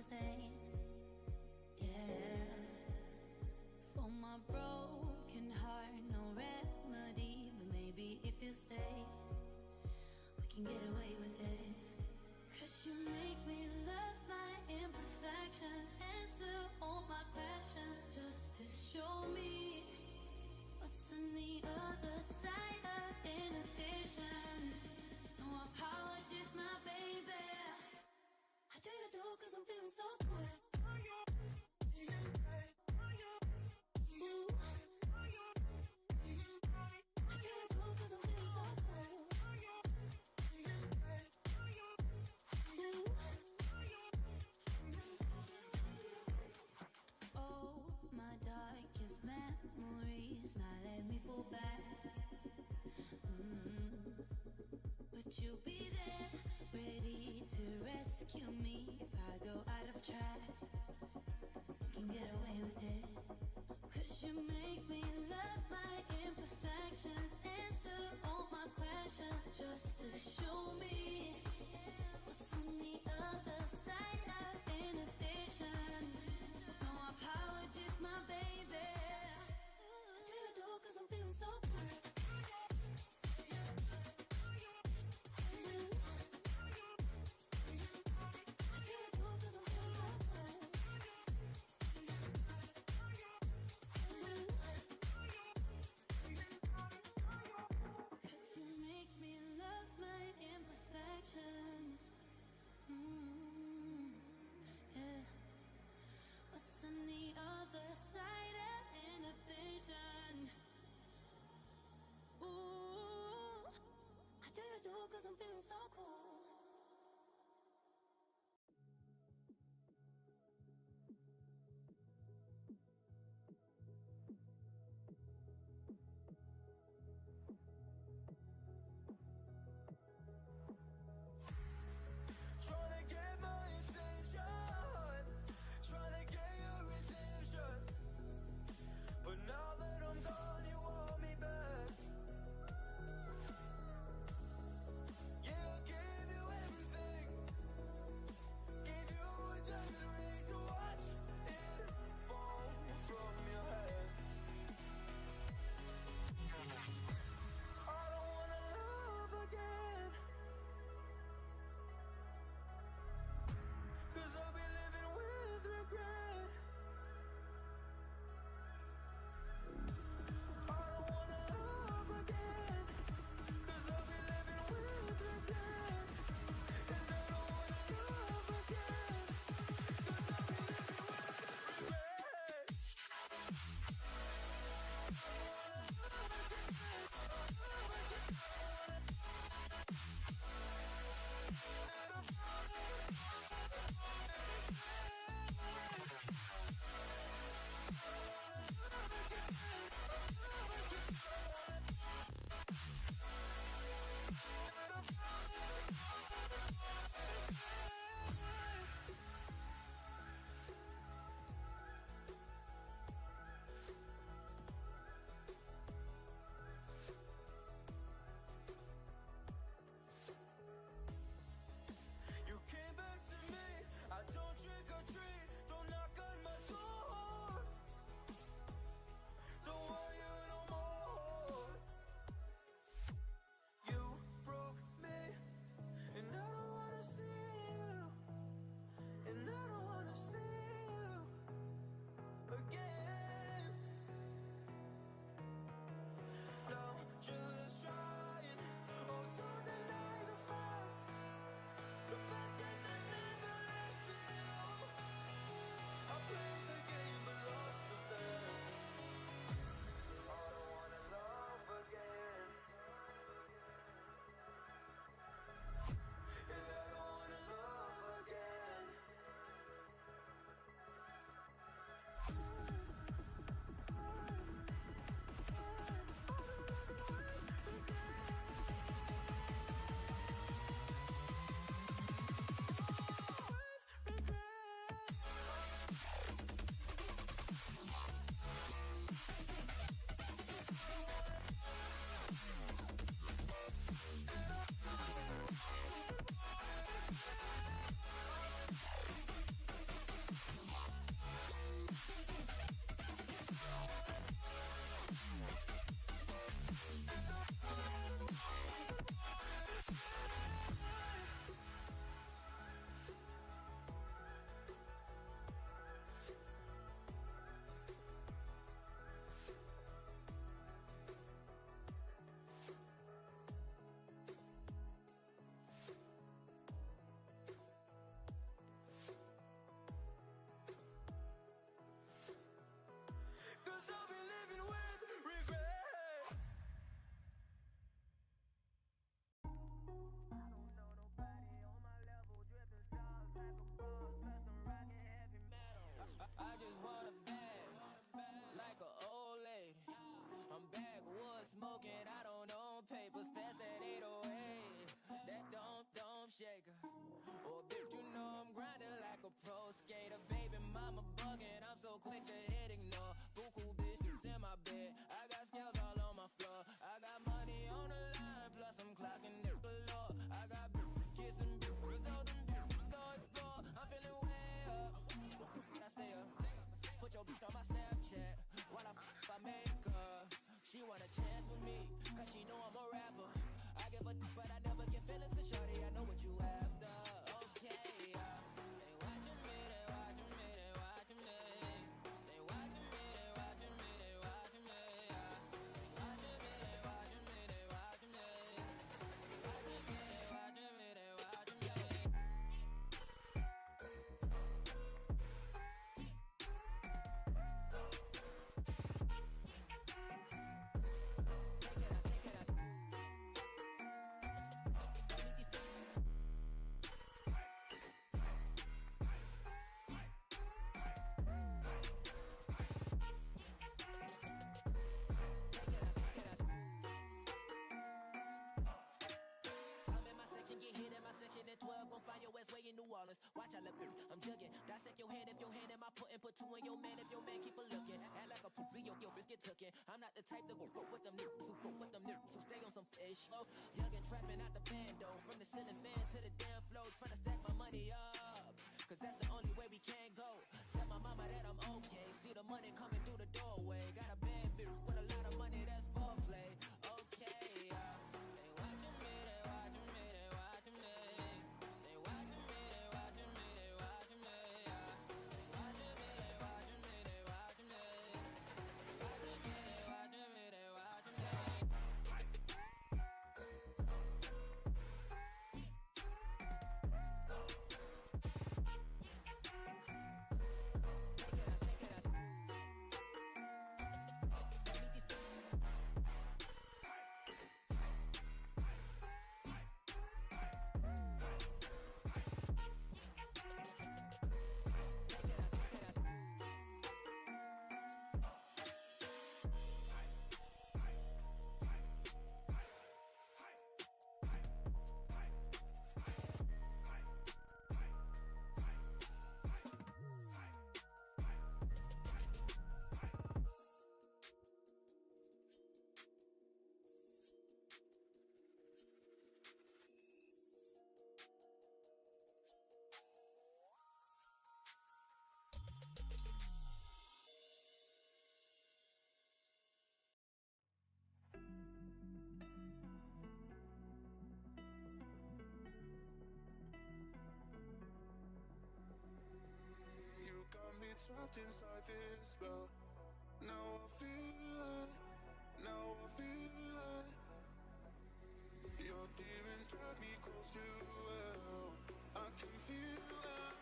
the same. Yeah. For my broken heart, no remedy. But maybe if you stay, we can get away with it. 'Cause you make me love my imperfections, answer all my questions, just to show me what's on the other side of inhibition. No apologies, my baby. I do you do 'cause I'm feeling so good. Memories now let me fall back. But you'll be there, ready to rescue me if I go out of track. You can get away with it. 'Cause you make me love my imperfections, answer all my questions, just to show me what's on the other side of inhibition. No apologies, my baby. Cause I'm feeling so good. I'm a bug and I'm so quick to hit ignore. Buku bitches in my bed, I got scales all on my floor. I got money on the line, plus I'm clocking it below. I got bitches kissing bitches, all them bitches go explore. I'm feeling way up, I stay up. Put your bitch on my Snapchat while I make her. She want a chance with me, cause she know I'm a rapper. I give a but I never get feelings, cause shorty, I know what you after. Okay, they watching me, they watching me, they watching me. They watching me, they watching me, they watching me. They watching me, they watching me, they watching me. They watching me, they watching me, they watching me. Get hit in my section at 12, gon' find your ass way in New Orleans. Watch I look, I'm jugging. Dissect your hand if your hand am I putting, put two in your man if your man keep a looking. Act like a poopy, yo, bitch get tookin'. I'm not the type to go fuck with them niggas who fuck with them niggas who stay on some fish. Oh, young and trapping out the bando, from the ceiling fan to the damn floor, trying to stack my money up, cause that's the only way we can go. Tell my mama that I'm okay, see the money coming through the doorway. Got a bad bitch with a lot of money, that's foreplay. Okay, they watching me, they watching me, they watching me. They watching me, they watching me, they watching me. They watching me, they watching me, they watching me. They watching me, they watching me, they watching me. You got me trapped inside this spell. Now I feel it, now I feel it. Your demons drag me close to hell. I can feel it.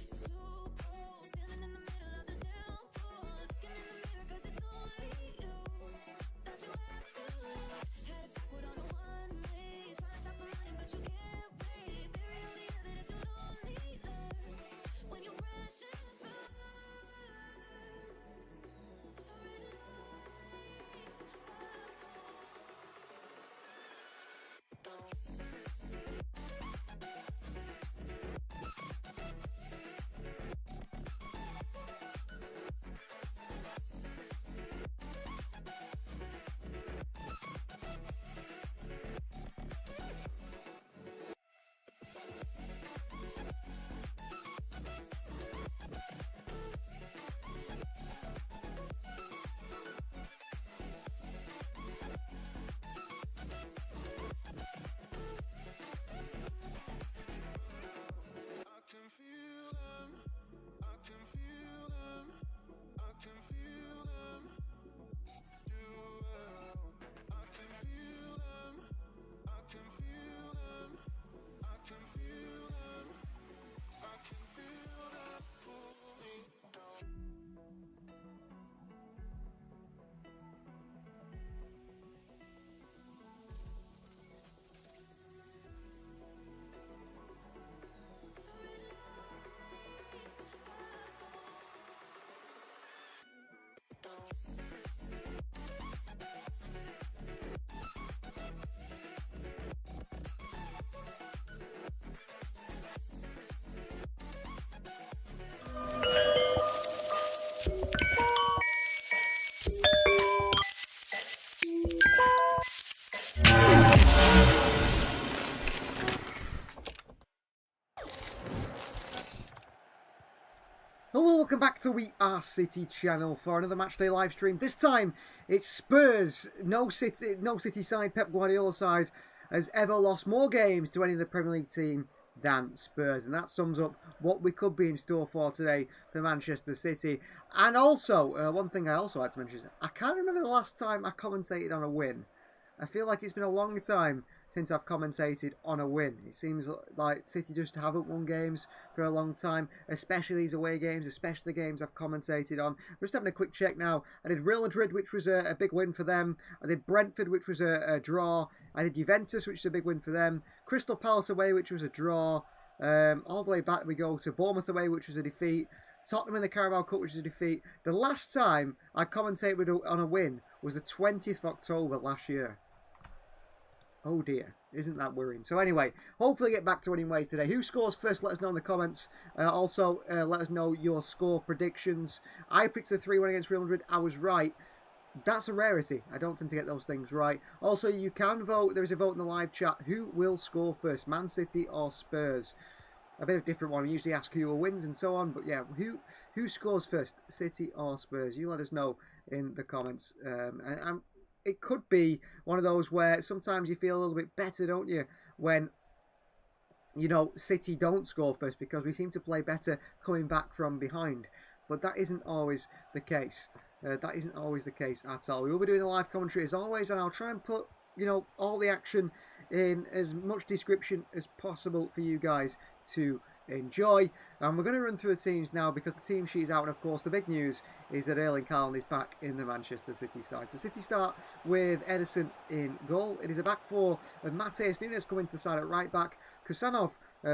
Too cold, standing in the middle of the downpour, looking in the mirror 'cause it's only you. Welcome back to We Are City channel for another matchday live stream. This time it's Spurs. No City side, Pep Guardiola side, has ever lost more games to any of the Premier League team than Spurs, and that sums up what we could be in store for today for Manchester City. And also, one thing I also like to mention is I can't remember the last time I commentated on a win. I feel like it's been a long time since I've commentated on a win. It seems like City just haven't won games for a long time, especially these away games, especially the games I've commentated on. I'm just having a quick check now. I did Real Madrid, which was a big win for them. I did Brentford, which was a draw. I did Juventus, which is a big win for them. Crystal Palace away, which was a draw. All the way back we go to Bournemouth away, which was a defeat. Tottenham in the Carabao Cup, which is a defeat. The last time I commentated on a win was the 20th of October last year. Oh dear, isn't that worrying? So anyway, hopefully get back to winning ways today. Who scores first? Let us know in the comments. Also, let us know your score predictions. I picked a 3-1 against Real Madrid. I was right. That's a rarity. I don't tend to get those things right. Also, you can vote. There is a vote in the live chat. Who will score first, Man City or Spurs? A bit of a different one. We usually ask who wins and so on. But yeah, who scores first, City or Spurs? You let us know in the comments. And it could be one of those where sometimes you feel a little bit better, don't you, when, you know, City don't score first, because we seem to play better coming back from behind. But that isn't always the case. That isn't always the case at all. We will be doing a live commentary as always, and I'll try and put, you know, all the action in as much description as possible for you guys to enjoy. And we're going to run through the teams now, because the team sheet's out, and of course the big news is that Erling Haaland is back in the Manchester City side. So City start with Ederson in goal. It is a back four of Matheus Nunes coming to the side at right back. Kusanov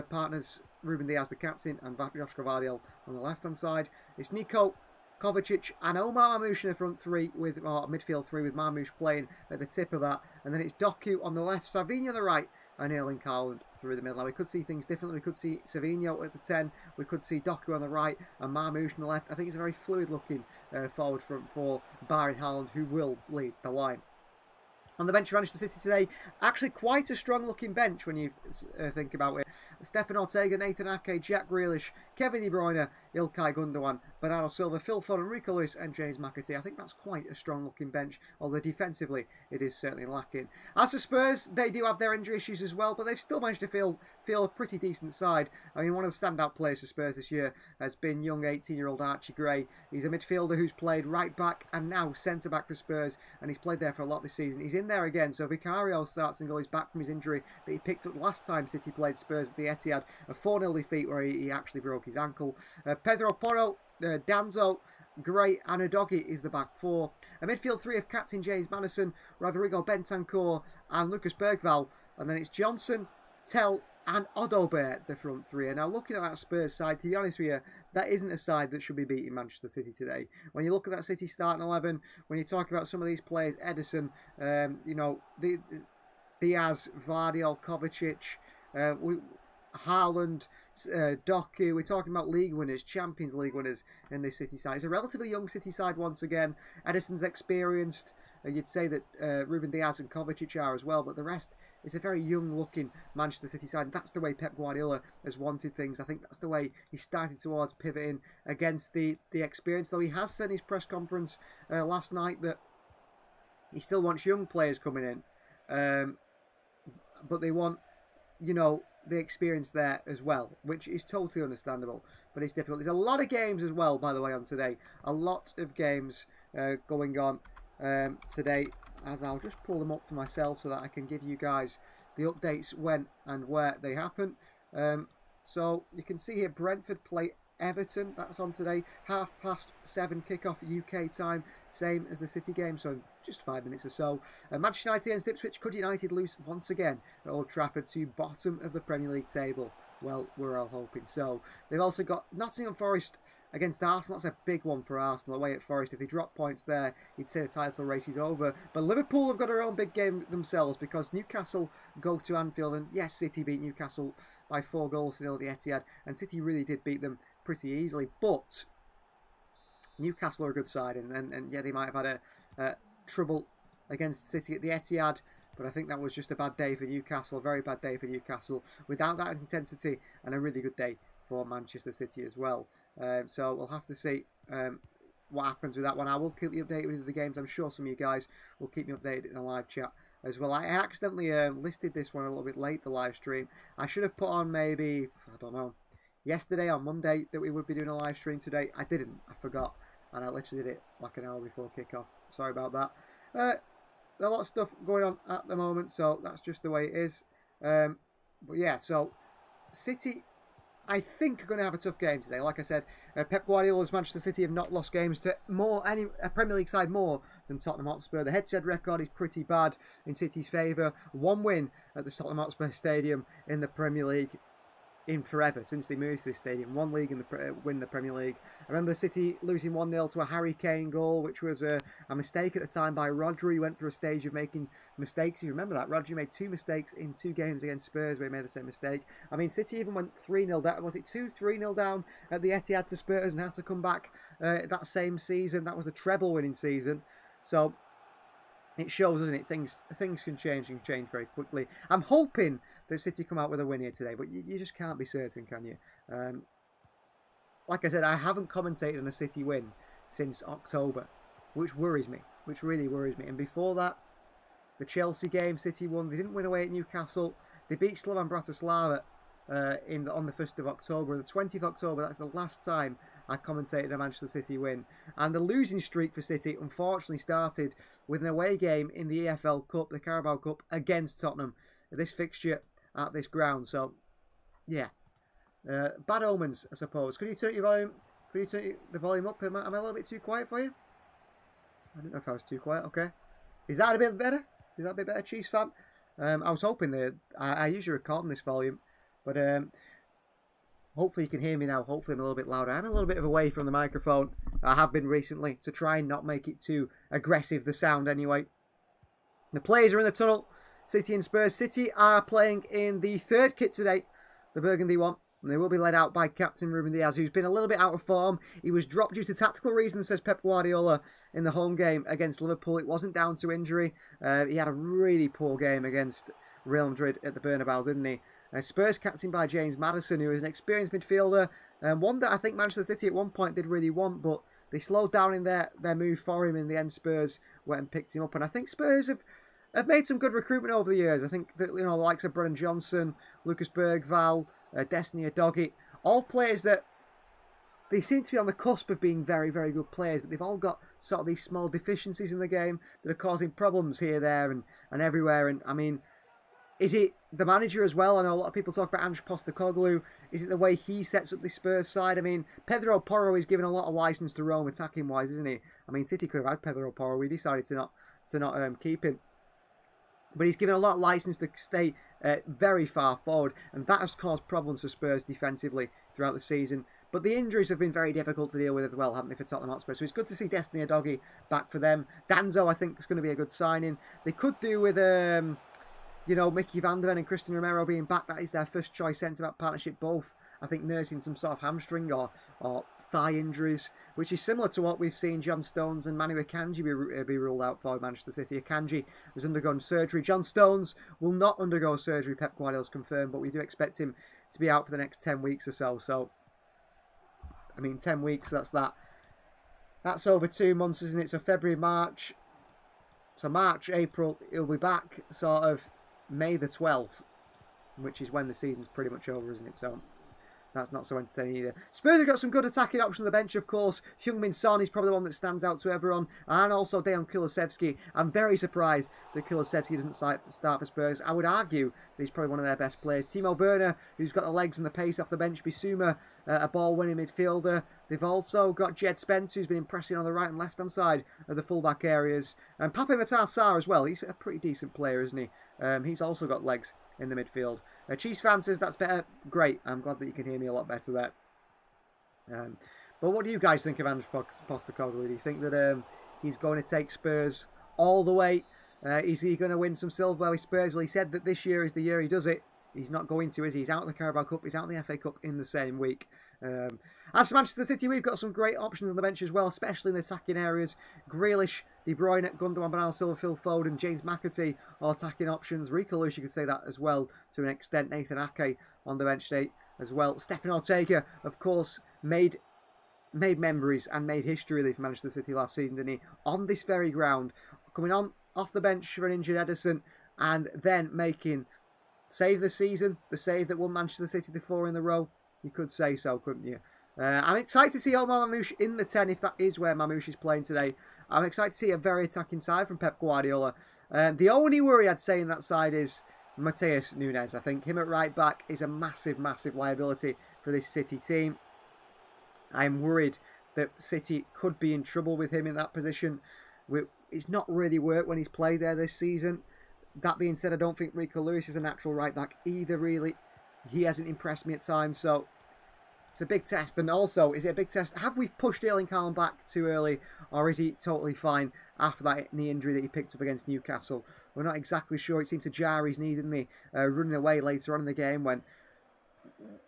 partners Ruben Diaz, the captain, and Joshua Vardiel on the left hand side. It's Nico, Kovacic and Omar Marmoush in the front three, with midfield three, with Marmoush playing at the tip of that. And then it's Doku on the left, Savinho on the right, and Erling Haaland through the middle. Now we could see things differently. We could see Savinho at the 10. We could see Doku on the right and Marmoush on the left. I think it's a very fluid looking forward front four, barring Haaland, who will lead the line. On the bench for Manchester City today, actually quite a strong looking bench when you think about it. Stefan Ortega, Nathan Ake, Jack Grealish, Kevin De Bruyne, Ilkay Gundogan, Bernardo Silva, Phil Foden, Rico Lewis and James McAtee. I think that's quite a strong looking bench, although defensively it is certainly lacking. As for Spurs, they do have their injury issues as well, but they've still managed to feel a pretty decent side. I mean, one of the standout players for Spurs this year has been young 18-year-old Archie Gray. He's a midfielder who's played right back and now centre back for Spurs, and he's played there for a lot this season. He's in there again, so Vicario starts and goal. He's back from his injury that he picked up last time City played Spurs at the Etihad, a 4-0 defeat where he actually broke his ankle. Pedro Porro, Danzo, Gray and Udogie is the back four. A midfield three of captain James Maddison, Rodrigo Bentancur and Lucas Bergvall. And then it's Johnson, Tell and Odobert, the front three. And now looking at that Spurs side, to be honest with you, that isn't a side that should be beating Manchester City today. When you look at that City starting 11, when you talk about some of these players, Ederson, you know, Diaz, Vardiel, Kovacic, Haaland, Doku, we're talking about league winners, Champions League winners in this City side. It's a relatively young City side once again. Ederson's experienced. You'd say that Ruben Diaz and Kovacic are as well, but the rest is a very young-looking Manchester City side. That's the way Pep Guardiola has wanted things. I think that's the way he started towards pivoting against the experience, though he has said in his press conference last night that he still wants young players coming in, but they want, you know, the experience there as well, which is totally understandable, but it's difficult. There's a lot of games as well, by the way, on today. A lot of games going on today, as I'll just pull them up for myself so that I can give you guys the updates when and where they happen. So you can see here Brentford play Everton. That's on today, 7:30 kickoff UK time, same as the City game, so just 5 minutes or so. Manchester United against Ipswich. Could United lose once again at Old Trafford to bottom of the Premier League table? Well, we're all hoping so. They've also got Nottingham Forest against Arsenal. That's a big one for Arsenal away at Forest. If they drop points there, you'd say the title race is over. But Liverpool have got their own big game themselves, because Newcastle go to Anfield, and yes, City beat Newcastle by 4 goals to 0 at the Etihad, and City really did beat them pretty easily. But Newcastle are a good side, and yeah, they might have had a trouble against City at the Etihad, but I think that was just a bad day for Newcastle, a very bad day for Newcastle, without that intensity, and a really good day for Manchester City as well. So we'll have to see what happens with that one. I will keep you updated with the games. I'm sure some of you guys will keep me updated in the live chat as well. I accidentally listed this one a little bit late, the live stream. I should have put on maybe, I don't know, yesterday on Monday that we would be doing a live stream today. I didn't. I forgot. And I literally did it like an hour before kickoff. Sorry about that. There's a lot of stuff going on at the moment, so that's just the way it is. But yeah, so City, I think, are going to have a tough game today. Like I said, Pep Guardiola's Manchester City have not lost games to a Premier League side more than Tottenham Hotspur. The head-to-head record is pretty bad in City's favour. One win at the Tottenham Hotspur Stadium in the Premier League in forever, since they moved to this stadium. One league in the win the Premier League. I remember City losing 1-0 to a Harry Kane goal, which was a mistake at the time by Rodri. He went through a stage of making mistakes. You remember that? Rodri made 2 mistakes in 2 games against Spurs where he made the same mistake. I mean, City even went 3-0 down. Was it 2-3-0 down at the Etihad to Spurs and had to come back that same season? That was the treble winning season. So it shows, doesn't it? Things can change very quickly. I'm hoping that City come out with a win here today, but you just can't be certain, can you? Like I said, I haven't commentated on a City win since October, which worries me, which really worries me. And before that, the Chelsea game, City won. They didn't win away at Newcastle. They beat Slovan Bratislava on the 1st of October. The 20th of October, that's the last time I commentated a Manchester City win. And the losing streak for City unfortunately started with an away game in the EFL Cup, the Carabao Cup, against Tottenham. This fixture at this ground. So, yeah. Bad omens, I suppose. Could you turn your volume? Could you turn the volume up? Am I a little bit too quiet for you? I don't know if I was too quiet. Okay. Is that a bit better? Is that a bit better, Chiefs fan? I was hoping that I usually record on this volume, but hopefully you can hear me now. Hopefully I'm a little bit louder. I'm a little bit away from the microphone. I have been recently to try and not make it too aggressive, the sound anyway. The players are in the tunnel. City and Spurs. City are playing in the 3rd kit today, the Burgundy one. And they will be led out by captain Ruben Diaz, who's been a little bit out of form. He was dropped due to tactical reasons, says Pep Guardiola, in the home game against Liverpool. It wasn't down to injury. He had a really poor game against Real Madrid at the Bernabeu, didn't he? Spurs captained by James Maddison, who is an experienced midfielder. One that I think Manchester City at one point did really want, but they slowed down in their move for him. In the end, Spurs went and picked him up. And I think Spurs have made some good recruitment over the years. I think that, the likes of Brennan Johnson, Lucas Bergvall, Destiny Udogie, all players that they seem to be on the cusp of being very, very good players, but they've all got sort of these small deficiencies in the game that are causing problems here, there, and everywhere. And I mean, is it the manager as well? I know a lot of people talk about Ange Postecoglou. Is it the way he sets up the Spurs side? I mean, Pedro Porro is given a lot of license to roam attacking wise, isn't he? I mean, City could have had Pedro Porro. We decided to not keep him. But he's given a lot of license to stay very far forward, and that has caused problems for Spurs defensively throughout the season. But the injuries have been very difficult to deal with as well, haven't they, for Tottenham Hotspur? So it's good to see Destiny Udogie back for them. Danzo, I think, is going to be a good signing. They could do with, Mickey van der Ven and Christian Romero being back. That is their first choice centre-back partnership, both, I think, nursing some sort of hamstring or thigh injuries, which is similar to what we've seen John Stones and Manu Akanji be ruled out for Manchester City. Akanji has undergone surgery. John Stones will not undergo surgery, Pep Guardiola's confirmed, but we do expect him to be out for the next 10 weeks or so. So, I mean, 10 weeks, that's over 2 months, isn't it? So February, March. So March, April, he'll be back sort of May the 12th, which is when the season's pretty much over, isn't it? So that's not so entertaining either. Spurs have got some good attacking options on the bench, of course. Heung-min Son is probably the one that stands out to everyone. And also Dejan Kulusevski. I'm very surprised that Kulusevski doesn't start for Spurs. I would argue that he's probably one of their best players. Timo Werner, who's got the legs and the pace off the bench. Bissouma, a ball-winning midfielder. They've also got Jed Spence, who's been impressing on the right and left-hand side of the full-back areas. And Pape Matar Sarr as well. He's a pretty decent player, isn't he? He's also got legs in the midfield. Chiefs fan says that's better. Great. I'm glad that you can hear me a lot better there. But what do you guys think of Ange Postecoglou? Do you think that he's going to take Spurs all the way? Is he going to win some silverware with Spurs? Well, he said that this year is the year he does it. He's not going to, is he? He's out of the Carabao Cup. He's out of the FA Cup in the same week. As for Manchester City, we've got some great options on the bench as well, especially in the attacking areas. Grealish, De Bruyne, Gundogan, Bernardo Silva, Phil Foden, James McAtee are attacking options. Rico Lewis, you could say that as well to an extent. Nathan Ake on the bench today as well. Stefan Ortega, of course, made made memories and made history really for Manchester City last season, didn't he? On this very ground, coming on off the bench for an injured Ederson, and then making save the season, the save that won Manchester City the 4 in a row. You could say so, couldn't you? I'm excited to see Omar Mamouche in the 10 if that is where Mamouche is playing today. I'm excited to see a very attacking side from Pep Guardiola. The only worry I'd say in that side is Matheus Nunes. I think him at right back is a massive, massive liability for this City team. I'm worried that City could be in trouble with him in that position. It's not really worked when he's played there this season. That being said, I don't think Rico Lewis is a natural right back either, really. He hasn't impressed me at times, so it's a big test. And also, is it a big test? Have we pushed Erling Haaland back too early, or is he totally fine after that knee injury that he picked up against Newcastle? We're not exactly sure. It seemed to jar his knee, didn't he? Running away later on in the game when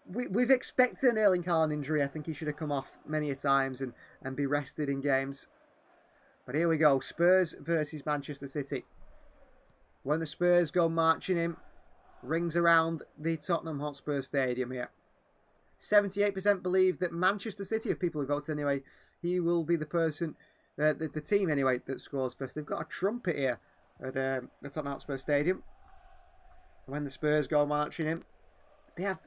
we've expected an Erling Haaland injury. I think he should have come off many a times and be rested in games. But here we go. Spurs versus Manchester City. When the Spurs go marching in, rings around the Tottenham Hotspur Stadium here. 78% believe that Manchester City, of people who voted anyway, he will be the person, the team anyway, that scores first. They've got a trumpet here at the Tottenham Hotspur Stadium. When the Spurs go marching in, they have,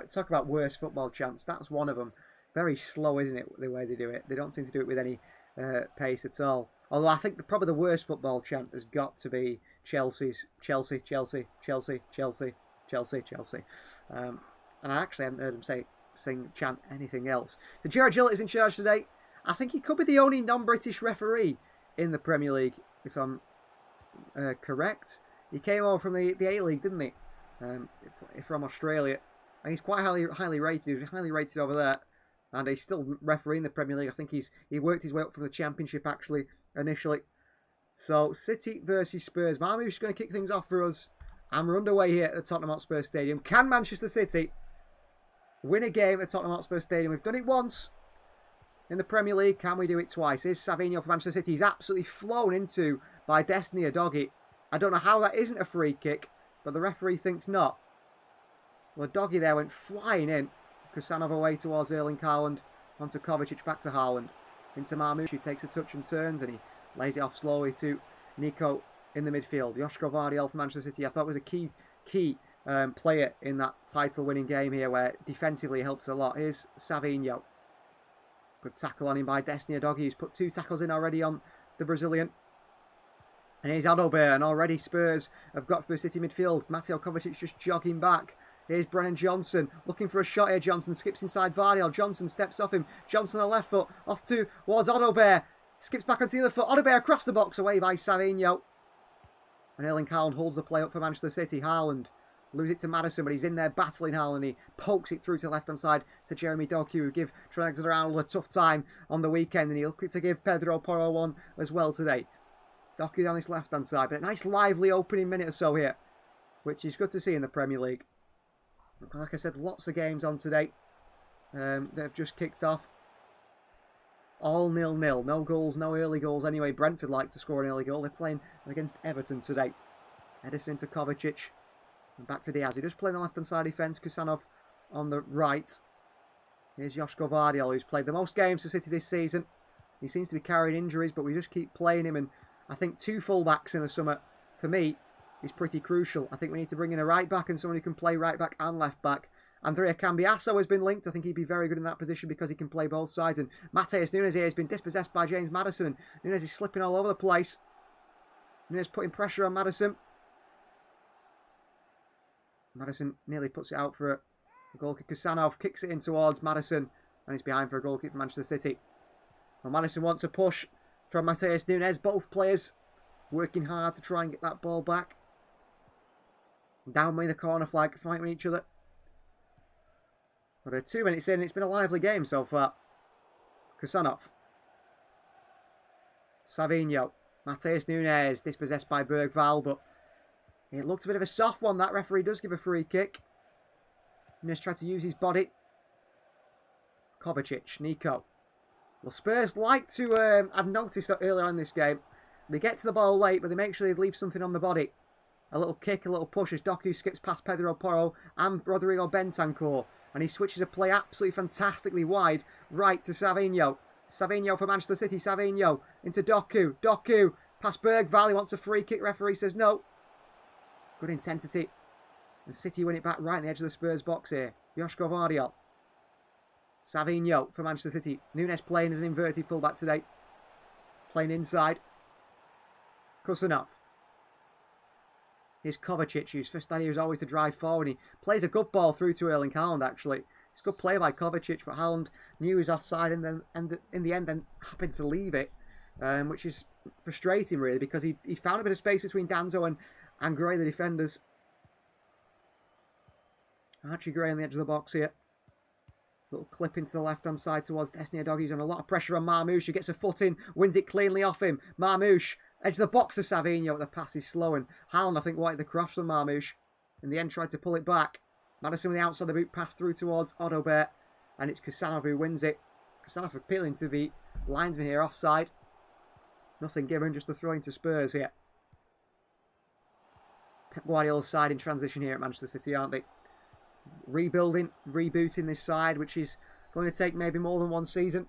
talk about worst football chants, that's one of them. Very slow, isn't it, the way they do it? They don't seem to do it with any pace at all. Although I think probably the worst football chant has got to be Chelsea's Chelsea, Chelsea, Chelsea, Chelsea, Chelsea, Chelsea. And I actually haven't heard him chant anything else. So Gerard Gillett is in charge today. I think he could be the only non-British referee in the Premier League, if I'm correct. He came over from the A-League, didn't he? From Australia. And he's quite highly rated. He was highly rated over there. And he's still refereeing the Premier League. I think he worked his way up from the Championship, actually, initially. So, City versus Spurs. Marmouche's going to kick things off for us. And we're underway here at the Tottenham Hotspur Stadium. Can Manchester City win a game at Tottenham Hotspur Stadium? We've done it once in the Premier League. Can we do it twice? Here's Savinho for Manchester City. He's absolutely flown into by Destiny Udogie. I don't know how that isn't a free kick, but the referee thinks not. Well, Udogie there went flying in. Kusanov away towards Erling Haaland. Onto Kovacic, back to Haaland. Into Marmouche, who takes a touch and turns, and he lays it off slowly to Nico in the midfield. Joško Vardiol for Manchester City, I thought was a key player in that title-winning game here, where defensively he helps a lot. Here's Savinho. Good tackle on him by Destiny Udogie, who's put 2 tackles in already on the Brazilian. And here's Adobert, and already Spurs have got through City midfield. Mateo Kovacic just jogging back. Here's Brennan Johnson, looking for a shot here. Johnson skips inside Vardiol. Johnson steps off him. Johnson on the left foot, off towards Adobert. Skips back onto the other foot. Adobert across the box, away by Savinho. And Erling Haaland holds the play up for Manchester City. Haaland loses it to Maddison, but he's in there battling Haaland. He pokes it through to the left-hand side to Jeremy Doku, who give Trent Alexander-Arnold a tough time on the weekend. And he'll look to give Pedro Porro one as well today. Doku down this left-hand side. But a nice lively opening minute or so here, which is good to see in the Premier League. Like I said, lots of games on today that have just kicked off. All 0-0. No goals, no early goals. Anyway, Brentford like to score an early goal. They're playing against Everton today. Ederson to Kovacic. And back to Diaz. He does play on the left-hand side defence. Kusanov on the right. Here's Joško Vardiol, who's played the most games for City this season. He seems to be carrying injuries, but we just keep playing him. And I think 2 full-backs in the summer, for me, is pretty crucial. I think we need to bring in a right back and someone who can play right back and left back. Andrea Cambiasso has been linked. I think he'd be very good in that position because he can play both sides. And Matheus Nunes here has been dispossessed by James Maddison. And Nunes is slipping all over the place. Nunes putting pressure on Maddison. Maddison nearly puts it out for a goal kick. Kusanov kicks it in towards Maddison. And he's behind for a goal kick for Manchester City. Well, Maddison wants a push from Matheus Nunes. Both players working hard to try and get that ball back. Down by the corner flag, fighting with each other. But 2 minutes in, it's been a lively game so far. Kusanov. Savinho. Matheus Nunes, dispossessed by Bergvall, but it looked a bit of a soft one. That referee does give a free kick. Nunes tried to use his body. Kovacic, Nico. Well, Spurs like to, I've noticed that earlier on in this game, they get to the ball late, but they make sure they leave something on the body. A little kick, a little push as Doku skips past Pedro Porro and Rodrigo Bentancur. And he switches a play absolutely fantastically wide, right to Savinho. Savinho for Manchester City. Savinho into Doku. Doku past Bergvall. He wants a free kick. Referee says no. Good intensity. And City win it back right on the edge of the Spurs box here. Joško Vardiol. Savinho for Manchester City. Nunes playing as an inverted fullback today. Playing inside. Kusanov. Here's Kovacic, whose first idea was always to drive forward. He plays a good ball through to Erling Haaland, actually. It's a good play by Kovacic, but Haaland knew he was offside and in the end then happened to leave it, which is frustrating, really, because he found a bit of space between Danzo and Gray, the defenders. Archie Gray on the edge of the box here. Little clip into the left-hand side towards Destiny Udogie. He's on a lot of pressure on Marmoush, who gets a foot in, wins it cleanly off him. Marmoush, edge of the box of Savinho, but the pass is slow, and Haaland, I think, wanted the cross from Marmoush. In the end, tried to pull it back. Madison with the outside of the boot, pass through towards Odobert, and it's Kusanov who wins it. Kusanov appealing to the linesman here, offside. Nothing given, just a throw into Spurs here. Pep Guardiola's side in transition here at Manchester City, aren't they? Rebuilding, rebooting this side, which is going to take maybe more than one season,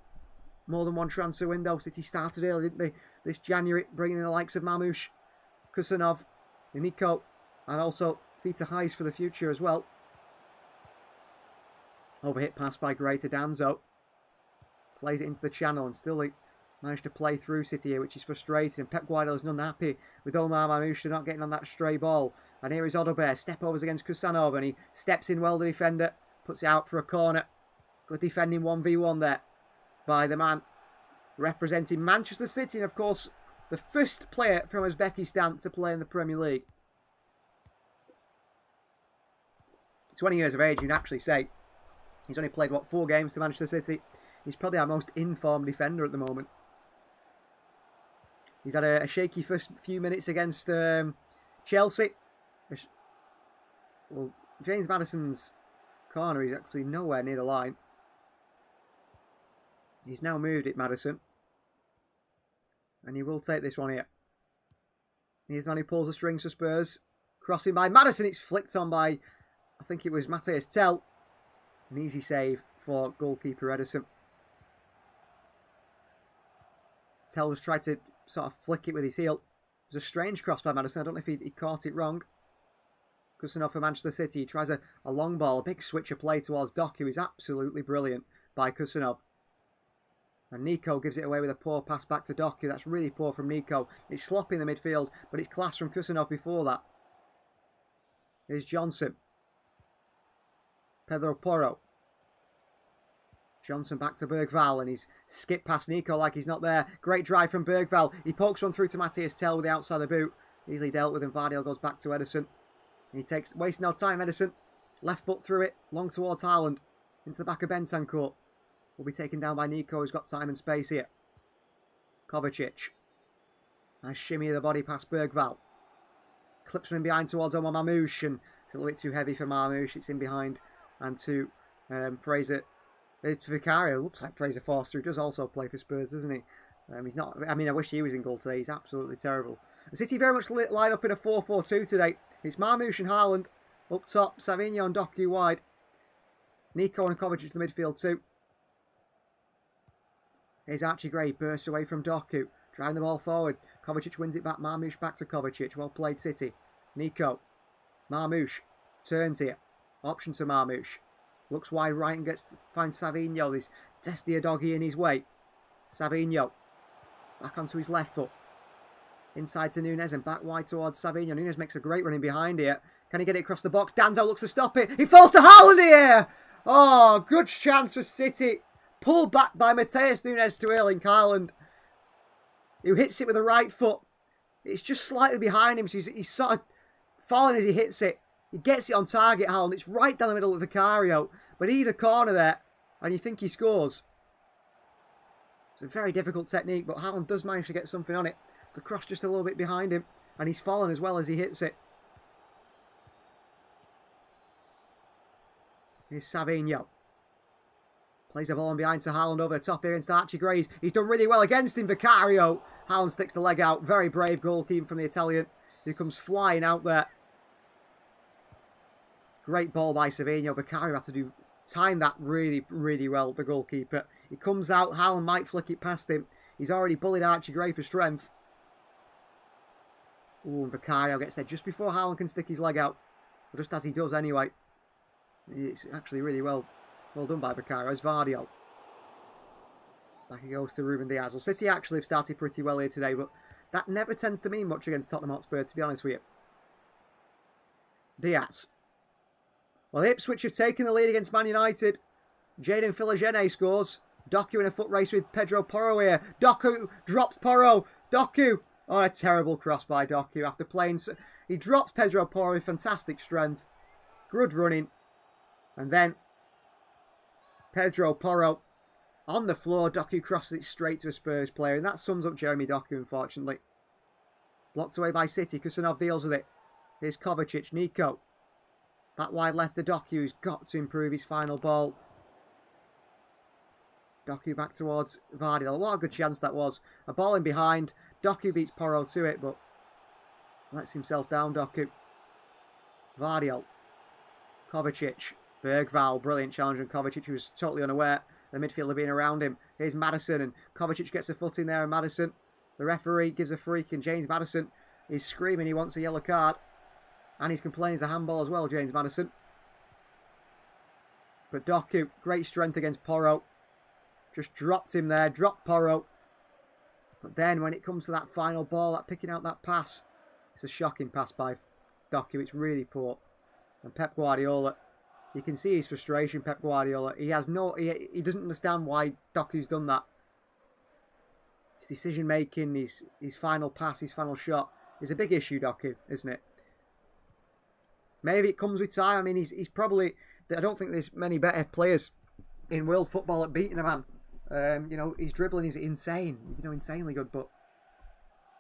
more than one transfer window. City started early, didn't they? This January, bringing in the likes of Marmoush, Kusanov, Nico, and also Vita Heis for the future as well. Overhit pass by Gray to Danzo. Plays it into the channel and still they managed to play through City here, which is frustrating. And Pep Guardiola's not happy with Omar Marmoush not getting on that stray ball. And here is Odobert. Step overs against Kusanov, and he steps in well, the defender. Puts it out for a corner. Good defending 1v1 there by the man representing Manchester City. And of course, the first player from Uzbekistan to play in the Premier League. 20 years of age, you'd actually say. He's only played, what, 4 games to Manchester City. He's probably our most informed defender at the moment. He's had a shaky first few minutes against Chelsea. Well, James Maddison's corner is actually nowhere near the line. He's now moved it, Maddison. And he will take this one here. Here's the man who pulls the strings for Spurs. Crossing by Maddison. It's flicked on by, I think it was Matthias Tell. An easy save for goalkeeper Ederson. Tell was tried to sort of flick it with his heel. It was a strange cross by Maddison. I don't know if he caught it wrong. Kusanov for Manchester City. He tries a long ball, a big switch of play towards Doku. Is absolutely brilliant by Kusanov. And Nico gives it away with a poor pass back to Doku. That's really poor from Nico. It's sloppy in the midfield, but it's class from Kusanov before that. Here's Johnson. Pedro Porro. Johnson back to Bergvall, and he's skipped past Nico like he's not there. Great drive from Bergvall. He pokes one through to Matthias Tell with the outside of the boot. Easily dealt with, and Vardiol goes back to Ederson. And he wastes no time, Ederson. Left foot through it, long towards Haaland. Into the back of Bentancur. Will be taken down by Nico, who's got time and space here. Kovacic. Nice shimmy of the body past Bergvall. Clips from in behind towards Omar Marmoush, and it's a little bit too heavy for Marmoush. It's in behind, and to Fraser. It's Vicario. Looks like Fraser Forster, who does also play for Spurs, doesn't he? He's not. I mean, I wish he was in goal today. He's absolutely terrible. The City very much line up in a 4-4-2 today. It's Marmoush and Haaland up top. Savinho and Doku wide. Nico and Kovacic in the midfield too. Here's Archie Gray. Bursts away from Doku. Driving the ball forward. Kovacic wins it back. Marmoush back to Kovacic. Well played, City. Nico. Marmoush. Turns here. Option to Marmoush. Looks wide right and finds Savinho. There's Destiny Udogie in his way. Savinho. Back onto his left foot. Inside to Nunes and back wide towards Savinho. Nunes makes a great run in behind here. Can he get it across the box? Danzo looks to stop it. He falls to Haaland here. Oh, good chance for City. Pulled back by Mateus Nunes to Erling Haaland, who hits it with the right foot. It's just slightly behind him, so he's sort of falling as he hits it. He gets it on target, Haaland. It's right down the middle of Vicario. But either corner there, and you think he scores. It's a very difficult technique, but Haaland does manage to get something on it. The cross just a little bit behind him, and he's fallen as well as he hits it. Here's Savinho. Plays the ball on behind to Haaland over the top here against Archie Gray. He's done really well against him, Vicario. Haaland sticks the leg out. Very brave goalkeeping from the Italian, who comes flying out there. Great ball by Savinho. Vicario had to do timed that really, really well, the goalkeeper. He comes out, Haaland might flick it past him. He's already bullied Archie Gray for strength. Ooh, and Vicario gets there just before Haaland can stick his leg out. Just as he does anyway. It's actually really well done by Vicario. It's Vardio. Back he goes to Ruben Diaz. Well, City actually have started pretty well here today, but that never tends to mean much against Tottenham Hotspur, to be honest with you. Diaz. Well, Ipswich have taken the lead against Man United. Jadon Philogene scores. Doku in a foot race with Pedro Porro here. Doku drops Porro. Doku. Oh, a terrible cross by Doku after playing. He drops Pedro Porro with fantastic strength. Good running. And then Pedro Porro on the floor. Doku crosses it straight to a Spurs player. And that sums up Jeremy Doku, unfortunately. Blocked away by City. Kusanov deals with it. Here's Kovacic. Nico. That wide left to Doku, who's got to improve his final ball. Doku back towards Vardy. What a good chance that was. A ball in behind. Doku beats Porro to it, but lets himself down, Doku. Vardiol. Kovacic. Bergval. Brilliant challenge on Kovacic, who was totally unaware the midfielder being around him. Here's Maddison, and Kovacic gets a foot in there, and Maddison, the referee, gives a freak, and James Maddison is screaming he wants a yellow card. And he's complaining it's a handball as well, James Maddison. But Doku, great strength against Porro. Just dropped him there, dropped Porro. But then when it comes to that final ball, that picking out that pass, it's a shocking pass by Doku. It's really poor. And Pep Guardiola, you can see his frustration, Pep Guardiola. He doesn't understand why Doku's done that. His decision making, his final pass, his final shot is a big issue, Doku, isn't it? Maybe it comes with time. I mean, he's probably... I don't think there's many better players in world football at beating a man. You know, his dribbling is insane. You know, insanely good. But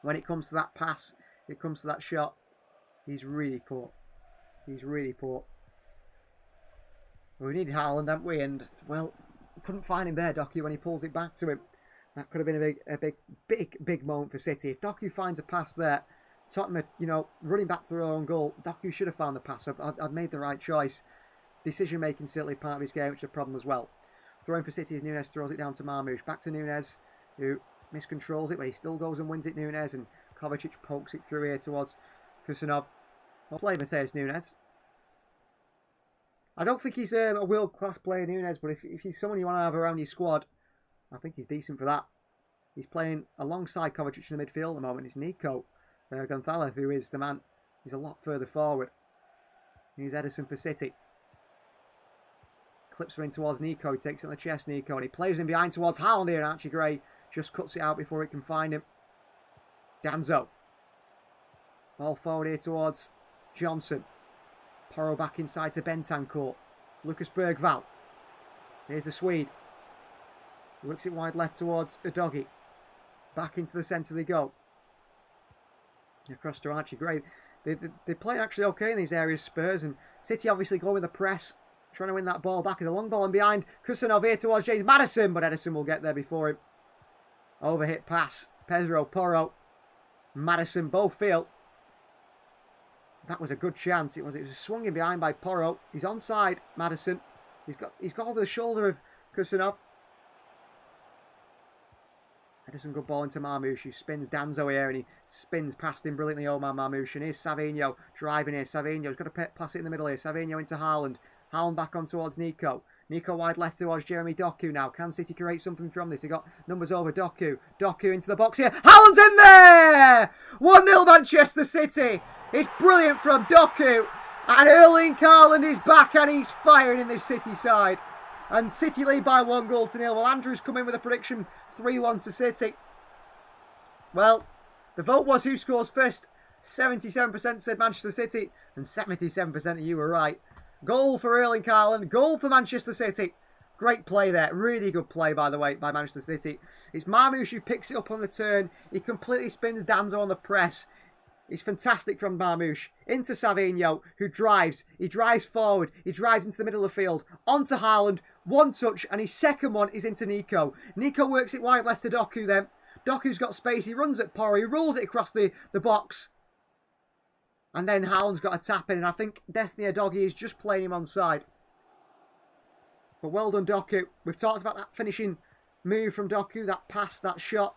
when it comes to that pass, it comes to that shot, he's really poor. He's really poor. We need Haaland, haven't we? And, well, couldn't find him there, Doku, when he pulls it back to him. That could have been a big moment for City. If Doku finds a pass there... Tottenham, you know, running back to their own goal. Doku should have found the pass. I'd made the right choice. Decision making certainly part of his game, which is a problem as well. Throwing for City as Nunes throws it down to Marmoush. Back to Nunes, who miscontrols it, but he still goes and wins it, Nunes. And Kovacic pokes it through here towards Kusanov. Well played, Mateus Nunes. I don't think he's a world-class player, Nunes, but if he's someone you want to have around your squad, I think he's decent for that. He's playing alongside Kovacic in the midfield at the moment. It's Nico Gonzalez, who is the man. He's a lot further forward. Here's Ederson for City. Clips her in towards Nico. He takes it on the chest, Nico. And he plays him behind towards Haaland here. And Archie Gray just cuts it out before it can find him. Danzo. Ball forward here towards Johnson. Porro back inside to Bentancur. Lucas Bergval. Here's the Swede. Works it wide left towards Udogie. Back into the centre they go. Across to Archie Gray. They play actually okay in these areas, Spurs, and City obviously go with the press, trying to win that ball back. As a long ball in behind. Kusanov here towards James Maddison, but Ederson will get there before him. Overhit pass. Pedro Porro. Maddison both feel. That was a good chance. It was swung in behind by Porro. He's onside, Maddison. He's got over the shoulder of Kusanov. Ederson, good ball into Marmoush, who spins Danzo here, and he spins past him brilliantly, Omar Marmoush. And here's Savinho driving here. Savinho's got to pass it in the middle here. Savinho into Haaland. Haaland back on towards Nico. Nico wide left towards Jeremy Doku now. Can City create something from this? They got numbers over Doku. Doku into the box here. Haaland's in there! 1-0 Manchester City. It's brilliant from Doku. And Erling Haaland is back and he's firing in this City side. And City lead by 1-0. Well, Andrew's come in with a prediction 3-1 to City. Well, the vote was who scores first. 77% said Manchester City, and 77% of you were right. Goal for Erling Haaland, goal for Manchester City. Great play there. Really good play, by the way, by Manchester City. It's Marmoush who picks it up on the turn. He completely spins Danzo on the press. It's fantastic from Marmoush. Into Savinho, who drives. He drives forward. He drives into the middle of the field. Onto Haaland. One touch, and his second one is into Nico. Nico works it wide left to Doku then. Doku's got space. He runs at Porro. He rolls it across the box. And then Haaland's got a tap in, and I think Destiny Udogie is just playing him onside. But well done, Doku. We've talked about that finishing move from Doku, that pass, that shot.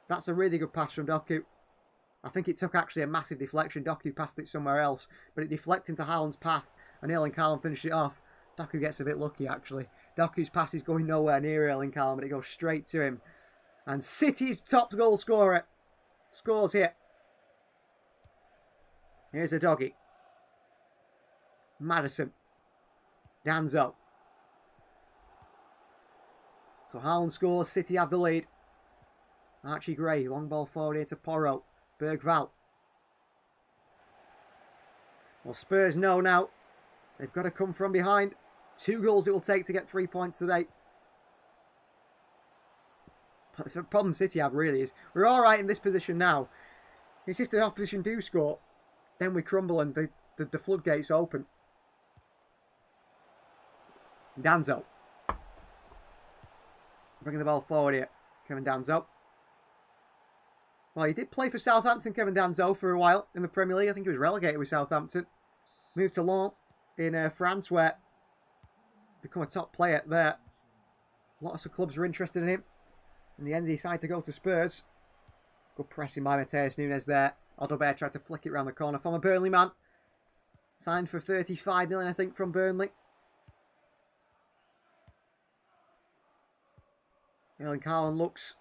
That's a really good pass from Doku. I think it took actually a massive deflection. Doku passed it somewhere else, but it deflected into Haaland's path, and Erling Haaland finished it off. Doku gets a bit lucky, actually. Doku's pass is going nowhere near Erling Haaland, but it goes straight to him. And City's top goal scorer scores here. Here's a doggy. Maddison. Danzo. So Haaland scores, City have the lead. Archie Gray, long ball forward here to Porro. Bergvall. Well, Spurs know now. They've got to come from behind. 2 goals it will take to get 3 points today. But the problem City have really is we're all right in this position now. It's if the opposition do score, then we crumble and the floodgates open. Danzo. Bringing the ball forward here. Kevin Danzo. Well, he did play for Southampton, Kevin Danzo, for a while in the Premier League. I think he was relegated with Southampton. Moved to Lyon in France, where become a top player there. Lots of clubs were interested in him. In the end, he decided to go to Spurs. Good pressing by Matheus Nunes there. Odobert tried to flick it round the corner. Former Burnley man. Signed for 35 million, I think, from Burnley. Erling Haaland looks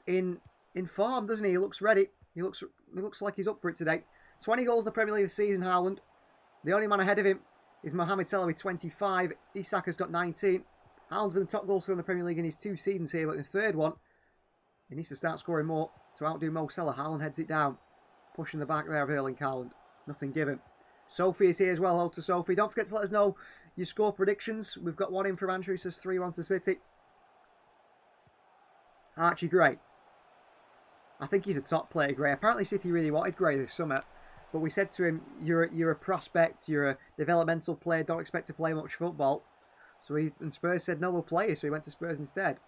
in form, doesn't he? He looks ready. He looks like he's up for it today. 20 goals in the Premier League this season, Haaland. The only man ahead of him is Mohamed Salah with 25. Isaka's got 19. Haaland's been the top goal scorer in the Premier League in his 2 seasons here, but the third one, he needs to start scoring more to outdo Mo Salah. Haaland heads it down. Pushing the back there of Erling Haaland. Nothing given. Sophie is here as well. Hello to Sophie. Don't forget to let us know your score predictions. We've got one in from Andrew. Says 3-1 to City. Archie Gray. I think he's a top player, Gray. Apparently City really wanted Gray this summer. But we said to him, you're a prospect, you're a developmental player, don't expect to play much football. And Spurs said, no, we'll play you. So he went to Spurs instead.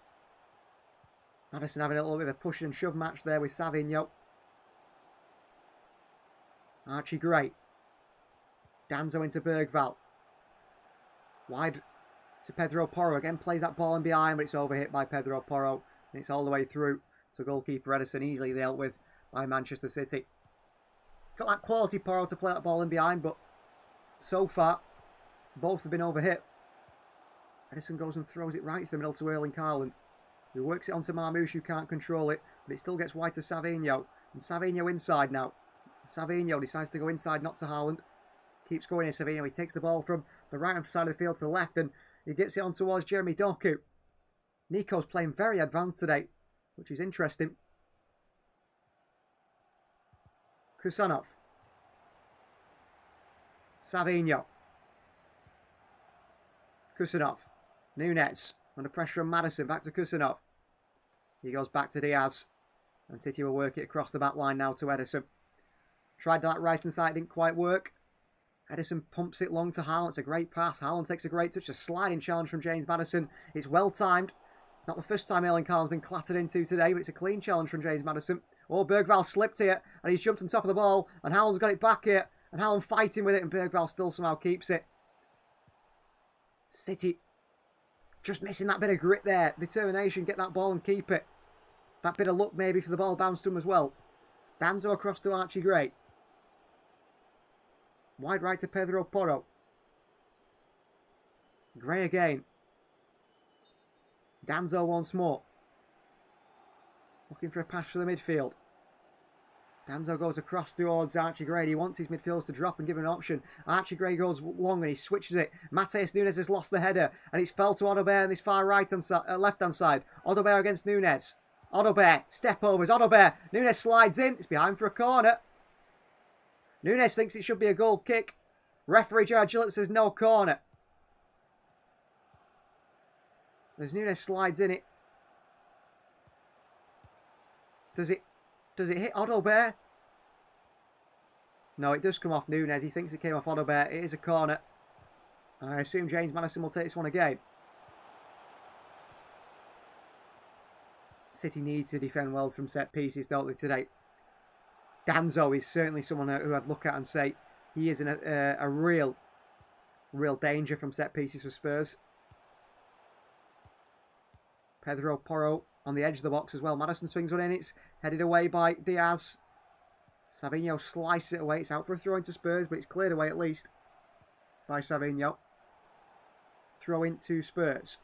Maddison having a little bit of a push and shove match there with Savinho. Archie Gray. Danzo into Bergvall. Wide to Pedro Porro. Again, plays that ball in behind, but it's overhit by Pedro Porro. And it's all the way through to goalkeeper Edison, easily dealt with by Manchester City. Got that quality Porro to play that ball in behind, but so far, both have been overhit. Edison goes and throws it right to the middle to Erling Haaland, who works it onto Marmoush, who can't control it, but it still gets wide to Savinho. And Savinho inside now. Savinho decides to go inside, not to Haaland. Keeps going in, Savinho. He takes the ball from the right side of the field to the left, and he gets it on towards Jeremy Doku. Nico's playing very advanced today, which is interesting. Kusanov. Savinho. Kusanov. Nunes. Under pressure from Maddison. Back to Kusanov. He goes back to Diaz. And City will work it across the back line now to Edison. Tried that right hand side, didn't quite work. Edison pumps it long to Haaland. It's a great pass. Haaland takes a great touch. A sliding challenge from James Maddison. It's well timed. Not the first time Erling Haaland's been clattered into today, but it's a clean challenge from James Maddison. Oh, Bergvall slipped here, and he's jumped on top of the ball, and Haaland's got it back here, and Haaland fighting with it, and Bergvall still somehow keeps it. City just missing that bit of grit there. Determination, get that ball and keep it. That bit of luck maybe for the ball bounced to him as well. Danzo across to Archie Gray. Wide right to Pedro Porro. Gray again. Danzo once more. Looking for a pass for the midfield. Danzo goes across towards Archie Gray. He wants his midfielders to drop and give him an option. Archie Gray goes long and he switches it. Matheus Nunes has lost the header. And it's fell to Odobert on this far left-hand side. Odobert against Nunes. Odobert, step overs. Odobert. Nunes slides in. It's behind for a corner. Nunes thinks it should be a goal kick. Referee Gerard Gillett says no corner. As Nunes slides in it. Does it hit Odobert? No, it does come off Nunes. He thinks it came off Odobert. It is a corner. I assume James Maddison will take this one again. City need to defend well from set pieces, don't they, today? Danzo is certainly someone who I'd look at and say he is a real Real danger from set pieces for Spurs. Pedro Porro on the edge of the box as well. Maddison swings one in. It's headed away by Diaz. Savinho slices it away. It's out for a throw into Spurs, but it's cleared away at least by Savinho. Throw into Spurs.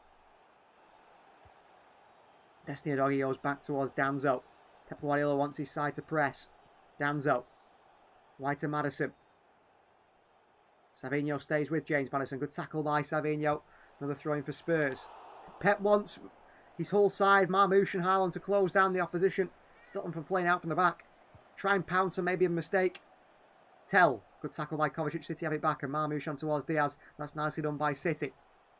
Destiny Doggy goes back towards Danzo. Pep Guardiola wants his side to press. Danzo. Wide to Maddison. Savinho stays with James Maddison. Good tackle by Savinho. Another throw in for Spurs. Pep wants his whole side, Marmoush and Haaland, to close down the opposition. Stop them from playing out from the back. Try and pounce on maybe a mistake. Tell. Good tackle by Kovacic. City have it back, and Marmoush on towards Diaz. That's nicely done by City.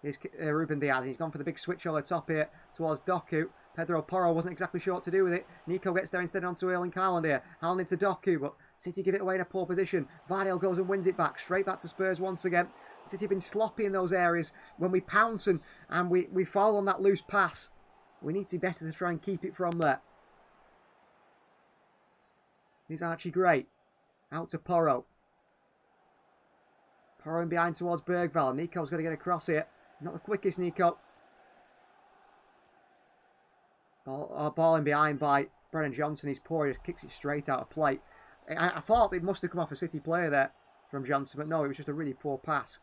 Here's Ruben Diaz. He's gone for the big switch over the top here towards Doku. Pedro Porro wasn't exactly sure what to do with it. Nico gets there instead onto Erling Haaland here. Haaland into Doku, but City give it away in a poor position. Vardiel goes and wins it back. Straight back to Spurs once again. City have been sloppy in those areas. When we pounce and we fall on that loose pass, we need to be better to try and keep it from there. Here's Archie Gray. Out to Porro. Porro in behind towards Bergvall. Nico's got to get across here. Not the quickest, Nico. Ball in behind by Brennan Johnson. He's poor. He just kicks it straight out of play. I thought it must have come off a City player there from Johnson, but no, it was just a really poor pass.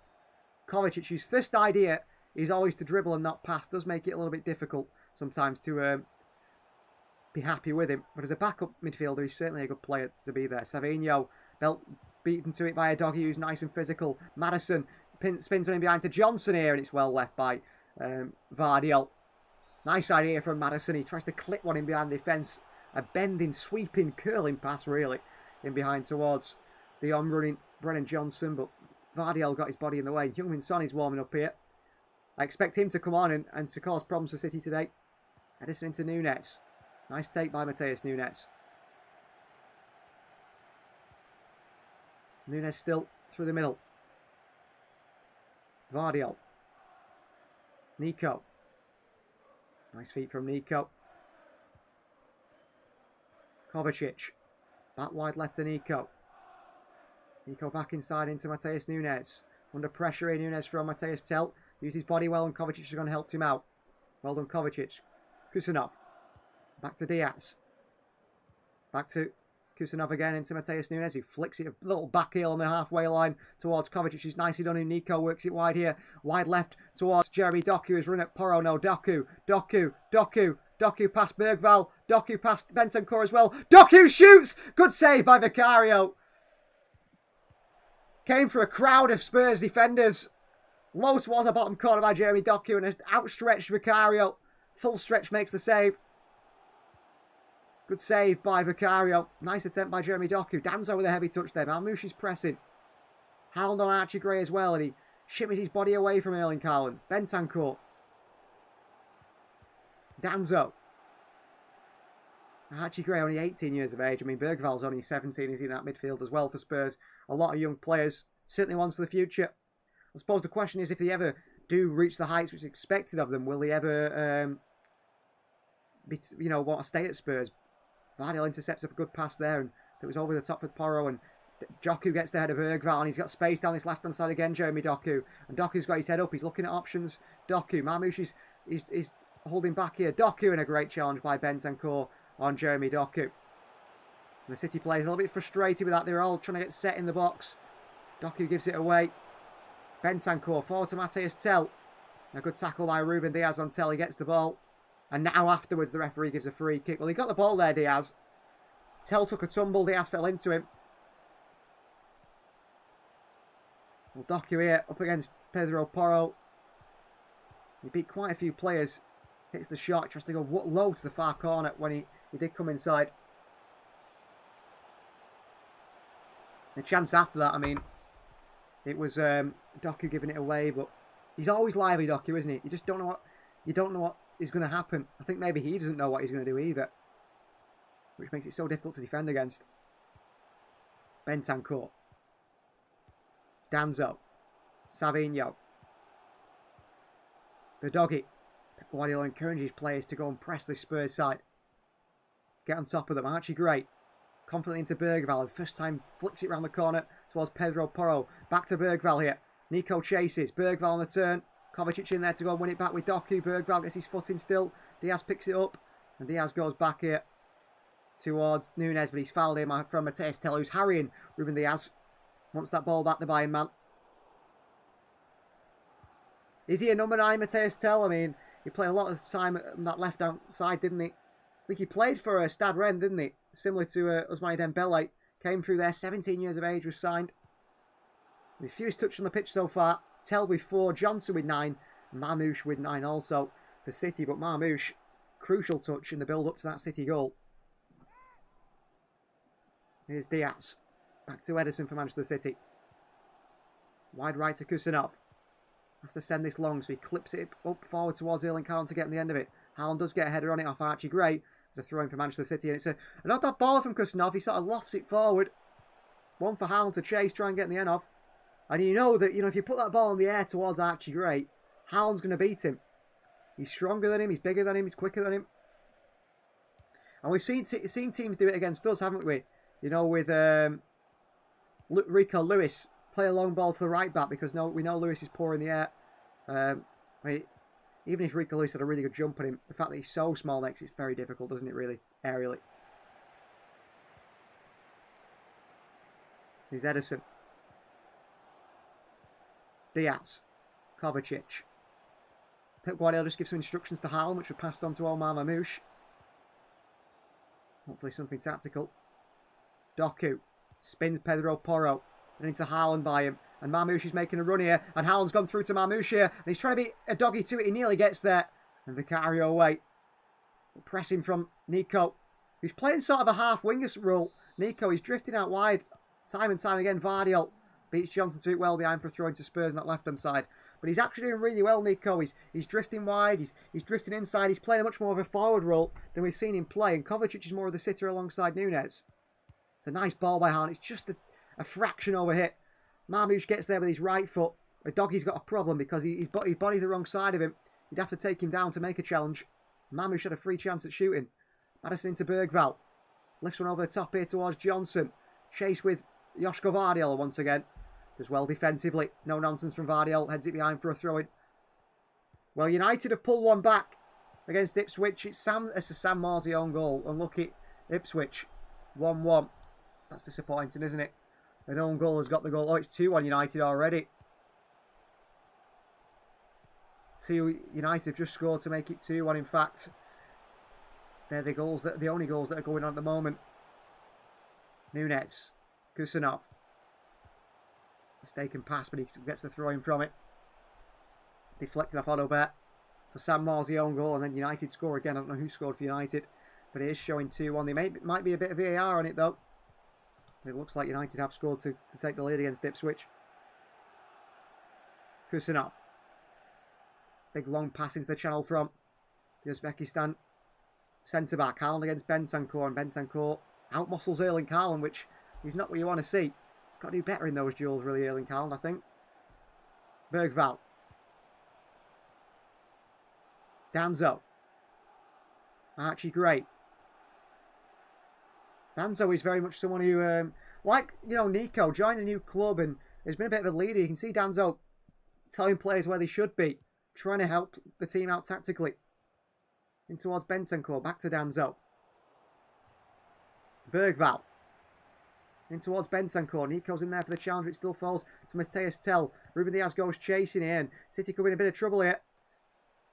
Kovacic, whose first idea is always to dribble and not pass, does make it a little bit difficult sometimes to be happy with him. But as a backup midfielder, he's certainly a good player to be there. Savinho, beaten to it by a doggy who's nice and physical. Maddison spins one in behind to Johnson here, and it's well left by Vardiel. Nice idea from Maddison. He tries to clip one in behind the defence. A bending, sweeping, curling pass, really, in behind towards the on-running Brennan Johnson. But Vardiel got his body in the way. Heung-min Son is warming up here. I expect him to come on and to cause problems for City today. Edison into Nunes. Nice take by Mateus Nunes. Nunes still through the middle. Vardiel. Nico. Nice feet from Nico. Kovacic. Back wide left to Nico. Nico back inside into Mateus Nunes. Under pressure here, Nunes from Mateus Tell. Used his body well, and Kovacic has gone and helped him out. Well done, Kovacic. Kusanov. Back to Diaz. Back to Kusanov again into Mateus Nunes, who flicks it a little back heel on the halfway line towards Kovacic. He's nicely done, and Nico works it wide here. Wide left towards Jeremy Doku, who's run at Porro. No, Doku past Bergvall. Doku past Bentancur as well. Doku shoots! Good save by Vicario. Came for a crowd of Spurs defenders. Low towards the bottom corner by Jeremy Doku, and an outstretched Vicario. Full stretch makes the save. Good save by Vicario. Nice attempt by Jeremy Doku. Danzo with a heavy touch there. Marmoush is pressing. Haaland on Archie Gray as well, and he shimmies his body away from Erling Haaland. Bentancur. Danzo. Archie Gray only 18 years of age. I mean, Bergvall's only 17. He's in that midfield as well for Spurs. A lot of young players. Certainly ones for the future. I suppose the question is, if they ever do reach the heights which is expected of them, will they ever want to stay at Spurs? Vardiel intercepts a good pass there, and it was over the top for Porro, and Doku gets there to Bergvall, and he's got space down this left-hand side again, Jeremy Doku. And Doku's got his head up. He's looking at options. Doku. Marmoush is holding back here. Doku, and a great challenge by Bentancur on Jeremy Doku. And the City players a little bit frustrated with that. They're all trying to get set in the box. Doku gives it away. Bentancur forward to Mateus Tell. A good tackle by Ruben Diaz on Tell. He gets the ball. And now afterwards the referee gives a free kick. Well, he got the ball there, Diaz. Tell took a tumble. Diaz fell into him. Well, Doku here up against Pedro Porro. He beat quite a few players. Hits the shot. Tries to go low to the far corner when he did come inside. The chance after that, I mean, it was Doku giving it away, but he's always lively, Doku, isn't he? You just don't know what is going to happen. I think maybe he doesn't know what he's going to do either, which makes it so difficult to defend against. Bentancur. Danzo. Savinho. The doggy. Guardiola encourages players to go and press this Spurs side. Get on top of them. Archie Gray. Confidently into Bergvall. First time flicks it round the corner towards Pedro Porro. Back to Bergvall here. Nico chases. Bergvall on the turn. Kovacic in there to go and win it back with Doku. Bergvall gets his foot in still. Diaz picks it up. And Diaz goes back here towards Nunes. But he's fouled him from Matheus Tel, who's harrying Ruben Diaz. Wants that ball back, the Bayern man. Is he a number 9, Matheus Tel? I mean, he played a lot of time on that left-hand side, didn't he? I think he played for Stade Rennes, didn't he? Similar to Ousmane Dembele. Came through there, 17 years of age, was signed. His fewest touch on the pitch so far. Tel with 4, Johnson with 9, and Marmoush with 9 also for City. But Marmoush, crucial touch in the build-up to that City goal. Here's Diaz. Back to Ederson for Manchester City. Wide right to Kusanov. Has to send this long, so he clips it up forward towards Erling Haaland to get on the end of it. Haaland does get a header on it off Archie Gray. It's a throw-in for Manchester City, and it's a not bad ball from Kusanov. He sort of lofts it forward. One for Haaland to chase, try and get in the end of. And you know that, if you put that ball in the air towards Archie Gray, Haaland's going to beat him. He's stronger than him, he's bigger than him, he's quicker than him. And we've seen teams do it against us, haven't we? With Rico Lewis, play a long ball to the right back because we know Lewis is poor in the air. Even if Rico Lewis had a really good jump on him, the fact that he's so small makes it very difficult, doesn't it, really, aerially? Here's Ederson. Diaz. Kovacic. Pep Guardiola just gives some instructions to Haaland, which were passed on to Omar Mamouche. Hopefully something tactical. Doku. Spins Pedro Porro. And into Haaland by him. And Marmouche is making a run here. And Haaland's gone through to Marmouche here. And he's trying to be a doggy to it. He nearly gets there. And Vicario away. Pressing from Nico. Who's playing sort of a half-winger role. Nico, he's drifting out wide. Time and time again, Vardiol beats Johnson to it well behind for a throw into Spurs on that left-hand side. But he's actually doing really well, Nico. He's drifting wide. He's drifting inside. He's playing a much more of a forward role than we've seen him play. And Kovacic is more of the sitter alongside Nunes. It's a nice ball by Haaland. It's just a fraction over hit. Marmouche gets there with his right foot. A doggy's got a problem because his body's the wrong side of him. You'd have to take him down to make a challenge. Marmouche had a free chance at shooting. Maddison into Bergvall. Lifts one over the top here towards Johnson. Chase with Joško Vardiol once again. Does well defensively. No nonsense from Vardiol. Heads it behind for a throw-in. Well, United have pulled one back against Ipswich. It's a Sam Morsey own goal. Unlucky Ipswich. 1-1. That's disappointing, isn't it? An own goal has got the goal. Oh, it's 2-1 United already. United have just scored to make it 2-1. In fact, they're the only goals that are going on at the moment. Nunes. Kusanov. Mistaken pass, but he gets the throw in from it. Deflected off Odobert. So Sam Morsey own goal, and then United score again. I don't know who scored for United, but it is showing 2-1. There might be a bit of VAR on it, though. It looks like United have scored to take the lead against Ipswich. Kusanov. Big long pass into the channel from the Uzbekistan centre-back. Haaland against Bentancur, and Bentancur out-muscles Erling Haaland, which is not what you want to see. He's got to do better in those duels, really, Erling Haaland, I think. Bergvall. Danzo. Archie Gray. Danzo is very much someone who, Nico, joined a new club and has been a bit of a leader. You can see Danzo telling players where they should be, trying to help the team out tactically. In towards Bentancur, back to Danzo. Bergvall. In towards Bentancur. Nico's in there for the challenge. It still falls to Matheus Tel. Ruben Diaz goes chasing here, and City could be in a bit of trouble here.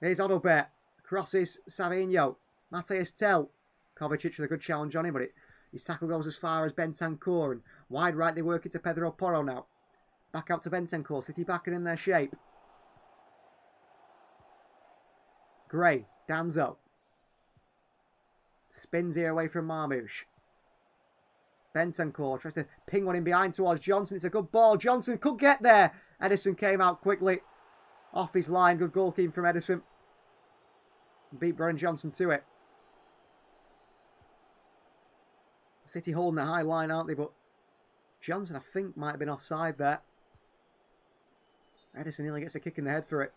Here's Odobert. Crosses Savinho. Matheus Tel. Kovacic with a good challenge on him, but his tackle goes as far as Bentancur, and wide right they work into Pedro Porro now. Back out to Bentancur. City backing in their shape. Gray. Danzo. Spins here away from Marmouche. Bentancur tries to ping one in behind towards Johnson. It's a good ball. Johnson could get there. Ederson came out quickly. Off his line. Good goalkeeping from Ederson. Beat Brian Johnson to it. City holding the high line, aren't they? But Johnson, I think, might have been offside there. Ederson nearly gets a kick in the head for it.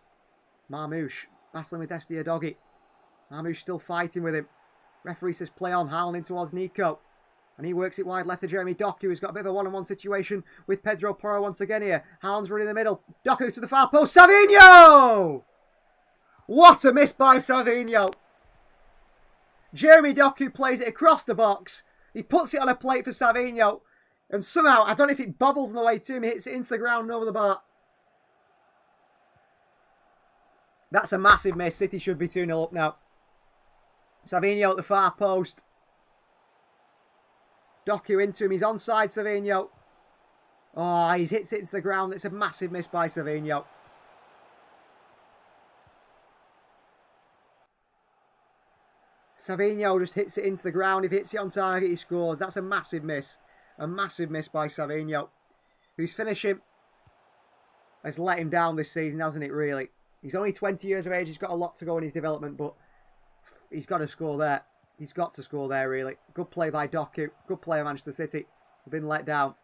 Marmouche battling with Destia Doggy. Marmouche still fighting with him. Referee says play on. Haaland in towards Nico. And he works it wide left to Jeremy Doku, who's got a bit of a one-on-one situation with Pedro Porro once again here. Haaland's running in the middle. Doku to the far post. Savinho! What a miss by Savinho. Jeremy Doku plays it across the box. He puts it on a plate for Savinho. And somehow, I don't know if it bobbles on the way to him, hits it into the ground and over the bar. That's a massive miss. City should be 2-0 up now. Savinho at the far post. Doku into him. He's onside, Savinho. Oh, he hits it into the ground. It's a massive miss by Savinho. Savinho just hits it into the ground. If he hits it on target, he scores. That's a massive miss. A massive miss by Savinho. Whose finishing has let him down this season, hasn't it, really? He's only 20 years of age. He's got a lot to go in his development, but he's got to score there. He's got to score there, really. Good play by Doku. Good play of Manchester City. They've been let down.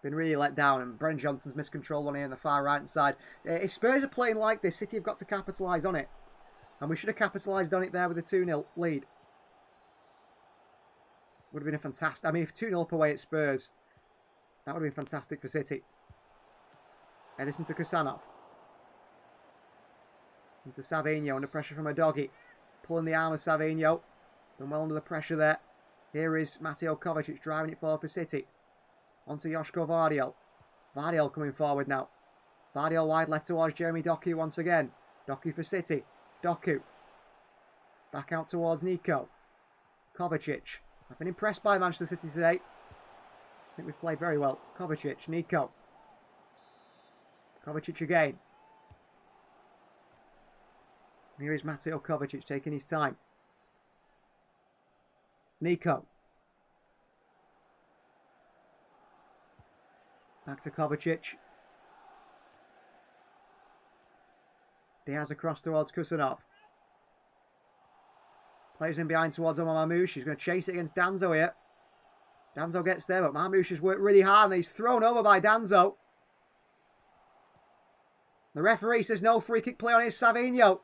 Been really let down. And Brennan Johnson's miscontrol one here on the far right side. If Spurs are playing like this, City have got to capitalise on it. And we should have capitalised on it there with a 2-0 lead. Would have been a fantastic... I mean, if 2-0 up away at Spurs, that would have been fantastic for City. Edison to Kusanov. Into Savinho, under pressure from Udogie. Pulling the arm of Savinho. Done well under the pressure there. Here is Mateo Kovacic driving it forward for City. Onto Joško Vardiol. Vardiol coming forward now. Vardiol wide left towards Jeremy Doku once again. Doku for City. Doku. Back out towards Nico. Kovacic. I've been impressed by Manchester City today. I think we've played very well. Kovacic. Nico. Kovacic again. Here is Mateo Kovacic taking his time. Nico. Back to Kovacic. Diaz across towards Kusanov. Plays in behind towards Omar Mamouche. He's going to chase it against Danzo here. Danzo gets there, but Mamouche has worked really hard and he's thrown over by Danzo. The referee says no free kick play on his Savinho.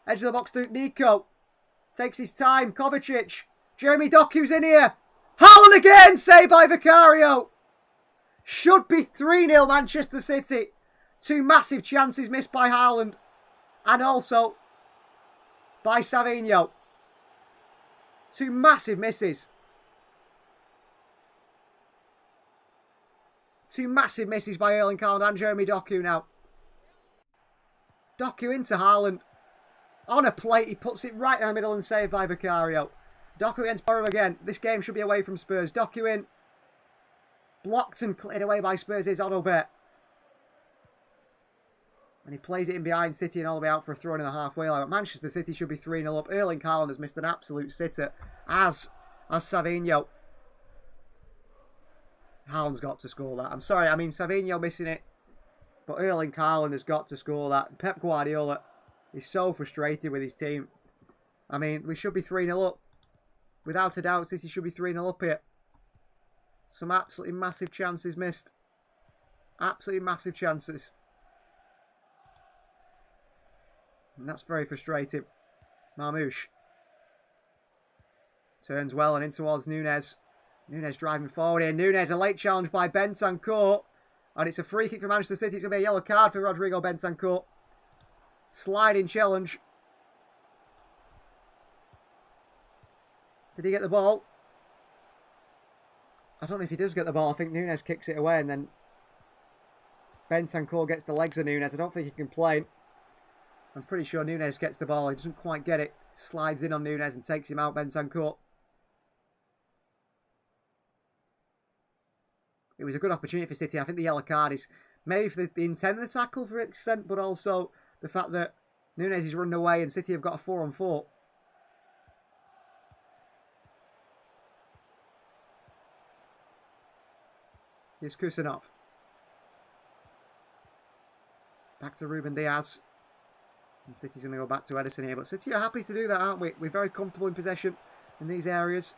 Edge of the box to Nico. Takes his time. Kovacic. Jeremy Doku's in here. Haaland again. Saved by Vicario. Should be 3-0 Manchester City. Two massive chances missed by Haaland. And also by Savinho. Two massive misses. Two massive misses by Erling Haaland and Jeremy Doku now. Doku into Haaland. On a plate, he puts it right in the middle and saved by Vicario. Doku against Porro again. This game should be away from Spurs. Doku in. Blocked and cleared away by Spurs is Odobert. And he plays it in behind City and all the way out for a throw in the halfway line. But Manchester City should be 3-0 up. Erling Haaland has missed an absolute sitter, as Savinho. Haaland's got to score that. I'm sorry, I mean Savinho missing it. But Erling Haaland has got to score that. Pep Guardiola is so frustrated with his team. I mean, we should be 3-0 up. Without a doubt, City should be 3-0 up here. Some absolutely massive chances missed. Absolutely massive chances. And that's very frustrating. Mamouche. Turns well and in towards Núñez. Núñez driving forward here. Núñez, a late challenge by Bentancur. And it's a free kick for Manchester City. It's going to be a yellow card for Rodrigo Bentancur. Sliding challenge. Did he get the ball? I don't know if he does get the ball. I think Núñez kicks it away and then Bentancur gets the legs of Núñez. I don't think he can play. I'm pretty sure Núñez gets the ball. He doesn't quite get it. Slides in on Núñez and takes him out, Bentancur. It was a good opportunity for City. I think the yellow card is maybe for the intent of the tackle for extent, but also the fact that Núñez is running away and City have got a 4-on-4. Here's Kusanov. Back to Ruben Diaz. And City's going to go back to Edison here. But City are happy to do that, aren't we? We're very comfortable in possession in these areas.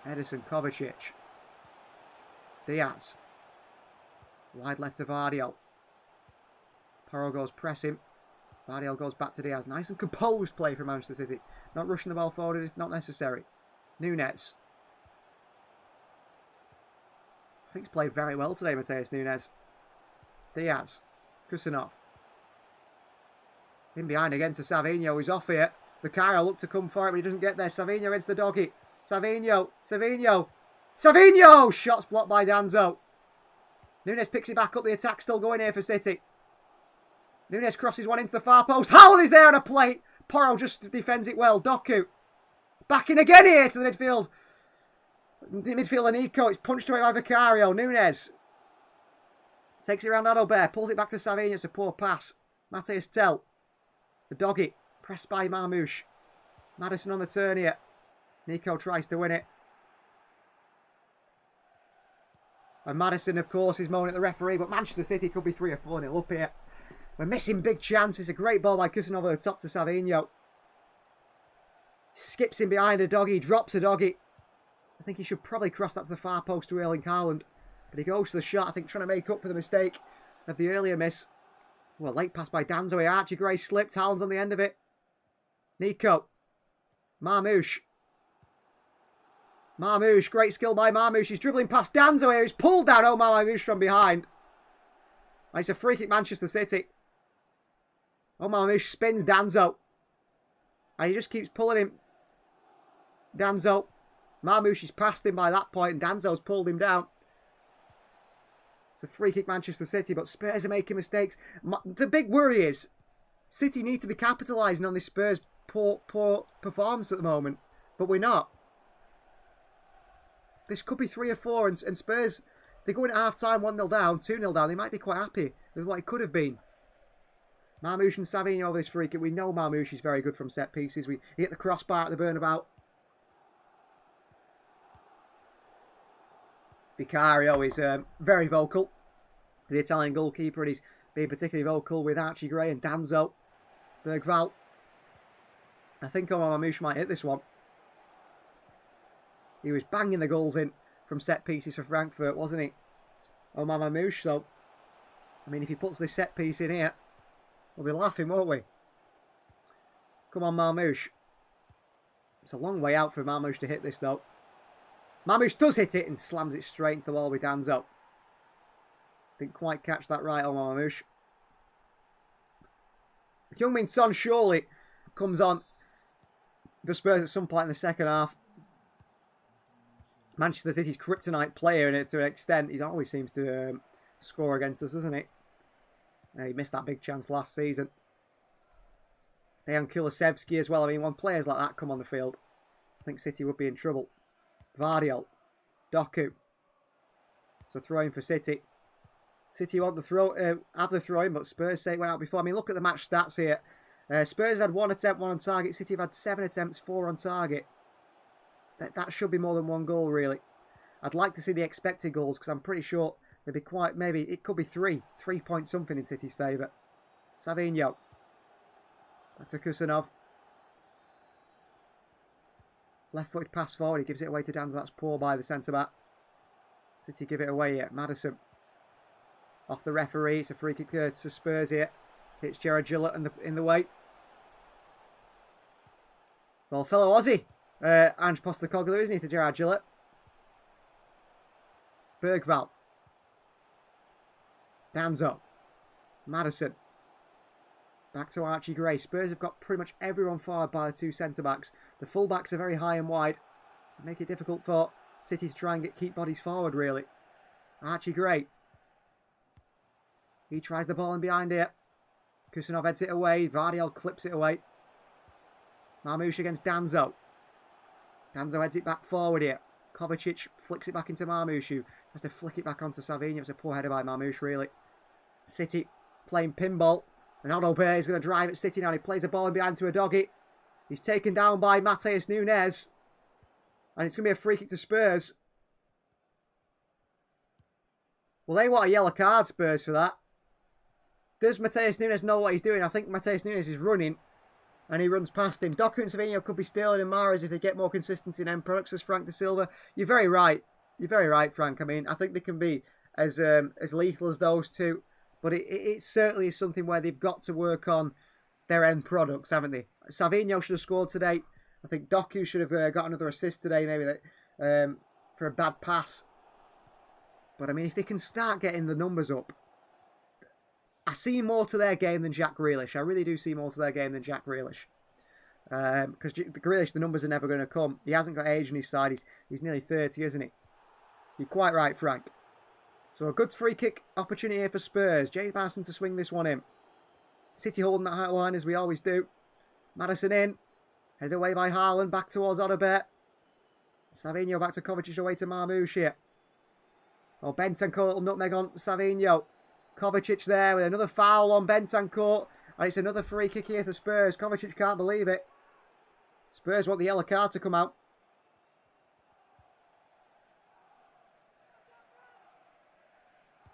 Edison, Kovacic. Diaz. Wide left to Vardiol. Porro goes pressing. Vardiol goes back to Diaz. Nice and composed play from Manchester City. Not rushing the ball forward if not necessary. Nunes. I think he's played very well today, Matheus Nunes. Diaz. Kusanov. In behind again to Savinho. He's off here. Vicario looked to come for it, but he doesn't get there. Savinho into the doggy. Savinho. Shots blocked by Danzo. Nunes picks it back up. The attack still going here for City. Nunes crosses one into the far post. Howell is there on a plate. Porro just defends it well. Doku. Back in again here to the midfield. The midfielder Nico. It's punched away by Vicario. Nunes. Takes it around Adalbert. Pulls it back to Savinho. It's a poor pass. Matheus Tel. The doggy. Pressed by Marmouche. Maddison on the turn here. Nico tries to win it. And Maddison, of course, is moaning at the referee. But Manchester City could be 3 or 4-0 up here. We're missing big chances. A great ball by Kusanov over the top to Savinho. Skips in behind a doggy. Drops a doggy. I think he should probably cross that to the far post to Erling Haaland. But he goes to the shot, I think, trying to make up for the mistake of the earlier miss. Well, late pass by Danzo. Archie Gray slipped. Haaland's on the end of it. Nico. Marmouche. Great skill by Marmouche. He's dribbling past Danzo here. He's pulled down Omar Marmouche from behind. It's a free kick, Manchester City. Omar Marmouche spins Danzo. And he just keeps pulling him. Danzo. Marmouche is past him by that point, and Danzo's pulled him down. It's a free kick, Manchester City, but Spurs are making mistakes. The big worry is City need to be capitalising on this Spurs poor performance at the moment, but we're not. This could be 3 or 4, and Spurs, they're going at half-time 1-0 down, 2-0 down. They might be quite happy with what it could have been. Marmouche and Savinho over this free kick. We know Marmouche is very good from set pieces. He hit the crossbar at the Burnabout. Vicario is very vocal, the Italian goalkeeper, and he's being particularly vocal with Archie Gray and Danzo. Bergval. I think Omar Marmouche might hit this one. He was banging the goals in from set pieces for Frankfurt, wasn't he? Omar Marmouche, so, I mean, if he puts this set piece in here, we'll be laughing, won't we? Come on, Marmouche. It's a long way out for Marmouche to hit this, though. Marmouche does hit it and slams it straight into the wall with Danzo. Didn't quite catch that right, Omar Marmouche. Heung-min Son surely comes on the Spurs at some point in the second half. Manchester City's kryptonite player in it to an extent. He always seems to score against us, doesn't he? He missed that big chance last season. Dejan Kulusevski as well. I mean, when players like that come on the field, I think City would be in trouble. Vardiol. Doku. So throw-in for City. City want the have the throw-in, but Spurs say it went out before. I mean, look at the match stats here. Spurs have had 1 attempt, 1 on target. City have had 7 attempts, 4 on target. That should be more than 1 goal, really. I'd like to see the expected goals, because I'm pretty sure they'd be quite, maybe, it could be 3 point something in City's favour. Savinho. Back to Kusanov. Left-footed pass forward. He gives it away to Danzo. That's poor by the centre-back. City give it away here. Maddison. Off the referee. It's a free kick to Spurs here. Hits Gerard Gillett in the way. Well, fellow Aussie. Ange Postecoglou, isn't he, to Gerard Gillett? Bergval. Danzo. Maddison. Back to Archie Gray. Spurs have got pretty much everyone forward by the 2 centre-backs. The full-backs are very high and wide. Make it difficult for City to try and keep bodies forward, really. Archie Gray. He tries the ball in behind here. Kusanov heads it away. Vardiol clips it away. Marmouche against Danzo. Danzo heads it back forward here. Kovacic flicks it back into Marmouche, who has to flick it back onto Savinho. It's a poor header by Marmouche, really. City playing pinball. And Adalbert is going to drive at City now. He plays the ball in behind to a doggy. He's taken down by Matheus Nunes. And it's going to be a free kick to Spurs. Well, they want a yellow card, Spurs, for that. Does Matheus Nunes know what he's doing? I think Matheus Nunes is running. And he runs past him. Doku and Savinho could be Sterling and Mahrez if they get more consistency in end products, as Frank De Silva. You're very right. You're very right, Frank. I mean, I think they can be as lethal as those two. But it certainly is something where they've got to work on their end products, haven't they? Savinho should have scored today. I think Doku should have got another assist today, maybe for a bad pass. But I mean, if they can start getting the numbers up, I see more to their game than Jack Grealish. I really do see more to their game than Jack Grealish. Because Grealish, the numbers are never going to come. He hasn't got age on his side. He's nearly 30, isn't he? You're quite right, Frank. So a good free kick opportunity here for Spurs. James Maddison to swing this one in. City holding that high line as we always do. Maddison in. Headed away by Haaland. Back towards Odobert. Savinho back to Kovacic, away to Marmoush here. Oh, Bentancur, little nutmeg on Savinho. Kovacic there with another foul on Bentancur. And it's another free kick here to Spurs. Kovacic can't believe it. Spurs want the yellow card to come out.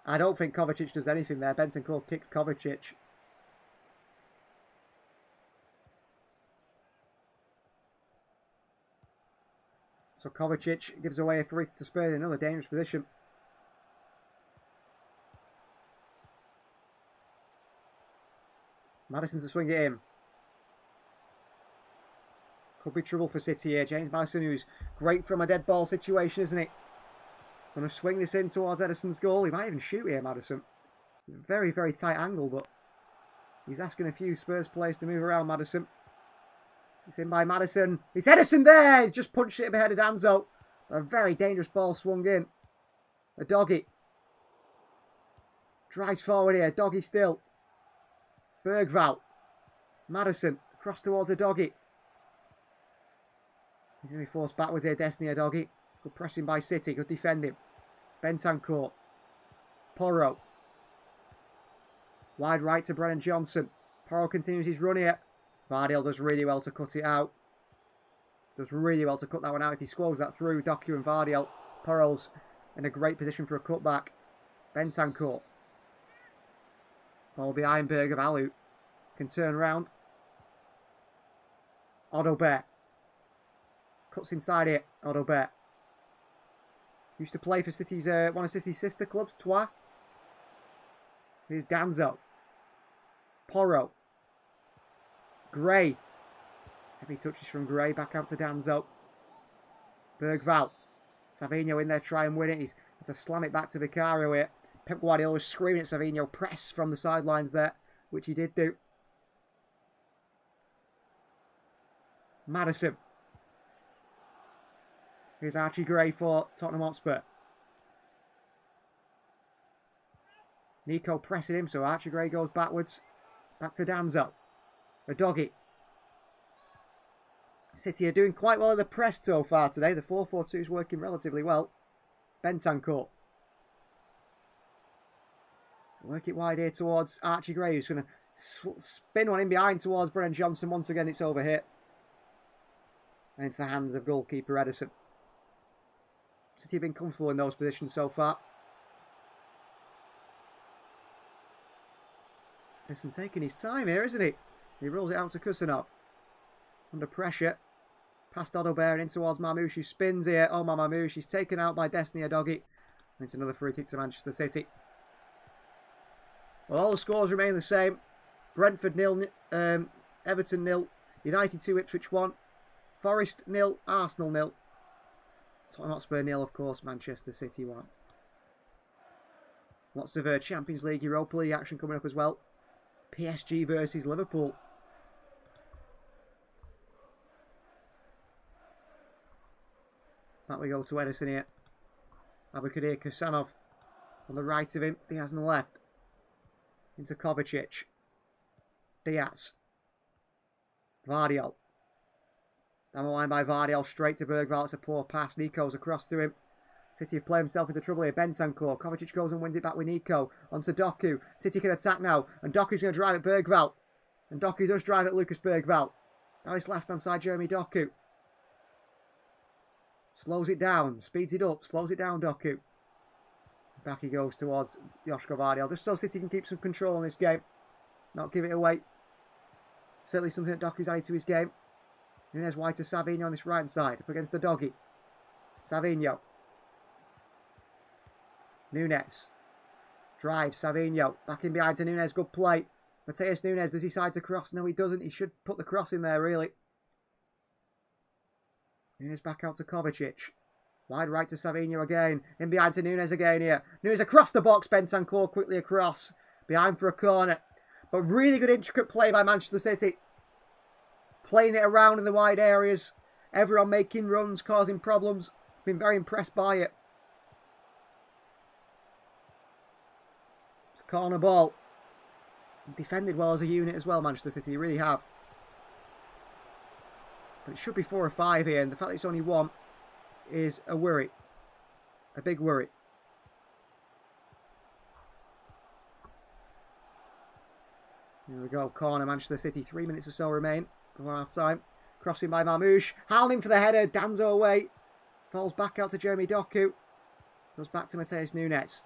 I don't think Kovacic does anything there. Bentancur kicked Kovacic. So Kovacic gives away a free kick to Spurs in another dangerous position. Maddison to swing it in. Could be trouble for City here. James Maddison, who's great from a dead ball situation, isn't he? Going to swing this in towards Ederson's goal. He might even shoot here, Maddison. Very, very tight angle, but he's asking a few Spurs players to move around, Maddison. It's in by Maddison. It's Ederson there! He's just punched it ahead of Danzo. A very dangerous ball swung in. A doggy. Drives forward here. Doggy still. Bergvall. Maddison. Cross towards a doggy. He's going to be forced backwards here. Destiny a doggy. Good pressing by City. Good defending. Bentancur. Porro. Wide right to Brennan Johnson. Porro continues his run here. Vardiel does really well to cut it out. Does really well to cut that one out. If he squares that through, Doku and Vardiel. Porro's in a great position for a cutback. Bentancur. Ball behind Bergvall. Can turn round. Odobert. Cuts inside it. Odobert. Used to play for City's one of City's sister clubs, Troyes. Here's Danzo. Porro. Gray. Heavy touches from Gray. Back out to Danzo. Bergvall. Savinho in there, try and win it. He's had to slam it back to Vicario here. Pep Guardiola was screaming at Savinho. Press from the sidelines there, which he did do. Maddison. Here's Archie Gray for Tottenham Hotspur. Nico pressing him, so Archie Gray goes backwards. Back to Danzo. A doggy. City are doing quite well in the press so far today. The 4-4-2 is working relatively well. Bentancur. Work it wide here towards Archie Gray, who's going to spin one in behind towards Brennan Johnson. Once again, it's over here. And into the hands of goalkeeper Ederson. City have been comfortable in those positions so far. Ederson taking his time here, isn't he? He rolls it out to Kusanov. Under pressure. Past Odobert in towards Marmoush, who spins here. Oh, Marmoush, he's taken out by Destiny Adoghi. And it's another free kick to Manchester City. Well, all the scores remain the same. Brentford 0, Everton 0, United 2, Ipswich 1, Forest 0, Arsenal 0, Tottenham Hotspur 0, of course, Manchester City 1. Lots of Champions League, Europa League action coming up as well. PSG versus Liverpool. Back we go to Ederson here. Aboukadir Kusanov on the right of him. Diaz on the left. Into Kovacic. Diaz. Vardiel. Down the line by Vardiel. Straight to Bergvall. It's a poor pass. Nico's across to him. City have played himself into trouble here. Bentancur. Kovacic goes and wins it back with Nico. Onto Doku. City can attack now. And Doku's going to drive at Bergvall. And Doku does drive at Lucas Bergvall. Now it's left hand side Jeremy Doku. Slows it down. Speeds it up. Slows it down Doku. Back he goes towards Joshko Vardiel. Just so City can keep some control in this game. Not give it away. Certainly something that Doku's added to his game. Nunez wide to Savinho on this right side. Up against the doggy. Savinho. Nunez. Drives Savinho. Back in behind to Nunez. Good play. Mateus Nunez, does he decide to cross? No, he doesn't. He should put the cross in there, really. Nunes back out to Kovacic. Wide right to Savinho again. In behind to Nunes again here. Nunes across the box. Bentancur quickly across. Behind for a corner. But really good intricate play by Manchester City. Playing it around in the wide areas. Everyone making runs, causing problems. Been very impressed by it. It's a corner ball. Defended well as a unit as well, Manchester City. They really have. But it should be 4 or 5 here. And the fact that it's only 1 is a worry. A big worry. Here we go. Corner, Manchester City. 3 minutes or so remain. Before half time. Crossing by Marmoush. Howling for the header. Danzo away. Falls back out to Jeremy Doku. Goes back to Mateus Nunes.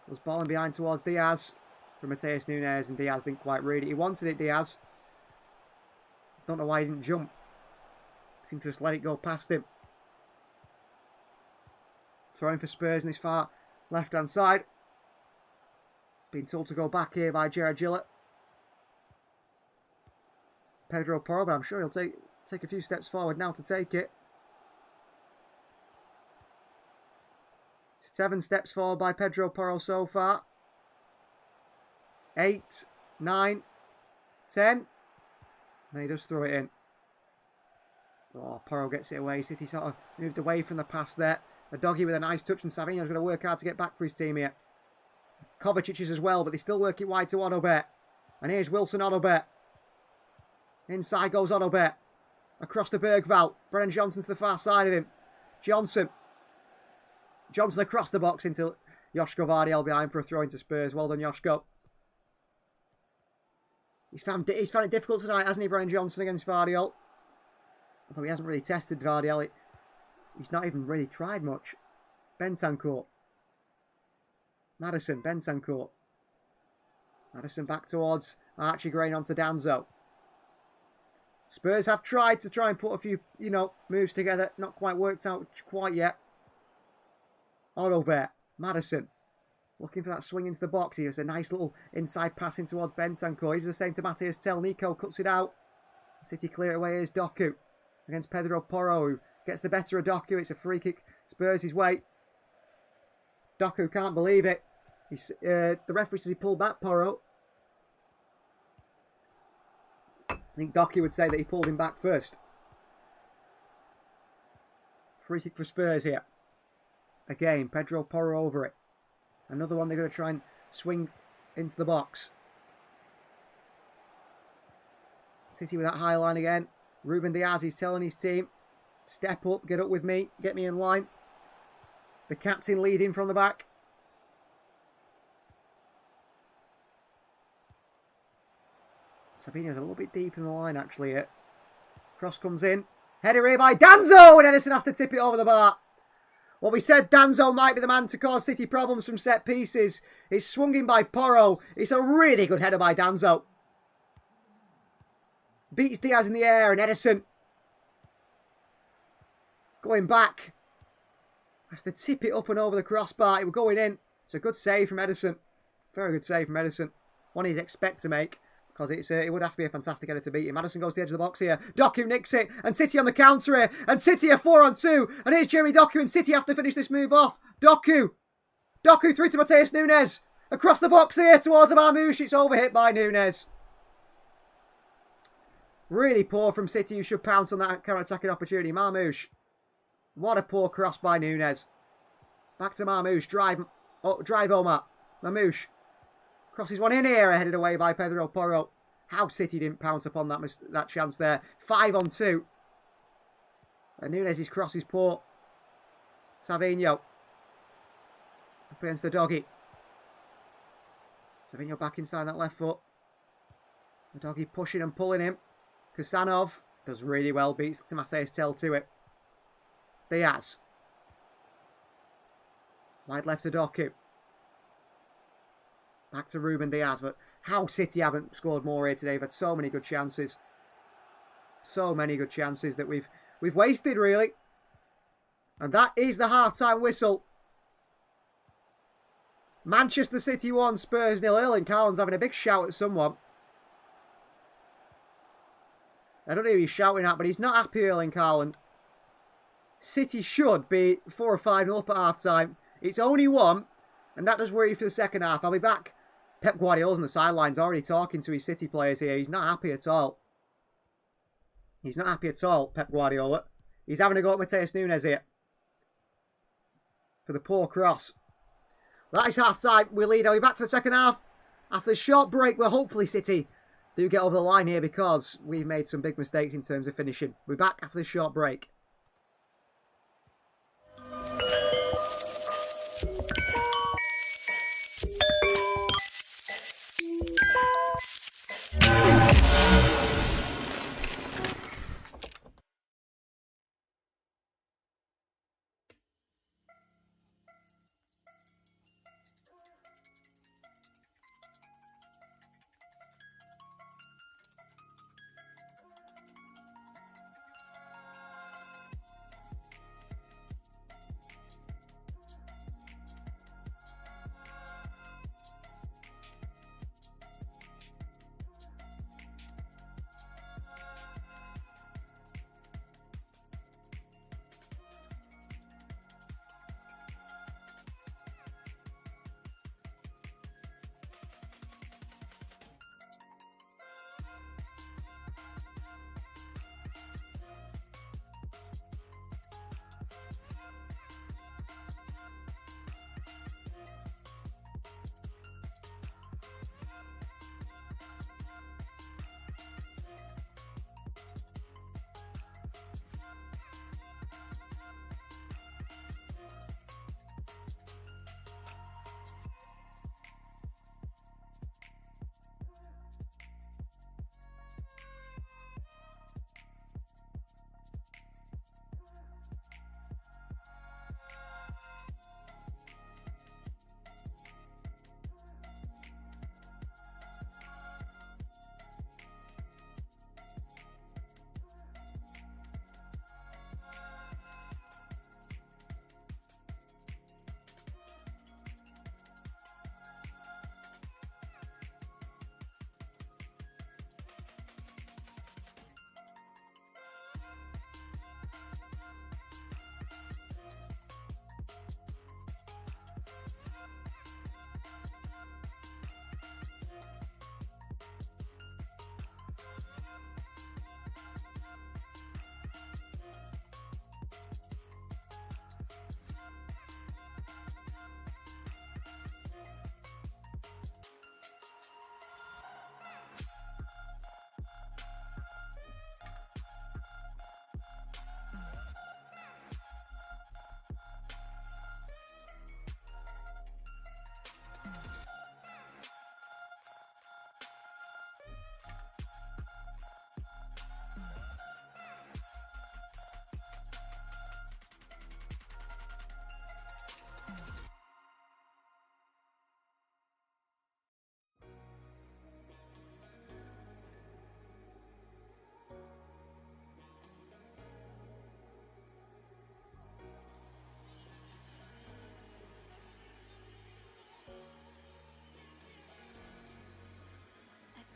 Was balling behind towards Diaz. For Mateus Nunes. And Diaz didn't quite read it. He wanted it, Diaz. Don't know why he didn't jump. He can just let it go past him. Throwing for Spurs in this far left-hand side. Being told to go back here by Gerard Gillett. Pedro Porro, but I'm sure he'll take a few steps forward now to take it. 7 steps forward by Pedro Porro so far. 8, 9, 10. And he does throw it in. Oh, Porro gets it away. City sort of moved away from the pass there. A doggy with a nice touch, and Savinho's going to work hard to get back for his team here. Kovacic is as well, but they still work it wide to Odobert. And here's Wilson Odobert. Inside goes Odobert. Across to Bergvall. Brennan Johnson to the far side of him. Johnson across the box into Joško Vardiel behind for a throw into Spurs. Well done, Joško. He's found it difficult tonight, hasn't he, Brennan Johnson against Vardiel? Although he hasn't really tested Vardiel. He's not even really tried much. Bentancur. Maddison, Bentancur. Maddison back towards Archie Grain onto Danzo. Spurs have tried to try and put a few, moves together. Not quite worked out quite yet. Odobert. Maddison. Looking for that swing into the box. Here's a nice little inside pass in towards Bentancur. He's the same to Matthias Tell. Nico cuts it out. City clear it away. Here's Doku against Pedro Porro, who gets the better of Doku. It's a free kick. Spurs his way. Doku can't believe it. The referee says he pulled back Porro. I think Doku would say that he pulled him back first. Free kick for Spurs here. Again, Pedro Porro over it. Another one they're going to try and swing into the box. City with that high line again. Ruben Diaz, he's telling his team, step up, get up with me, get me in line. The captain leading from the back. Sabino's a little bit deep in the line actually here. Cross comes in. Header here by Danzo, and Edison has to tip it over the bar. Well, we said Danzo might be the man to cause City problems from set pieces. It's swung in by Porro. It's a really good header by Danzo. Beats Diaz in the air, and Edison going back. Has to tip it up and over the crossbar. It was going in. It's a good save from Edison. Very good save from Edison. One he'd expect to make, because it would have to be a fantastic header to beat him. Maddison goes to the edge of the box here. Doku nicks it. And City on the counter here. And City are 4-on-2. And here's Jeremy Doku. And City have to finish this move off. Doku through to Mateus Nunes. Across the box here towards Marmoush. It's overhit by Nunes. Really poor from City, who should pounce on that counter-attacking opportunity. Marmoush. What a poor cross by Nunes. Back to Marmoush. Drive Omar. Marmoush. Crosses one in here, headed away by Pedro Porro. How City didn't pounce upon that chance there. 5-on-2. And Nunes' cross is poor. Savinho. Up against the doggy. Savinho back inside that left foot. The doggy pushing and pulling him. Kusanov does really well. Beats Mateus Tell to it. Diaz. Wide left to Doku. Back to Ruben Diaz, but how City haven't scored more here today. They've had so many good chances. So many good chances that we've wasted, really. And that is the half-time whistle. Manchester City 1, Spurs 0. Erling Haaland's having a big shout at someone. I don't know who he's shouting at, but he's not happy, Erling Haaland. City should be 4 or 5-0 up at half-time. It's only 1, and that does worry you for the second half. I'll be back. Pep Guardiola's on the sidelines already talking to his City players here. He's not happy at all. He's not happy at all, Pep Guardiola. He's having a go at Mateus Nunes here. For the poor cross. That is half-time. We lead. I'll be back for the second half. After a short break, well, hopefully City do get over the line here because we've made some big mistakes in terms of finishing. We're back after this short break.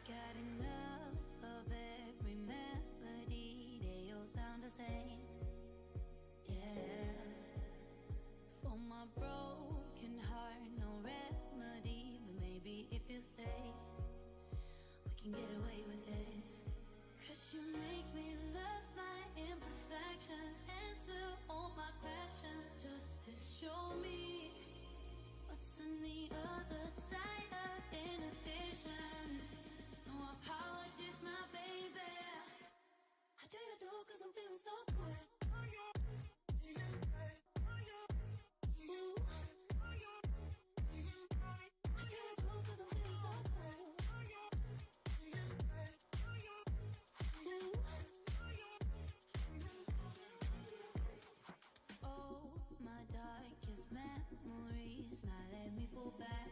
Got enough of every melody, they all sound the same. Yeah, for my broken heart, no remedy, but maybe if you stay, we can get away with it. 'Cause you make me love my imperfections, answer all my questions, just to show me what's on the other side of inhibition. No apologies, my baby. How do you do? 'Cause I'm feeling so good. Ooh. How do you do? 'Cause I'm feeling so good. Ooh. Oh, my darkest memories now let me fall back.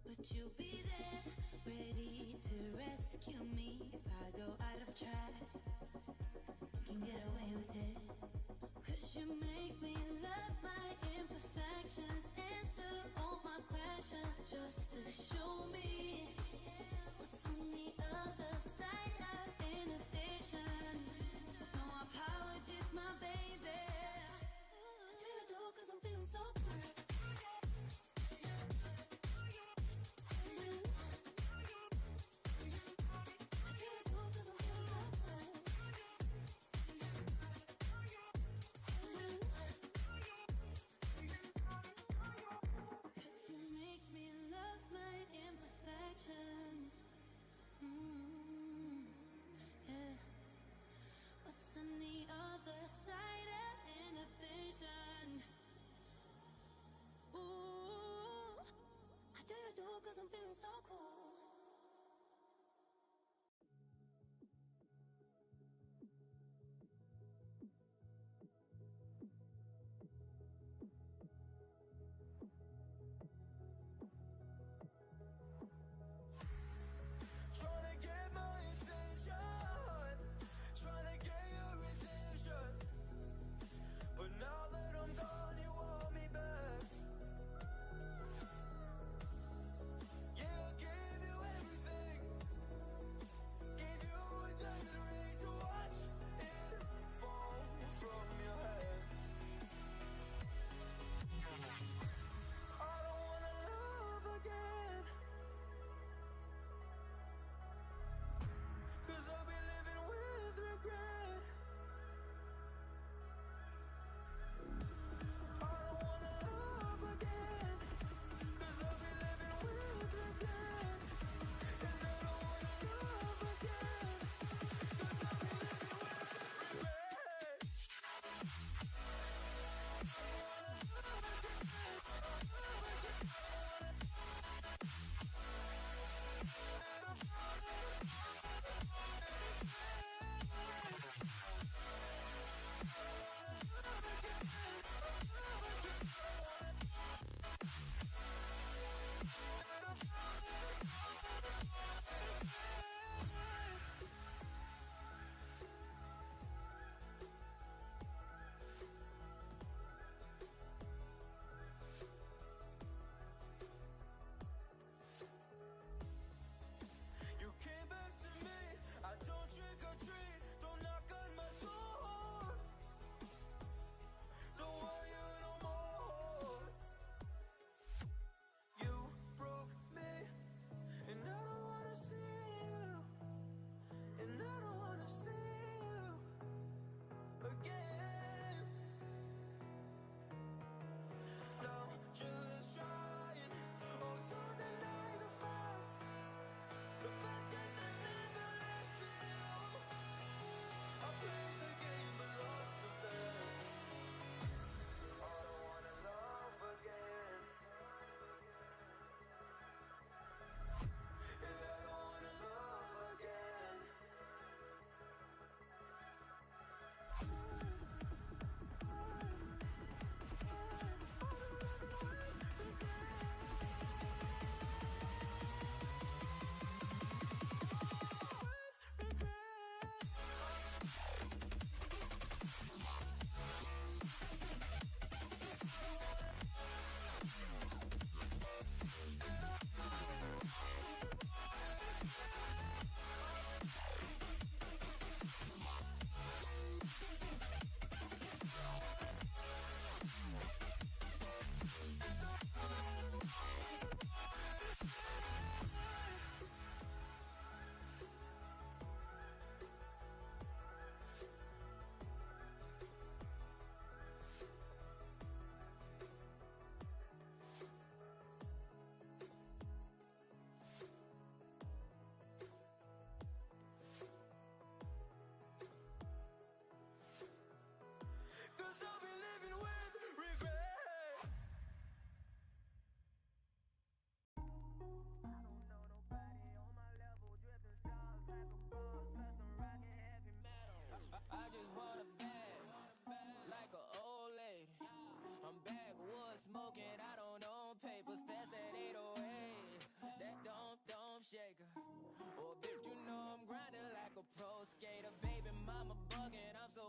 But you'll be there, ready to rescue me if I go out of track. We can get away with it. 'Cause you make me love my imperfections, answer all my questions, just to show me what's on the other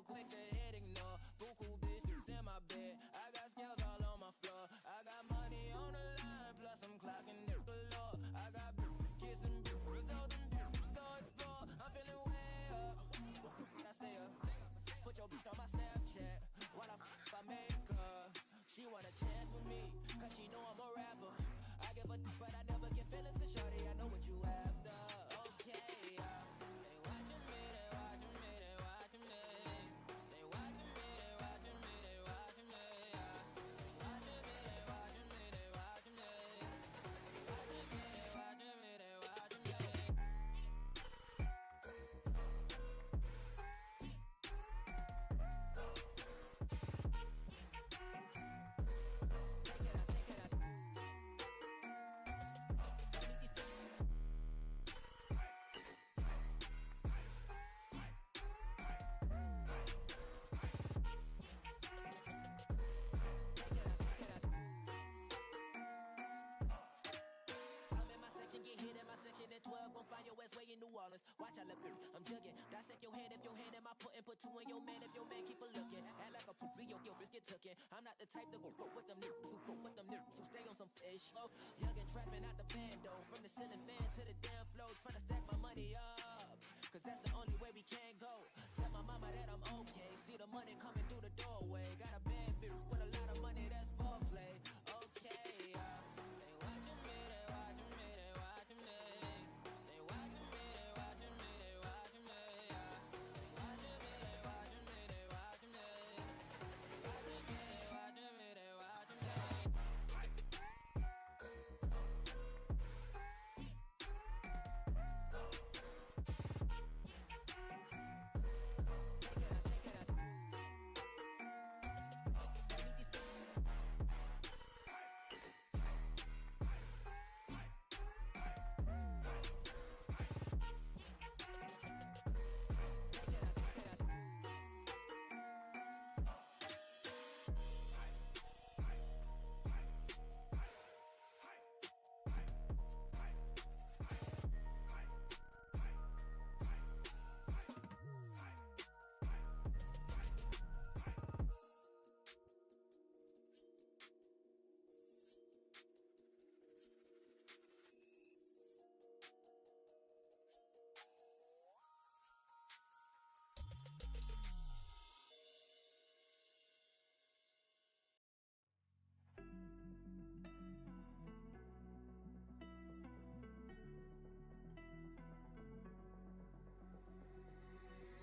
quick to hit ignore. Buku bitches in my bed. I got scales all on my floor. I got money on the line, plus I'm clocking it galore. I got bitches kissing bitches, all them bitches go explore. I'm feeling way up. I stay up. Put your bitch on my Snapchat while I make her. She want a chance with me, cause she know I'm a rapper. I give a but I never get feelings, cause shorty, I know what you after. Okay, they watching me, they watching me, they watching me. They watching me, they watching me, they watching me. They watching me, they watching me, they watching me. They watching me, they watching me, they watching me. Get hit in my section at 12, gon' find your ass way in New Orleans. Watch I look, I'm jugging. Dissect your hand if your hand in my putting. Put two in your man if your man keep a looking. Act like a poopy, your bitch get tookin'. I'm not the type to go fuck with them niggas who fuck with them niggas who stay on some fish. Oh, youngin' trapping out the bando. From the ceiling fan to the damn floor. Tryna stack my money up, cause that's the only way we can go. Tell my mama that I'm okay. See the money coming through the doorway. Got a bad bitch with a lot of money, that's foreplay. Okay, they watching me, they watching me, they watching me. They watching me, they watching me, they watching me. They watching me, they watching me, they watching me. They watching me, they watching me, they watching me.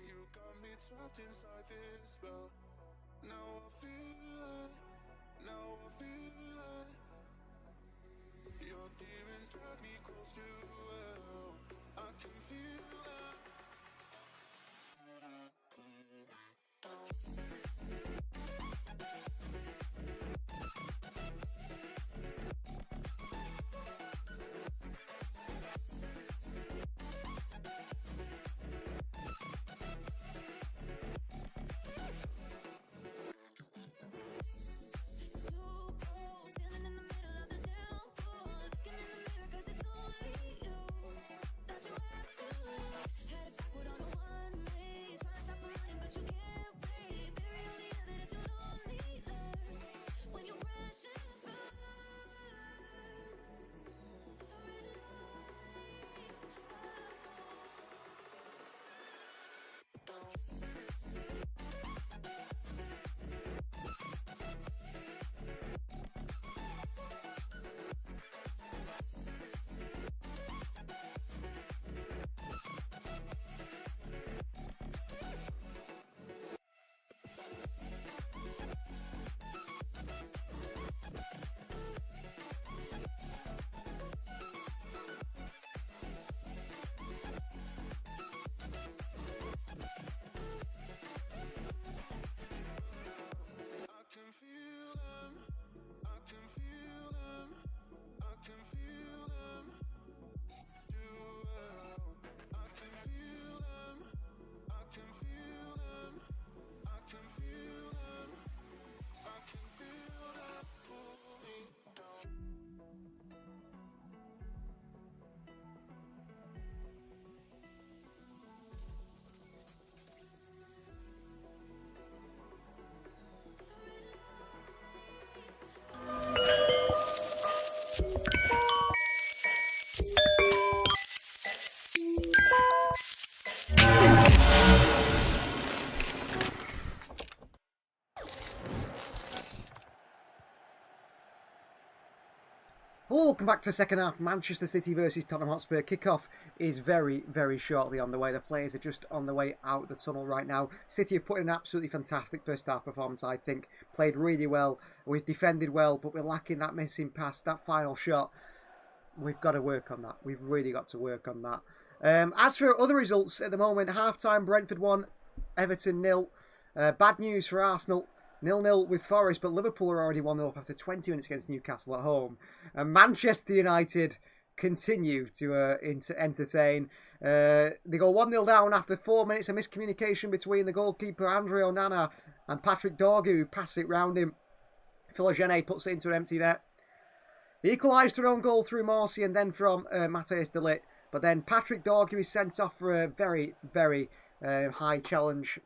You got me trapped inside this spell. Now I feel like, now I feel like your demons drag me close to hell. I can feel that. Hello, welcome back to the second half. Manchester City versus Tottenham Hotspur. Kickoff is very, very shortly on the way. The players are just on the way out the tunnel right now. City have put in an absolutely fantastic first half performance, I think. Played really well. We've defended well, but we're lacking that missing pass, that final shot. We've got to work on that. We've really got to work on that. As for other results at the moment, half-time Brentford 1, Everton 0. Bad news for Arsenal. 0-0 with Forest, but Liverpool are already 1-0 up after 20 minutes against Newcastle at home. And Manchester United continue to entertain. They go 1-0 down after 4 minutes of miscommunication between the goalkeeper Andre Onana and Patrick Dorgu, who pass it round him. Philogene puts it into an empty net. They equalised their own goal through Morsi and then from Matthias de Ligt. But then Patrick Dorgu is sent off for a very, very high challenge.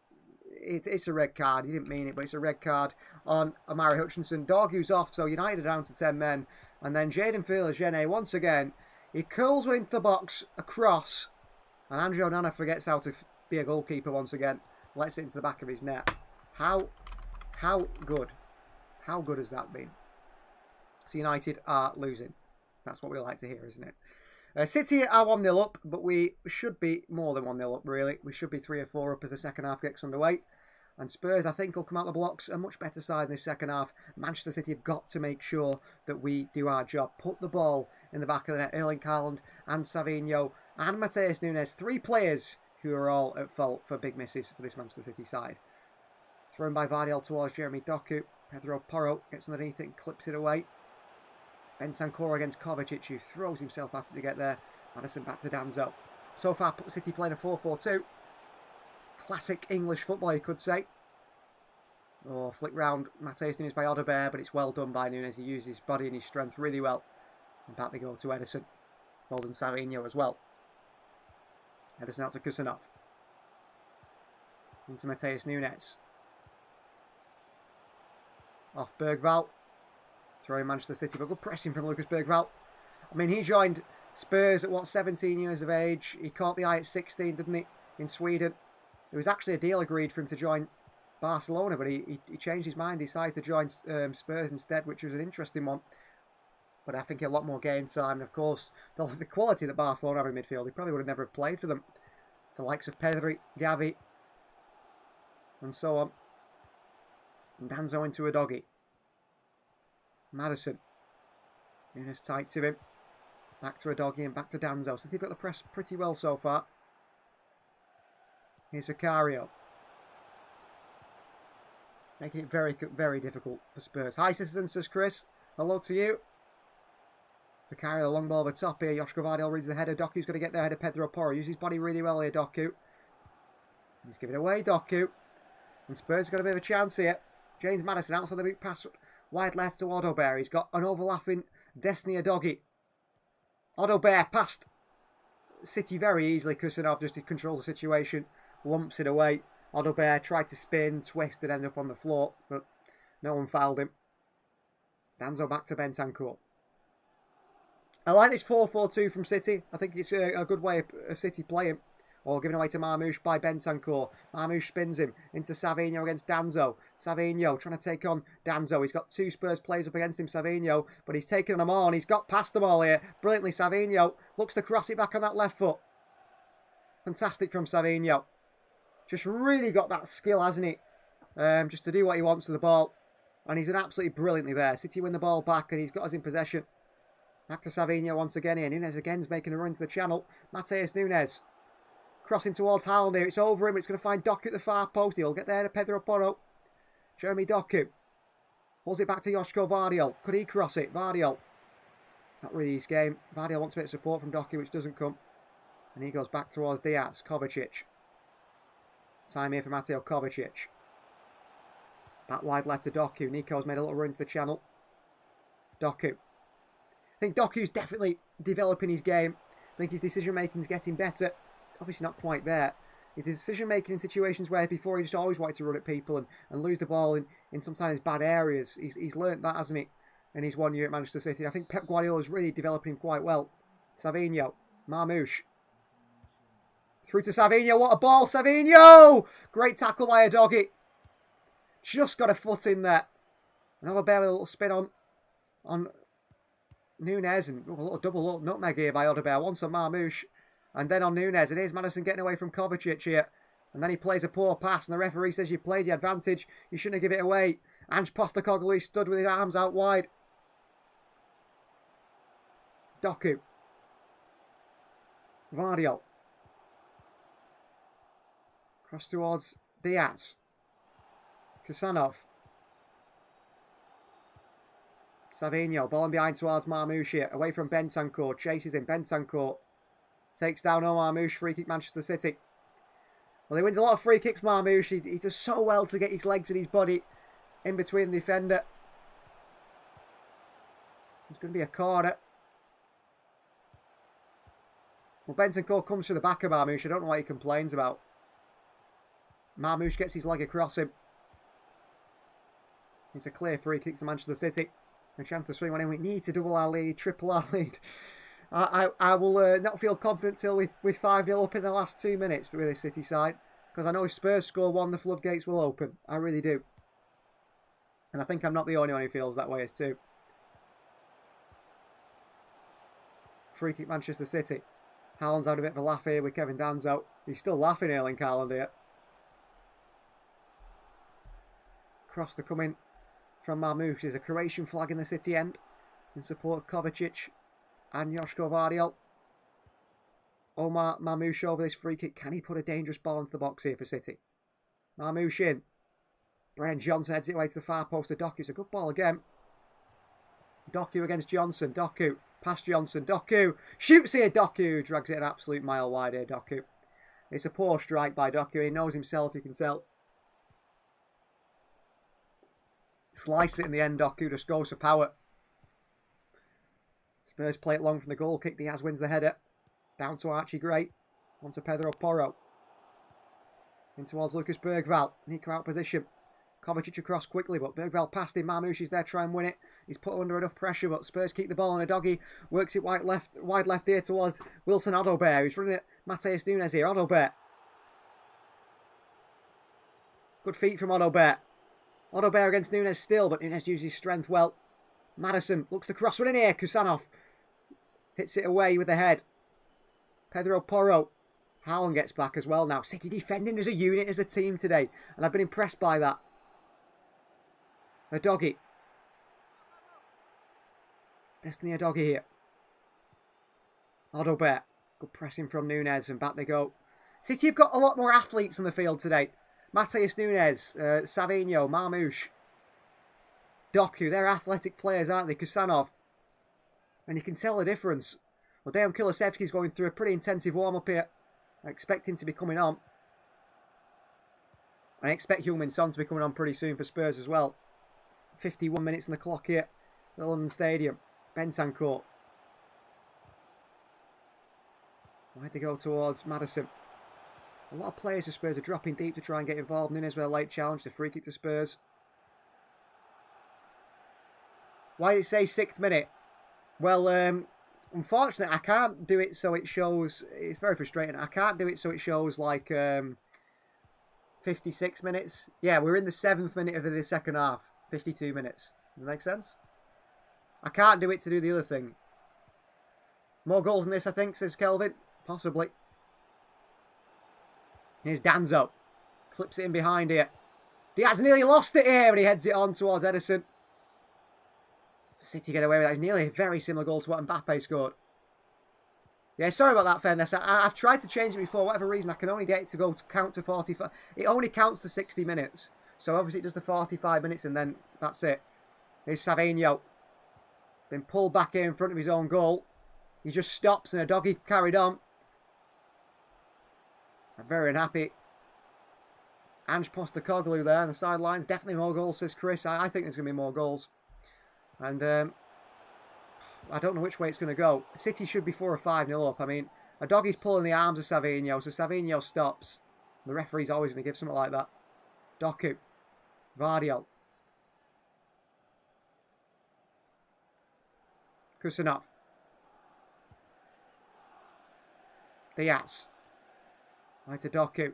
It's a red card. He didn't mean it, but it's a red card on Amari Hutchinson. Dorgu's off, so United are down to 10 men. And then Jadon Philogene, once again, he curls one into the box, across, and Andre Onana forgets how to be a goalkeeper once again. Lets it into the back of his net. How good? How good has that been? So United are losing. That's what we like to hear, isn't it? City are 1-0 up, but we should be more than 1-0 up, really. We should be 3 or 4 up as the second half gets underway. And Spurs, I think, will come out the blocks a much better side in this second half. Manchester City have got to make sure that we do our job. Put the ball in the back of the net. Erling Haaland and Savinho and Matheus Nunes. 3 players who are all at fault for big misses for this Manchester City side. Thrown by Vardiel towards Jeremy Doku. Pedro Porro gets underneath it and clips it away. Bentancur against Kovacic, who throws himself at it to get there. Maddison back to Danzo. So far, City playing a 4-4-2. Classic English football, you could say. Oh, flick round Matheus Nunes by Odegaard, but it's well done by Nunes. He used his body and his strength really well. And back they go to Ederson. Well done Savinho as well. Ederson out to Kusanov. Into Matheus Nunes. Off Bergvall. Throwing Manchester City, but good pressing from Lucas Bergvall. I mean, he joined Spurs at, 17 years of age. He caught the eye at 16, didn't he, in Sweden. There was actually a deal agreed for him to join Barcelona, but he changed his mind, decided to join Spurs instead, which was an interesting one. But I think a lot more game time. And of course, the quality that Barcelona have in midfield, he probably would have never have played for them. The likes of Pedri, Gavi, and so on. And Danzo into a doggy. Maddison. Nunes tight to him. Back to a doggy and back to Danzo. So they've got the press pretty well so far. Here's Vicario. Making it very, very difficult for Spurs. Hi, citizens, says Chris. Hello to you. Vicario, the long ball over top here. Joshua Vardiel reads the header. Doku's going to get there ahead of Pedro Porro. Uses his body really well here, Doku. He's giving away, Doku. And Spurs have got a bit of a chance here. James Maddison outside the big pass. Wide left to Odegaard. He's got an overlapping Destiny Adoggy. Odegaard passed City very easily. Kusanov just controls the situation. Lumps it away. Odegaard tried to spin, twist, and end up on the floor. But no one fouled him. Danzo back to Bentancur. I like this 4-4-2 from City. I think it's a good way of City playing. Or given away to Marmoush by Bentancur. Marmoush spins him into Savinho against Danzo. Savinho trying to take on Danzo. He's got 2 Spurs players up against him, Savinho. But he's taken them all and he's got past them all here. Brilliantly, Savinho looks to cross it back on that left foot. Fantastic from Savinho. Just really got that skill, hasn't he? Just to do what he wants with the ball. And he's absolutely brilliantly there. City win the ball back and he's got us in possession. Back to Savinho once again here. Nunes again's making a run to the channel. Matheus Nunes. Crossing towards Haaland here. It's over him. It's going to find Doku at the far post. He'll get there to Pedro Porro. Jeremy Doku. Pulls it back to Joshua Vardiel. Could he cross it? Vardiel. Not really his game. Vardiel wants a bit of support from Doku, which doesn't come. And he goes back towards Diaz. Kovacic. Time here for Mateo Kovacic. Back wide left to Doku. Nico's made a little run to the channel. Doku. I think Doku's definitely developing his game. I think his decision making is getting better. Obviously not quite there. His decision making in situations where before he just always wanted to run at people and lose the ball in sometimes bad areas. He's learnt that, hasn't he? In his 1 year at Manchester City. I think Pep Guardiola is really developing him quite well. Savinho. Marmoush. Through to Savinho. What a ball, Savinho! Great tackle by a doggy. Just got a foot in there. And Odegaard with a little spin on Nunes, and a little double nutmeg here by Odebear. Once on Marmouche, and then on Nunes. And here's Madison getting away from Kovacic here. And then he plays a poor pass, and the referee says you played your advantage. You shouldn't have given it away. Ange Postecoglou stood with his arms out wide. Doku. Vardiol. Cross towards Diaz. Kusanov. Savinho, ball behind towards Marmouche here. Away from Bentancur. Chases him. Bentancur takes down Omar Marmouche. Free kick Manchester City. Well, he wins a lot of free kicks, Marmouche. He does so well to get his legs and his body in between the defender. There's going to be a corner. Well, Bentancur comes through the back of Marmouche. I don't know what he complains about. Marmouche gets his leg across him. It's a clear free kick to Manchester City. A chance to swing one in. We need to double our lead, triple our lead. I will not feel confident till we're 5-0 up in the last 2 minutes with this City side. Because I know if Spurs score one, the floodgates will open. I really do. And I think I'm not the only one who feels that way as too. Free kick Manchester City. Haaland's had a bit of a laugh here with Kevin Danzo. He's still laughing, Erling Haaland here. Cross to come in from Marmouche. There's a Croatian flag in the City end in support of Kovacic and Joško Vardiol. Omar Marmouche over this free kick. Can he put a dangerous ball into the box here for City? Marmouche in. Brennan Johnson heads it away to the far post of Doku. It's a good ball again. Doku against Johnson. Doku past Johnson. Doku shoots here. Doku drags it an absolute mile wide here. Doku. It's a poor strike by Doku. He knows himself, you can tell. Slice it in the end. Doku just goes for power. Spurs play it long from the goal kick. Diaz wins the header. Down to Archie Gray. On to Pedro Porro. In towards Lucas Bergvall. Nico out position. Kovacic across quickly, but Bergvall passed him. Marmouche is there, try and win it. He's put under enough pressure, but Spurs keep the ball on a doggy. Works it wide left here towards Wilson Odobert, who's running it. Mateus Nunes here. Odobert. Good feet from Odobert. Odobert against Nunes still, but Nunes uses his strength well. Madison looks to cross one in here. Kusanov hits it away with the head. Pedro Porro. Haaland gets back as well now. City defending as a unit, as a team today, and I've been impressed by that. A doggy. Destiny a doggy here. Odobert. Good pressing from Nunes, and back they go. City have got a lot more athletes on the field today. Mateus Nunes, Savinho, Marmouche, Doku. They're athletic players, aren't they? Kusanov. And you can tell the difference. Well, Dejan Kulusevski's going through a pretty intensive warm-up here. I expect him to be coming on. I expect Heung-min Son to be coming on pretty soon for Spurs as well. 51 minutes on the clock here at London Stadium. Bentancur. Why'd they go towards Madison? A lot of players for Spurs are dropping deep to try and get involved. Nunes with a late challenge. The free kick to Spurs. Why did it say 6th minute? Well, unfortunately, I can't do it so it shows... It's very frustrating. I can't do it so it shows like 56 minutes. Yeah, we're in the 7th minute of the second half. 52 minutes. Does that make sense? I can't do it to do the other thing. More goals than this, I think, says Kelvin. Possibly. Here's Danzo. Clips it in behind here. Diaz nearly lost it here, but he heads it on towards Ederson. City get away with that. It's nearly a very similar goal to what Mbappe scored. Yeah, sorry about that, fairness. I've tried to change it before. For whatever reason, I can only get it to go to count to 45. It only counts to 60 minutes. So obviously it does the 45 minutes and then that's it. Here's Savinho. Been pulled back here in front of his own goal. He just stops and a doggy carried on. I'm very unhappy. Ange Postecoglou there on the sidelines. Definitely more goals, says Chris. I think there's going to be more goals. And I don't know which way it's going to go. City should be 4 or 5-0 up. I mean, a doggy's pulling the arms of Savinho, so Savinho stops. The referee's always going to give something like that. Doku. Vardiol. Kusanov. Diaz. Right to Doku.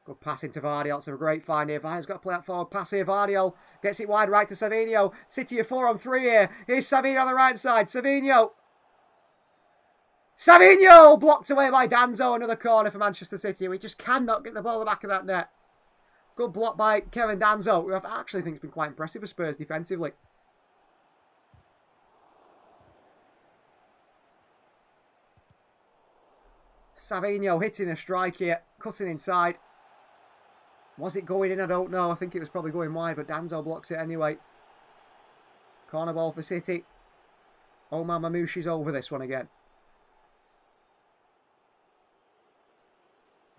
Good pass into Vardiol. It's a great find here. Vardiol's got to play that forward pass here. Vardiol gets it wide right to Savinho. City are 4-on-3 here. Here's Savinho on the right side. Savinho! Blocked away by Danzo. Another corner for Manchester City. We just cannot get the ball in the back of that net. Good block by Kevin Danzo, who I actually think has been quite impressive for Spurs defensively. Savinho hitting a strike here. Cutting inside. Was it going in? I don't know. I think it was probably going wide, but Danzo blocks it anyway. Corner ball for City. Omar Mamouchi's over this one again.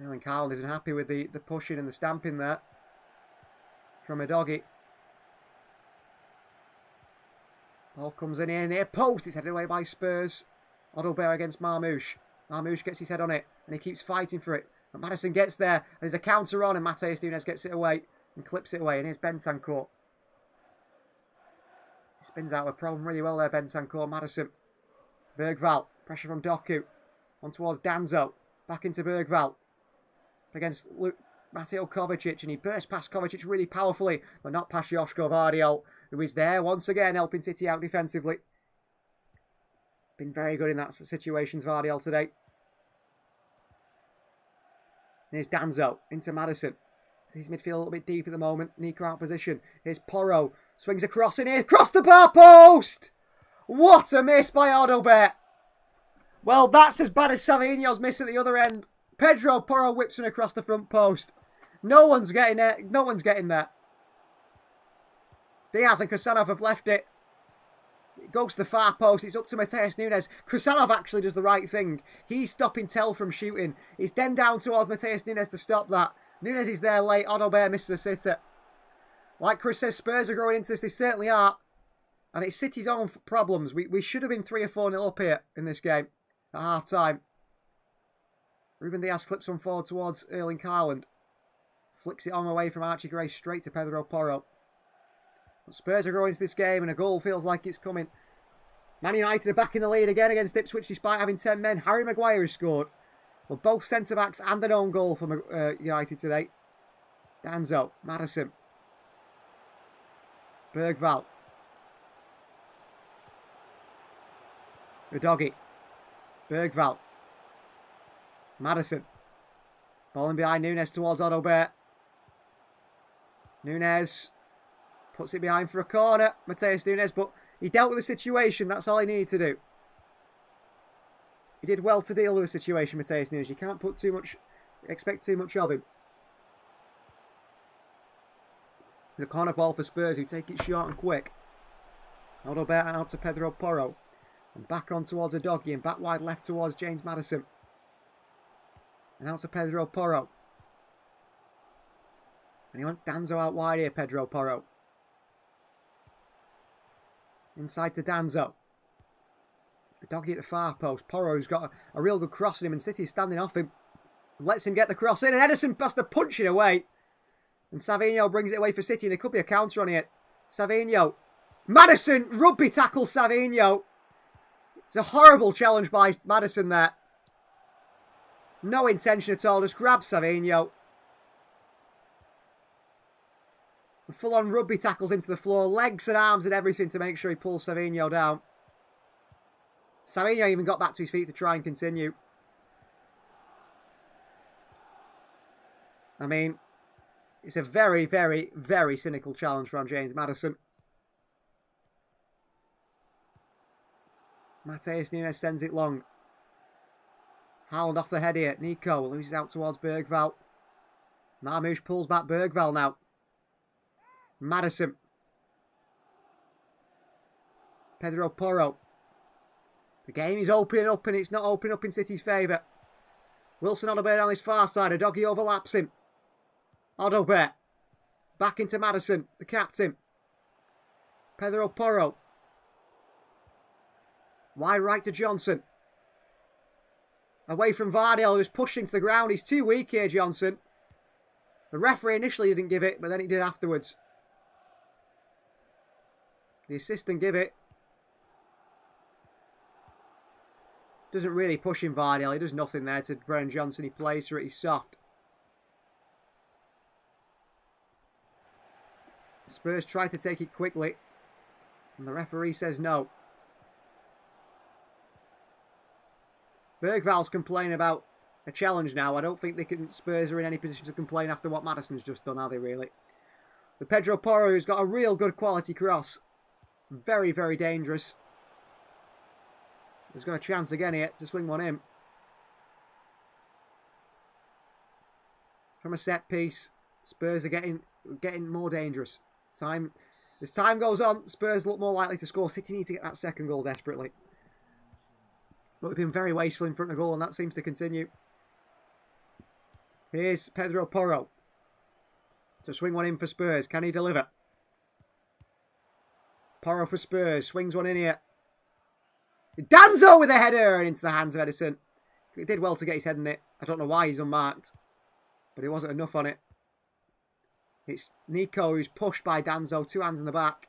Erling Haaland isn't happy with the pushing and the stamping there from Udogie. Ball comes in here, near post. It's headed away by Spurs. Odobert against Marmouche. Marmouche gets his head on it and he keeps fighting for it. But Maddison gets there. There's a counter on and Matheus Nunes gets it away and clips it away. And here's Bentancur. He spins out a problem really well there, Bentancur. Maddison. Bergvall. Pressure from Doku. On towards Danzo. Back into Bergvall. Against Mateo Kovacic, and he bursts past Kovacic really powerfully, but not past Joško Vardiol, who is there once again helping City out defensively. Been very good in that situations, Vardiol, today. Here's Danzo into Maddison. His midfield a little bit deep at the moment. Nico out of position. Here's Porro. Swings across in here. Across the bar post! What a miss by Odobert. Well, that's as bad as Savinho's miss at the other end. Pedro Porro whips one across the front post. No one's getting there. No one's getting there. Diaz and Kusanov have left it. It goes to the far post. It's up to Matheus Nunes. Kusanov actually does the right thing. He's stopping Tell from shooting. It's then down towards Matheus Nunes to stop that. Nunes is there late. Odobert misses a sitter. Like Chris says, Spurs are growing into this. They certainly are. And it's City's own problems. We should have been 3 or 4-0 up here in this game at half-time. Ruben Diaz clips one forward towards Erling Haaland. Flicks it on away from Archie Gray straight to Pedro Porro. But Spurs are growing into this game and a goal feels like it's coming. Man United are back in the lead again against Ipswich despite having 10 men. Harry Maguire has scored. Well, both centre-backs and an own goal for United today. Danzo, Maddison. Bergvall. Udogie. Bergvall. Maddison. Ball in behind Nunes towards Odobert. Nunes puts it behind for a corner. Matheus Nunes, but he dealt with the situation. That's all he needed to do. He did well to deal with the situation, Matheus Nunes. You can't put expect too much of him. The corner ball for Spurs, who take it short and quick. Odobert out to Pedro Porro. And back on towards Udogie and back wide left towards James Maddison. And out to Pedro Porro. And he wants Danzo out wide here, Pedro Porro. Inside to Danzo. Udogie at the far post. Porro's got a real good cross in him and City's standing off him. Lets him get the cross in and Ederson has to punch it away. And Savinho brings it away for City and there could be a counter on it. Savinho. Maddison rugby tackles Savinho. It's a horrible challenge by Maddison there. No intention at all, just grabs Savinho. Full-on rugby tackles into the floor, legs and arms and everything to make sure he pulls Savinho down. Savinho even got back to his feet to try and continue. I mean, it's a very, very, very cynical challenge from James Maddison. Matheus Nunes sends it long. Haaland off the head here. Nico loses out towards Bergvall. Marmouche pulls back Bergvall now. Maddison. Pedro Porro. The game is opening up and it's not opening up in City's favour. Wilson Odobert on his far side. Udogie overlaps him. Odobert. Back into Maddison, the captain. Pedro Porro. Wide right to Johnson. Away from Vardiol, who's pushing to the ground. He's too weak here, Johnson. The referee initially didn't give it, but then he did afterwards. The assistant give it. Doesn't really push him, Vardiol. He does nothing there to Brennan Johnson. He plays for it. He's soft. Spurs try to take it quickly. And the referee says no. Bergval's complaining about a challenge now. I don't think Spurs are in any position to complain after what Maddison's just done, are they really? The Pedro Porro, who's got a real good quality cross. Very, very dangerous. He's got a chance again here to swing one in. From a set piece, Spurs are getting more dangerous. As time goes on, Spurs look more likely to score. City need to get that second goal desperately. But we've been very wasteful in front of goal, and that seems to continue. Here's Pedro Porro to swing one in for Spurs. Can he deliver? Porro for Spurs. Swings one in here. Danzo with a header and into the hands of Edison. He did well to get his head in it. I don't know why he's unmarked, but it wasn't enough on it. It's Nico who's pushed by Danzo. 2 hands in the back.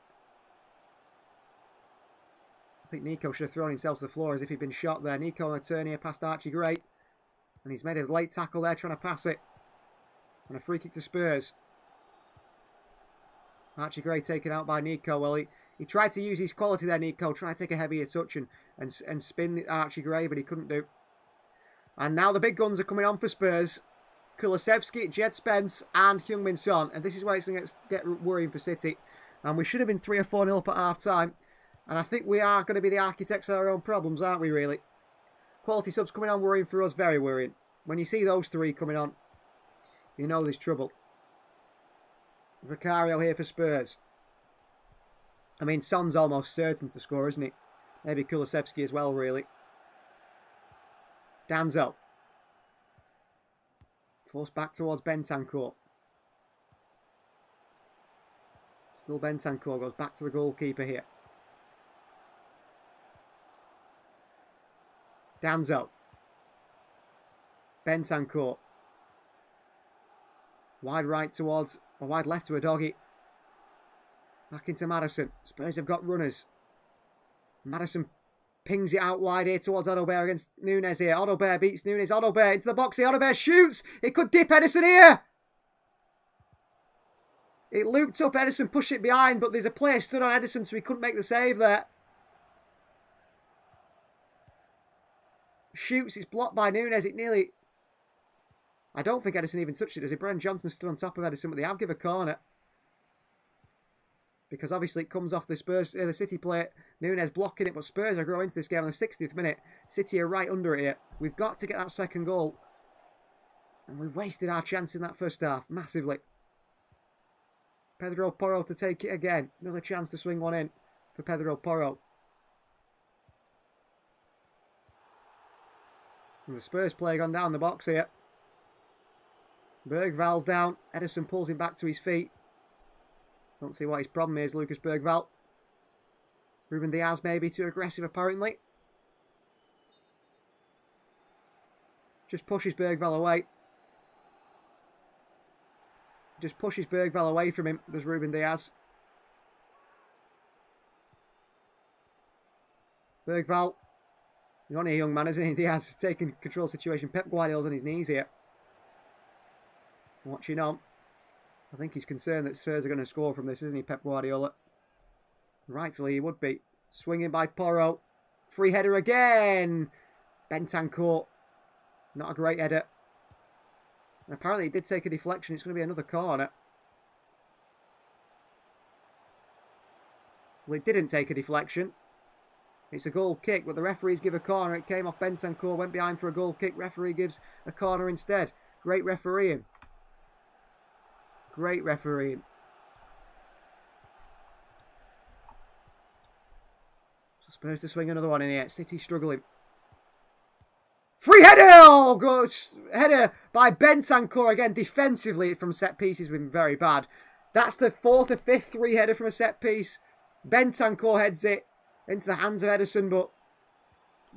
I think Nico should have thrown himself to the floor as if he'd been shot there. Nico on a turn here past Archie Gray. And he's made a late tackle there trying to pass it. And a free kick to Spurs. Archie Gray taken out by Nico. Well, he tried to use his quality there, Nico. Trying to take a heavier touch and spin Archie Gray, but he couldn't do. And now the big guns are coming on for Spurs. Kulusevski, Jed Spence and Heung-min Son. And this is where it's going to get worrying for City. And we should have been 3 or 4-0 up at half-time. And I think we are going to be the architects of our own problems, aren't we, really? Quality subs coming on, worrying for us, very worrying. When you see those 3 coming on, you know there's trouble. Vicario here for Spurs. I mean, Son's almost certain to score, isn't he? Maybe Kulusevski as well, really. Danzo. Forced back towards Bentancur. Still Bentancur, goes back to the goalkeeper here. Danzo. Bentancur. Wide right towards, or wide left to a doggy. Back into Maddison. Spurs have got runners. Maddison pings it out wide here towards Odobert against Nunes here. Odobert beats Nunes. Odobert into the box here. Odobert shoots. It could dip Edison here. It looped up. Edison pushed it behind, but there's a player stood on Edison, so he couldn't make the save there. Shoots. It's blocked by Nunes. It nearly... I don't think Edison even touched it, does he? Brennan Johnson stood on top of Edison, but they have given a corner. Because obviously it comes off the the City player. Nunes blocking it, but Spurs are growing into this game on the 60th minute. City are right under it here. We've got to get that second goal. And we've wasted our chance in that first half, massively. Pedro Porro to take it again. Another chance to swing one in for Pedro Porro. And the Spurs player gone down the box here. Bergval's down. Edison pulls him back to his feet. Don't see what his problem is, Lucas Bergval. Ruben Diaz maybe too aggressive, apparently. Just pushes Bergval away. Just pushes Bergval away from him, does Ruben Diaz. Bergval. He's only a young man, isn't he? Diaz is taking control of the situation. Pep Guardiola's on his knees here. Watching on. I think he's concerned that Spurs are going to score from this, isn't he, Pep Guardiola? Rightfully, he would be. Swinging by Porro. Free header again. Bentancur. Not a great header. And apparently he did take a deflection. It's going to be another corner. Well, he didn't take a deflection. It's a goal kick, but the referees give a corner. It came off Bentancur, went behind for a goal kick. Referee gives a corner instead. Great refereeing. Great refereeing. So Spurs to swing another one in here. City struggling. Free header! Oh, good header by Bentancur again. Defensively from set piece has been very bad. That's the 4th or 5th free header from a set piece. Bentancur heads it into the hands of Edison, but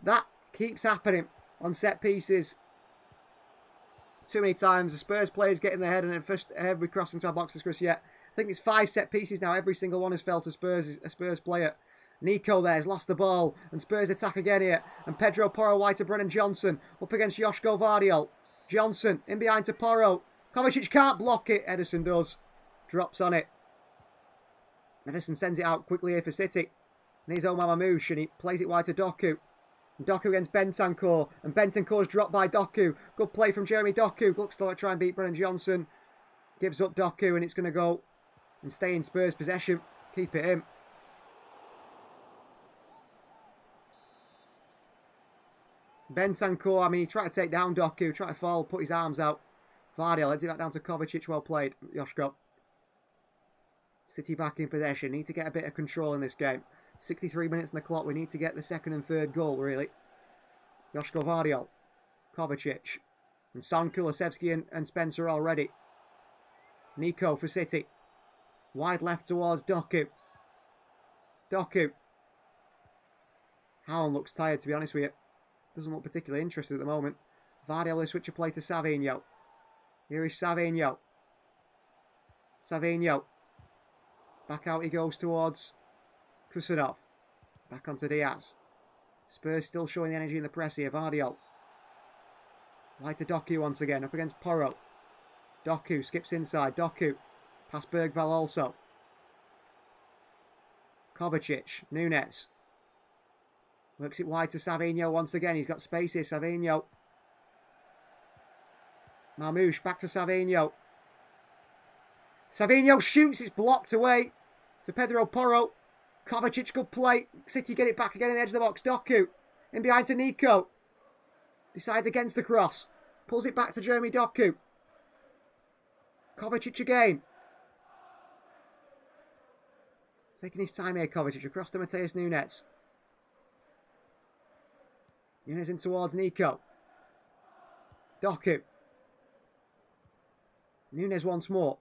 that keeps happening on set pieces. Too many times the Spurs players getting their head and first every cross into our boxes, Chris. Yeah, I think it's 5 set pieces now. Every single one has fell to a Spurs player. Nico there has lost the ball, and Spurs attack again here. And Pedro Porro wide to Brennan Johnson up against Joško Vardiol. Johnson in behind to Porro. Kovacic can't block it. Edison does. Drops on it. Edison sends it out quickly here for City. And here's Omar Mamouche, and he plays it wide to Doku. And Doku against Bentancur, and Bentancur's dropped by Doku. Good play from Jeremy Doku. Looks to try and beat Brennan Johnson. Gives up Doku, and it's going to go and stay in Spurs' possession. Keep it in. Bentancur, I mean, he tried to take down Doku, tried to fall, put his arms out. Vardy lets it back down to Kovacic. Well played, Joshko. City back in possession. Need to get a bit of control in this game. 63 minutes on the clock. We need to get the second and third goal, really. Joshko Vardiol. Kovacic. And Son, Kulusevski and Spencer already. Nico for City. Wide left towards Doku. Doku. Haaland looks tired, to be honest with you. Doesn't look particularly interested at the moment. Vardiol will switch a play to Savinho. Here is Savinho. Savinho. Back out he goes towards Kusanov. Back onto Diaz. Spurs still showing the energy in the press here. Vardiol. Wide to Doku once again. Up against Porro. Doku skips inside. Doku. Past Bergvall also. Kovacic. Nunes. Works it wide to Savinho once again. He's got space here. Savinho. Mamouche back to Savinho. Savinho shoots. It's blocked away to Pedro Porro. Kovacic, good play. City get it back again in the edge of the box. Doku. In behind to Nico. Decides against the cross. Pulls it back to Jeremy Doku. Kovacic again. Taking his time here, Kovacic. Across to Mateus Nunes. Nunes in towards Nico. Doku. Nunes once more.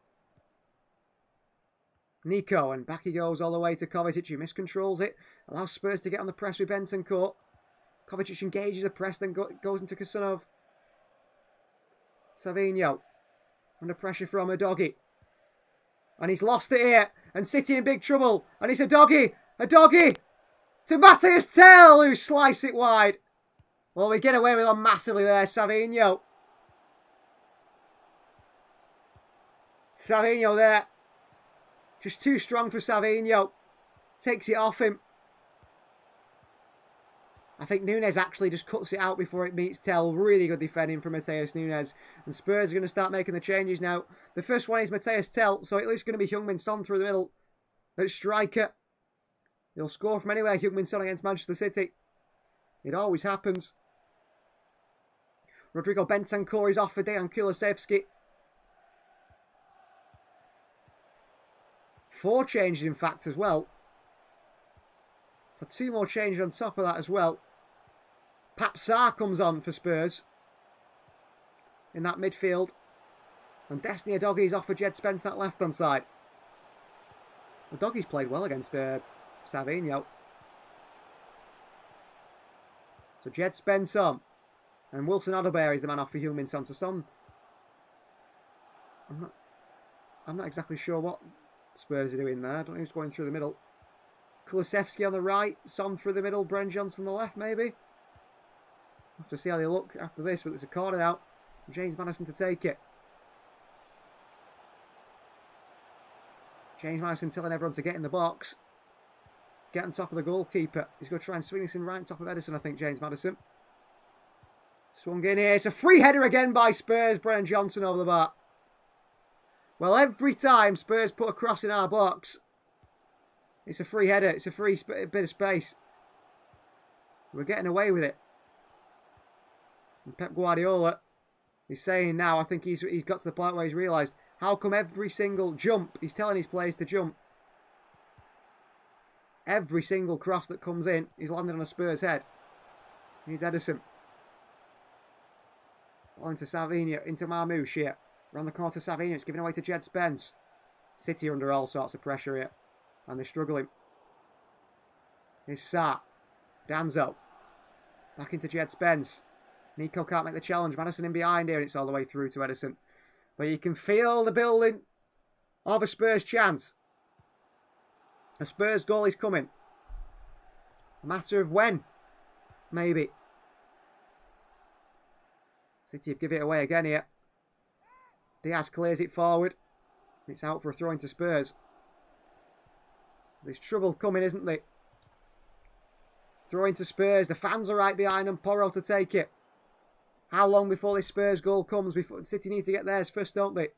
Nico, and back he goes all the way to Kovacic, who miscontrols it. Allows Spurs to get on the press with Bentancur. Kovacic engages the press, then goes into Kusanov. Savinho. Under pressure from Udogie. And he's lost it here. And City in big trouble. And it's Udogie. Udogie. To Matthias Tell, who sliced it wide. Well, we get away with one massively there, Savinho. Savinho there. Just too strong for Savinho. Takes it off him. I think Nunes actually just cuts it out before it meets Tell. Really good defending from Mateus Nunes. And Spurs are going to start making the changes now. The first one is Mateus Tell, so at least going to be Heung-min Son through the middle. At striker. He'll score from anywhere, Heung-min Son against Manchester City. It always happens. Rodrigo Bentancur is off for Dejan Kulusevski. 4 changes, in fact, as well. So 2 more changes on top of that as well. Pap Sarr comes on for Spurs in that midfield. And Destiny Udogie is off for Jed Spence, that left-hand side. Udogie's played well against Savinho. So Jed Spence on. And Wilson Odobert is the man off for Heung-min Son. So Son... I'm not exactly sure what Spurs are doing there. I don't know who's going through the middle. Kulusevski on the right. Son through the middle. Brennan Johnson on the left, maybe. Have to see how they look after this. But there's a corner out. James Maddison to take it. James Maddison telling everyone to get in the box. Get on top of the goalkeeper. He's going to try and swing this in right on top of Edison, I think, James Maddison. Swung in here. It's a free header again by Spurs. Brennan Johnson over the bar. Well, every time Spurs put a cross in our box, it's a free header. It's a free bit of space. We're getting away with it. And Pep Guardiola is saying now, I think he's got to the point where he's realised, how come every single jump, he's telling his players to jump. Every single cross that comes in, he's landed on a Spurs head. Here's Edison. On to Savinho, into Mamouche here. Around the corner to Savinho, it's given away to Jed Spence. City are under all sorts of pressure here. And they're struggling. Here's Sarr. Danzo. Back into Jed Spence. Nico can't make the challenge. Maddison in behind here, and it's all the way through to Edison. But you can feel the building of a Spurs chance. A Spurs goal is coming. A matter of when. Maybe. City have given it away again here. Diaz clears it forward. It's out for a throw into Spurs. There's trouble coming, isn't there? Throw into Spurs. The fans are right behind them. Porro to take it. How long before this Spurs goal comes? Before City need to get theirs first, don't they?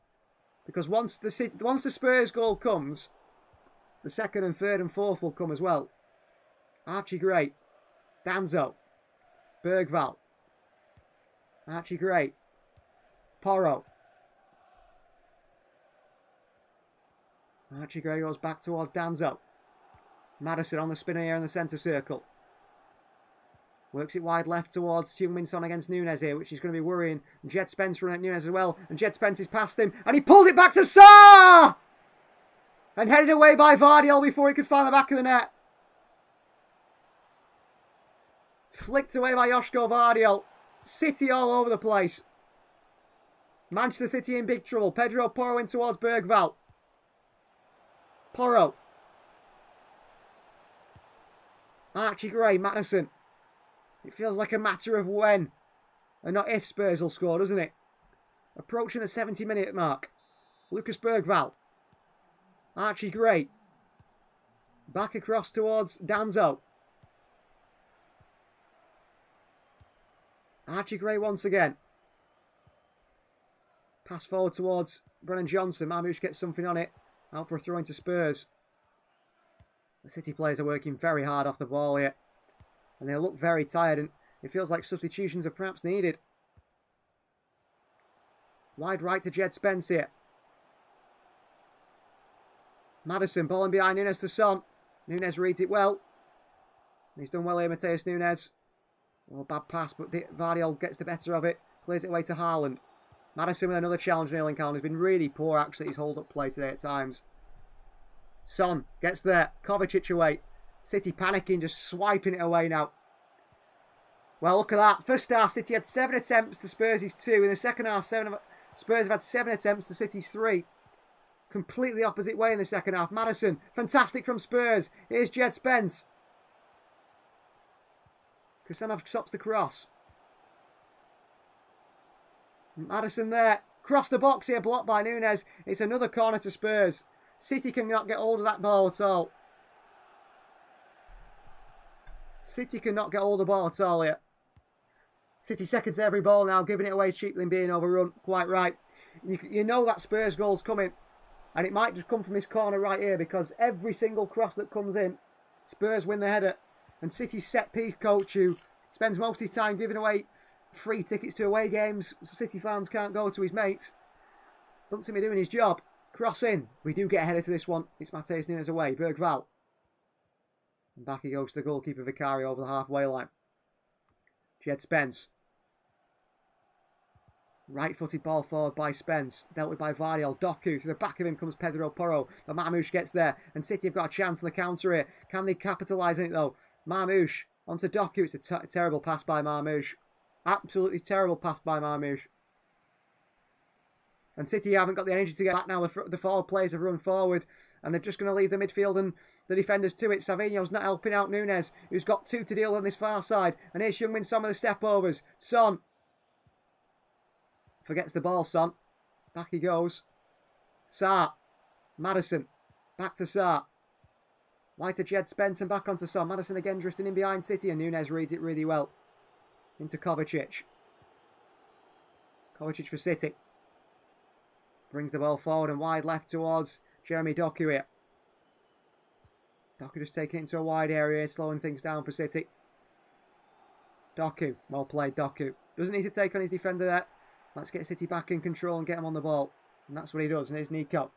Because once the Spurs goal comes, the second and third and fourth will come as well. Archie Gray. Danzo. Bergvall. Archie Gray. Porro. Archie Gray goes back towards Danzo. Maddison on the spinner here in the centre circle. Works it wide left towards Heung-min Son against Nunes here, which is going to be worrying. And Jed Spence running at Nunes as well. And Jed Spence is past him. And he pulls it back to Sarr! And headed away by Vardiol before he could find the back of the net. Flicked away by Joško Vardiol. City all over the place. Manchester City in big trouble. Pedro Porro in towards Bergvall. Porro. Archie Gray, Maddison. It feels like a matter of when and not if Spurs will score, doesn't it? Approaching the 70-minute mark. Lucas Bergvall. Archie Gray. Back across towards Danzo. Archie Gray once again. Pass forward towards Brennan Johnson. Marmoush gets something on it. Out for a throw into Spurs. The City players are working very hard off the ball here. And they look very tired, and it feels like substitutions are perhaps needed. Wide right to Jed Spence here. Maddison, ball in behind Nunes to Son. Nunes reads it well. He's done well here, Mateus Nunes. Oh, bad pass, but Vardiol gets the better of it. Clears it away to Haaland. Maddison with another challenge in Erling Haaland. He's been really poor, actually, his hold-up play today at times. Son gets there. Kovacic away. City panicking, just swiping it away now. Well, look at that. First half, City had 7 attempts to Spurs' 2. In the second half, Spurs have had 7 attempts to City's 3. Completely opposite way in the second half. Maddison, fantastic from Spurs. Here's Jed Spence. Kristanov stops the cross. Maddison there. Cross the box here, blocked by Nunes. It's another corner to Spurs. City cannot get hold of that ball at all. City cannot get hold of the ball at all here. City seconds every ball now, giving it away cheaply and being overrun. Quite right. You know that Spurs goal's coming. And it might just come from this corner right here, because every single cross that comes in, Spurs win the header. And City's set-piece coach, who spends most of his time giving away free tickets to away games so City fans can't go to his mates, doesn't seem to be doing his job. Cross in. We do get a header to this one. It's Mateus Nunes away. Bergvall. And back he goes to the goalkeeper Vicario over the halfway line. Jed Spence. Right-footed ball forward by Spence. Dealt with by Vardiol. Doku. Through the back of him comes Pedro Porro. But Marmoush gets there. And City have got a chance on the counter here. Can they capitalise on it though? Marmoush onto Doku. It's a terrible pass by Marmoush. Absolutely terrible pass by Marmoush. And City haven't got the energy to get back now. The forward players have run forward. And they're just going to leave the midfield and the defenders to it. Savinho's not helping out Nunes, who's got 2 to deal on this far side. And here's Heung-min Son with the step-overs. Son. Forgets the ball, Son. Back he goes. Sarr. Maddison. Back to Sarr. Wide to Jed Spence and back onto Son. Maddison again drifting in behind City, and Nunes reads it really well. Into Kovacic. Kovacic for City. Brings the ball forward and wide left towards Jeremy Doku here. Doku just taking it into a wide area, slowing things down for City. Doku. Well played, Doku. Doesn't need to take on his defender there. Let's get City back in control and get him on the ball. And that's what he does. And here's Nico.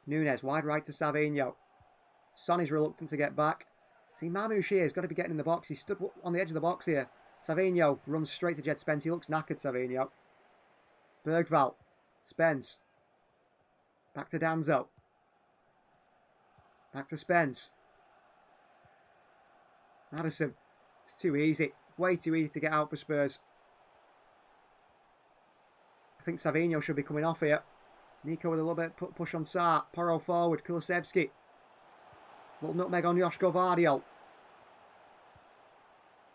Nunes, wide right to Savinho. Son is reluctant to get back. See, Marmoush here has got to be getting in the box. He stood on the edge of the box here. Savinho runs straight to Jed Spence. He looks knackered, Savinho. Bergvall. Spence. Back to Danzo. Back to Spence. Maddison. It's too easy. Way too easy to get out for Spurs. I think Savinho should be coming off here. Nico with a little bit push on Sarr. Porro forward. Kulusevski. Little nutmeg on Joško Vardiol.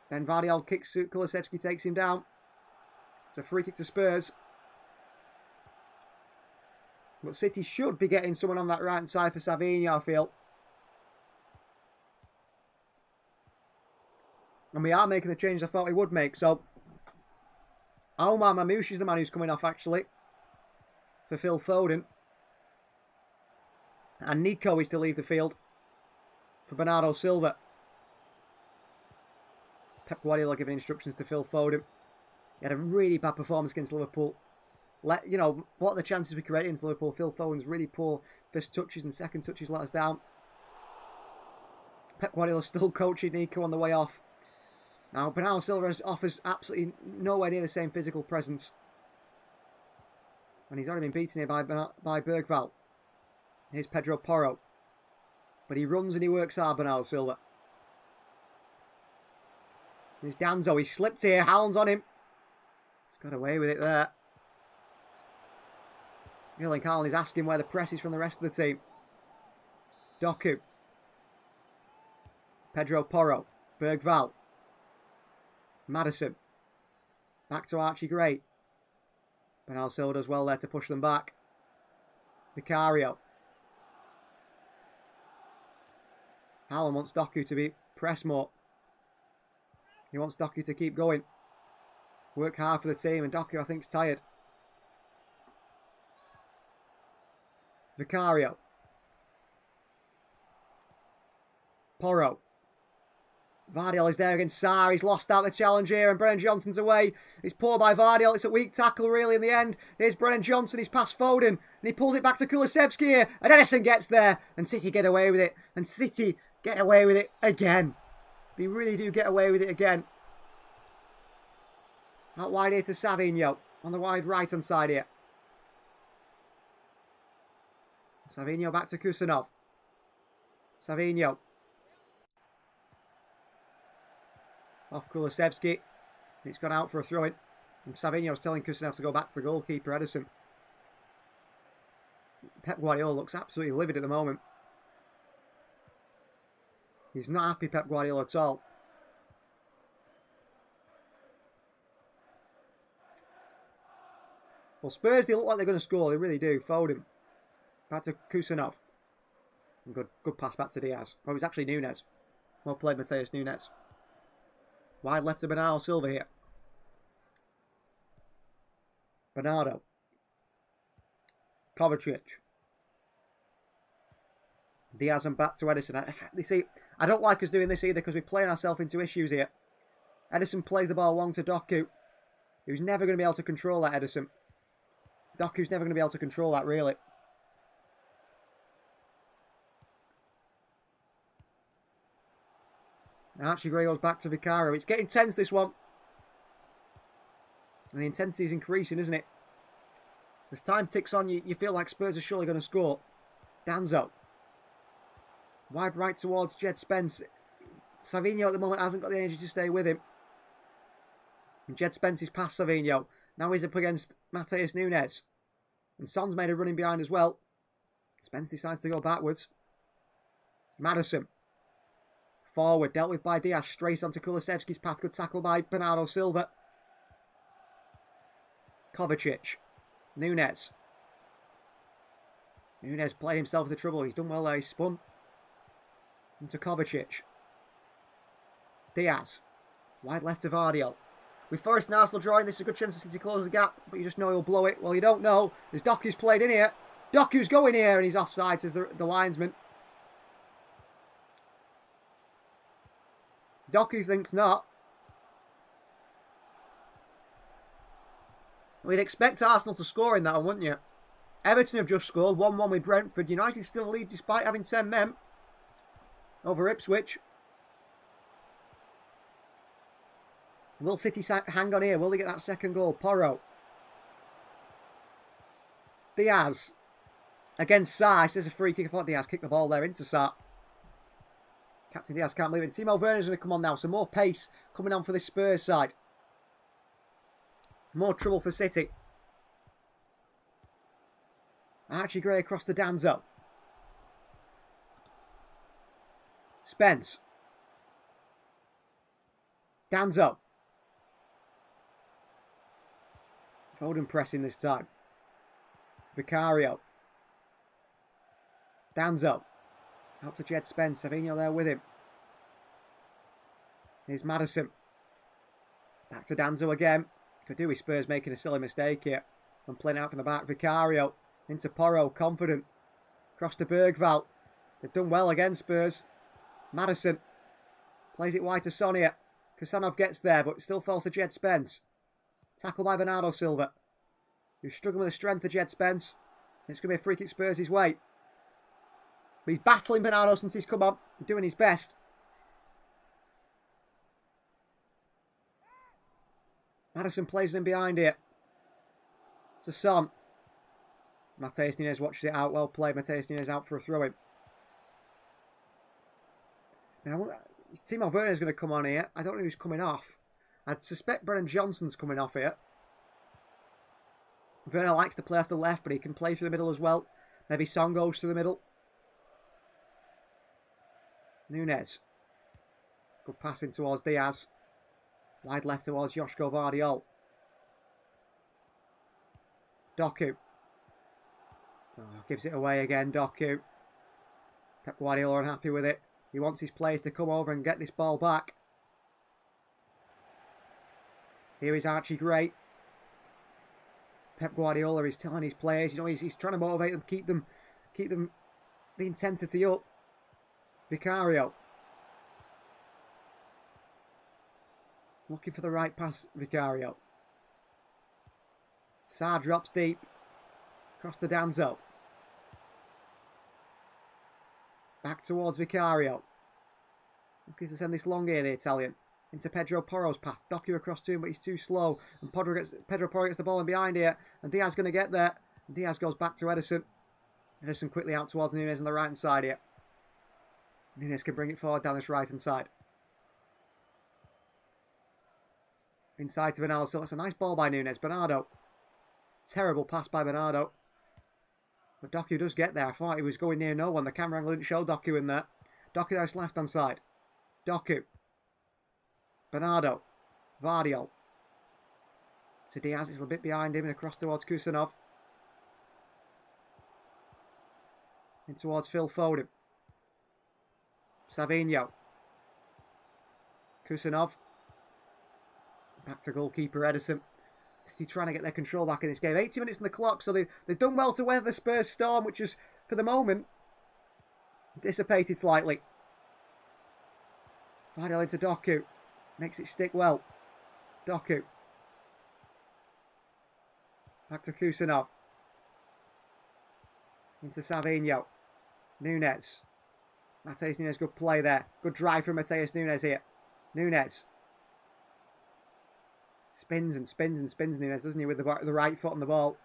Then Vardiol kicks Kulusevski, takes him down. It's a free kick to Spurs. But City should be getting someone on that right side for Savinho, I feel. And we are making the change I thought we would make. So, Omar Mamouche is the man who's coming off, actually, for Phil Foden. And Nico is to leave the field for Bernardo Silva. Pep Guardiola giving instructions to Phil Foden. He had a really bad performance against Liverpool. What are the chances we created against Liverpool? Phil Foden's really poor first touches and second touches let us down. Pep Guardiola still coaching Nico on the way off. Now, Bernardo Silva offers absolutely nowhere near the same physical presence. And he's already been beaten here by Bergvall. Here's Pedro Porro. But he runs and he works hard, Bernardo Silva. There's Danzo. He slipped here. Haaland's on him. He's got away with it there. Erling Haaland is asking where the press is from the rest of the team. Doku. Pedro Porro. Bergvall. Maddison. Back to Archie Gray. Bernardo Silva does well there to push them back. Vicario. Haaland wants Doku to be press more. He wants Doku to keep going. Work hard for the team, and Doku, I think, is tired. Vicario. Porro. Vardiol is there against Sarr. He's lost out the challenge here, and Brennan Johnson's away. It's poor by Vardiol. It's a weak tackle, really, in the end. Here's Brennan Johnson. He's past Foden, and he pulls it back to Kulusevski here. And Edison gets there, and City get away with it. And City get away with it again. They really do get away with it again. Out wide here to Savinho, on the wide right-hand side here. Savinho back to Kusanov. Savinho. Off Kulusevski. It's gone out for a throw-in. And Savinho's telling Kusanov to go back to the goalkeeper, Edison. Pep Guardiola looks absolutely livid at the moment. He's not happy, Pep Guardiola, at all. Well, Spurs, they look like they're going to score. They really do. Foden. Back to Kusanov. Good pass back to Diaz. Oh, it was actually Nunes. Well played, Mateus Nunes. Wide left to Bernardo Silva here. Bernardo. Kovacic. Diaz and back to Edison. You see, I don't like us doing this either because we're playing ourselves into issues here. Edison plays the ball long to Doku, who's never going to be able to control that, Edison. Doku's never going to be able to control that, really. Archie Gray goes back to Vicario. It's getting tense, this one. And the intensity is increasing, isn't it? As time ticks on, you feel like Spurs are surely going to score. Danzo. Wide right towards Jed Spence. Savinho at the moment hasn't got the energy to stay with him. And Jed Spence is past Savinho. Now he's up against Mateus Nunes. And Son's made a running behind as well. Spence decides to go backwards. Maddison. Forward, dealt with by Diaz. Straight onto Kulusevski's path. Good tackle by Bernardo Silva. Kovacic. Nunes. Nunes played himself into trouble. He's done well there. He's spun. Into Kovacic. Diaz. Wide left to Vardiol. With Forest and Arsenal drawing, this is a good chance to City close the gap, but you just know he'll blow it. Well, you don't know. There's Doku's played in here. Doku's going here, and he's offside, says the linesman. Doku thinks not. We'd expect Arsenal to score in that one, wouldn't you? Everton have just scored 1-1 with Brentford. United still lead despite having 10 men over Ipswich. Will City hang on here? Will they get that second goal? Porro. Diaz. Against Sarr. Says a free kick. I thought Diaz kicked the ball there into Sarr. Captain Diaz can't believe it. Timo Werner's going to come on now. Some more pace coming on for this Spurs side. More trouble for City. Archie Gray across to Danzo. Spence. Danzo. Foden pressing this time. Vicario. Danzo. Out to Jed Spence. Savinho there with him. Here's Maddison. Back to Danzo again. Could do with Spurs making a silly mistake here. And playing out from the back. Vicario. Into Porro. Confident. Across to Bergvall. They've done well again, Spurs. Maddison. Plays it wide to Sonia. Kusanov gets there, but still falls to Jed Spence. Tackled by Bernardo Silva. Who's struggling with the strength of Jed Spence. And it's going to be a free kick Spurs' way. But he's battling Bernardo since he's come on. Doing his best. Maddison plays him behind here. To Son. Mateus Nunes watches it out. Well played. Mateus Nunes out for a throw-in. Timo Werner is going to come on here. I don't know who's coming off. I'd suspect Brennan Johnson's coming off here. Werner likes to play off the left, but he can play through the middle as well. Maybe Son goes through the middle. Nunes. Good passing towards Diaz. Wide left towards Joško Vardiol. Doku. Oh, gives it away again, Doku. Pep Guardiola unhappy with it. He wants his players to come over and get this ball back. Here is Archie Gray. Pep Guardiola is telling his players, he's trying to motivate them, keep them the intensity up. Vicario. Looking for the right pass, Vicario. Sarr drops deep. Across to Danzo. Back towards Vicario. Looking to send this long here, the Italian. Into Pedro Porro's path. Doku across to him, but he's too slow. And Pedro Porro gets the ball in behind here. And Diaz going to get there. And Diaz goes back to Ederson. Ederson quickly out towards Nunes on the right-hand side here. Nunes can bring it forward down this right-hand side. Inside to Bernardo Silva. It's a nice ball by Nunes. Bernardo. Terrible pass by Bernardo. But Doku does get there. I thought he was going near no one. The camera angle didn't show Doku in there. Doku nice left-hand side. Doku. Bernardo. Vardiol. To Diaz. He's a bit behind him and across towards Kusanov. In towards Phil Foden. Savinho. Kusanov. Back to goalkeeper Ederson. City trying to get their control back in this game. 80 minutes on the clock, so they've done well to weather the Spurs storm, which is, for the moment, dissipated slightly. Vardiol into Doku. Makes it stick well. Doku. Back to Kusanov. Into Savinho. Nunes. Mateus Nunes, good play there. Good drive from Mateus Nunes here. Nunes. Spins and spins and spins Nunes, doesn't he, with the right foot on the ball.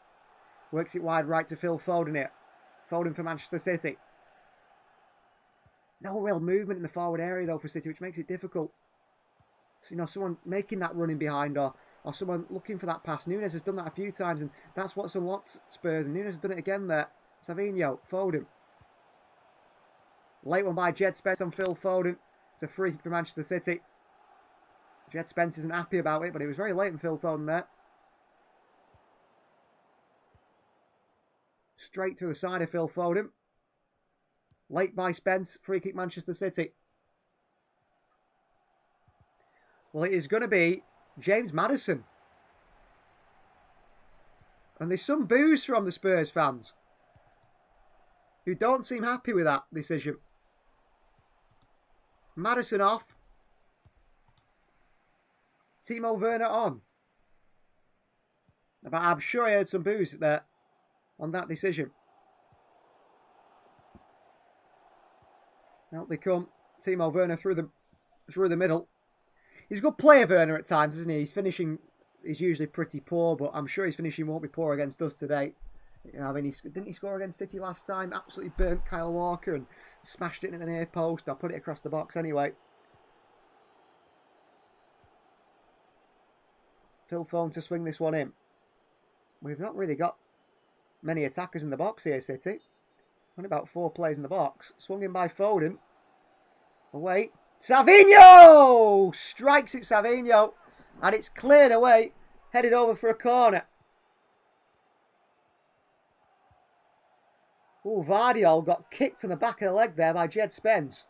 Works it wide right to Phil Foden here. Foden for Manchester City. No real movement in the forward area, though, for City, which makes it difficult. So, someone making that running behind or someone looking for that pass. Nunes has done that a few times, and that's what's unlocked Spurs. And Nunes has done it again there. Savinho, Foden. Late one by Jed Spence on Phil Foden. It's a free for Manchester City. Jed Spence isn't happy about it, but it was very late on Phil Foden there. Straight through the side of Phil Foden. Late by Spence. Free kick Manchester City. Well, it is going to be James Maddison. And there's some boos from the Spurs fans who don't seem happy with that decision. Maddison off. Timo Werner on. But I'm sure I heard some boos there on that decision. Out they come. Timo Werner through the middle. He's a good player, Werner, at times, isn't he? His finishing is usually pretty poor, but I'm sure his finishing won't be poor against us today. Didn't he score against City last time? Absolutely burnt Kyle Walker and smashed it into the near post. I'll put it across the box anyway. Phil Foden to swing this one in. We've not really got many attackers in the box here, City. Only about 4 players in the box. Swung in by Foden. Away. Savinho! Strikes it, Savinho. And it's cleared away. Headed over for a corner. Oh, Vardiol got kicked in the back of the leg there by Jed Spence.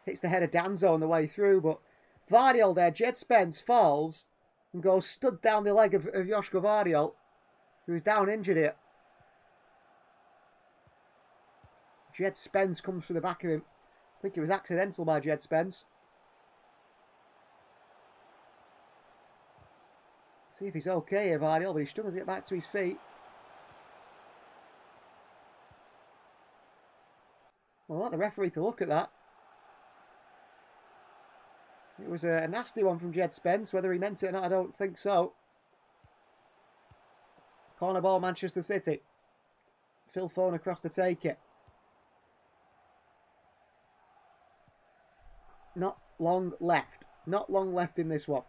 Hits the head of Danzo on the way through, but Vardiol there, Jed Spence falls and goes studs down the leg of Joško Vardiol, who is down injured here. Jed Spence comes through the back of him. I think it was accidental by Jed Spence. See if he's okay here, Vardiol, but he's struggling to get back to his feet. Well, I'll let the referee to look at that. It was a nasty one from Jed Spence. Whether he meant it or not, I don't think so. Corner ball, Manchester City. Phil Foden across to take it. Not long left. Not long left in this one.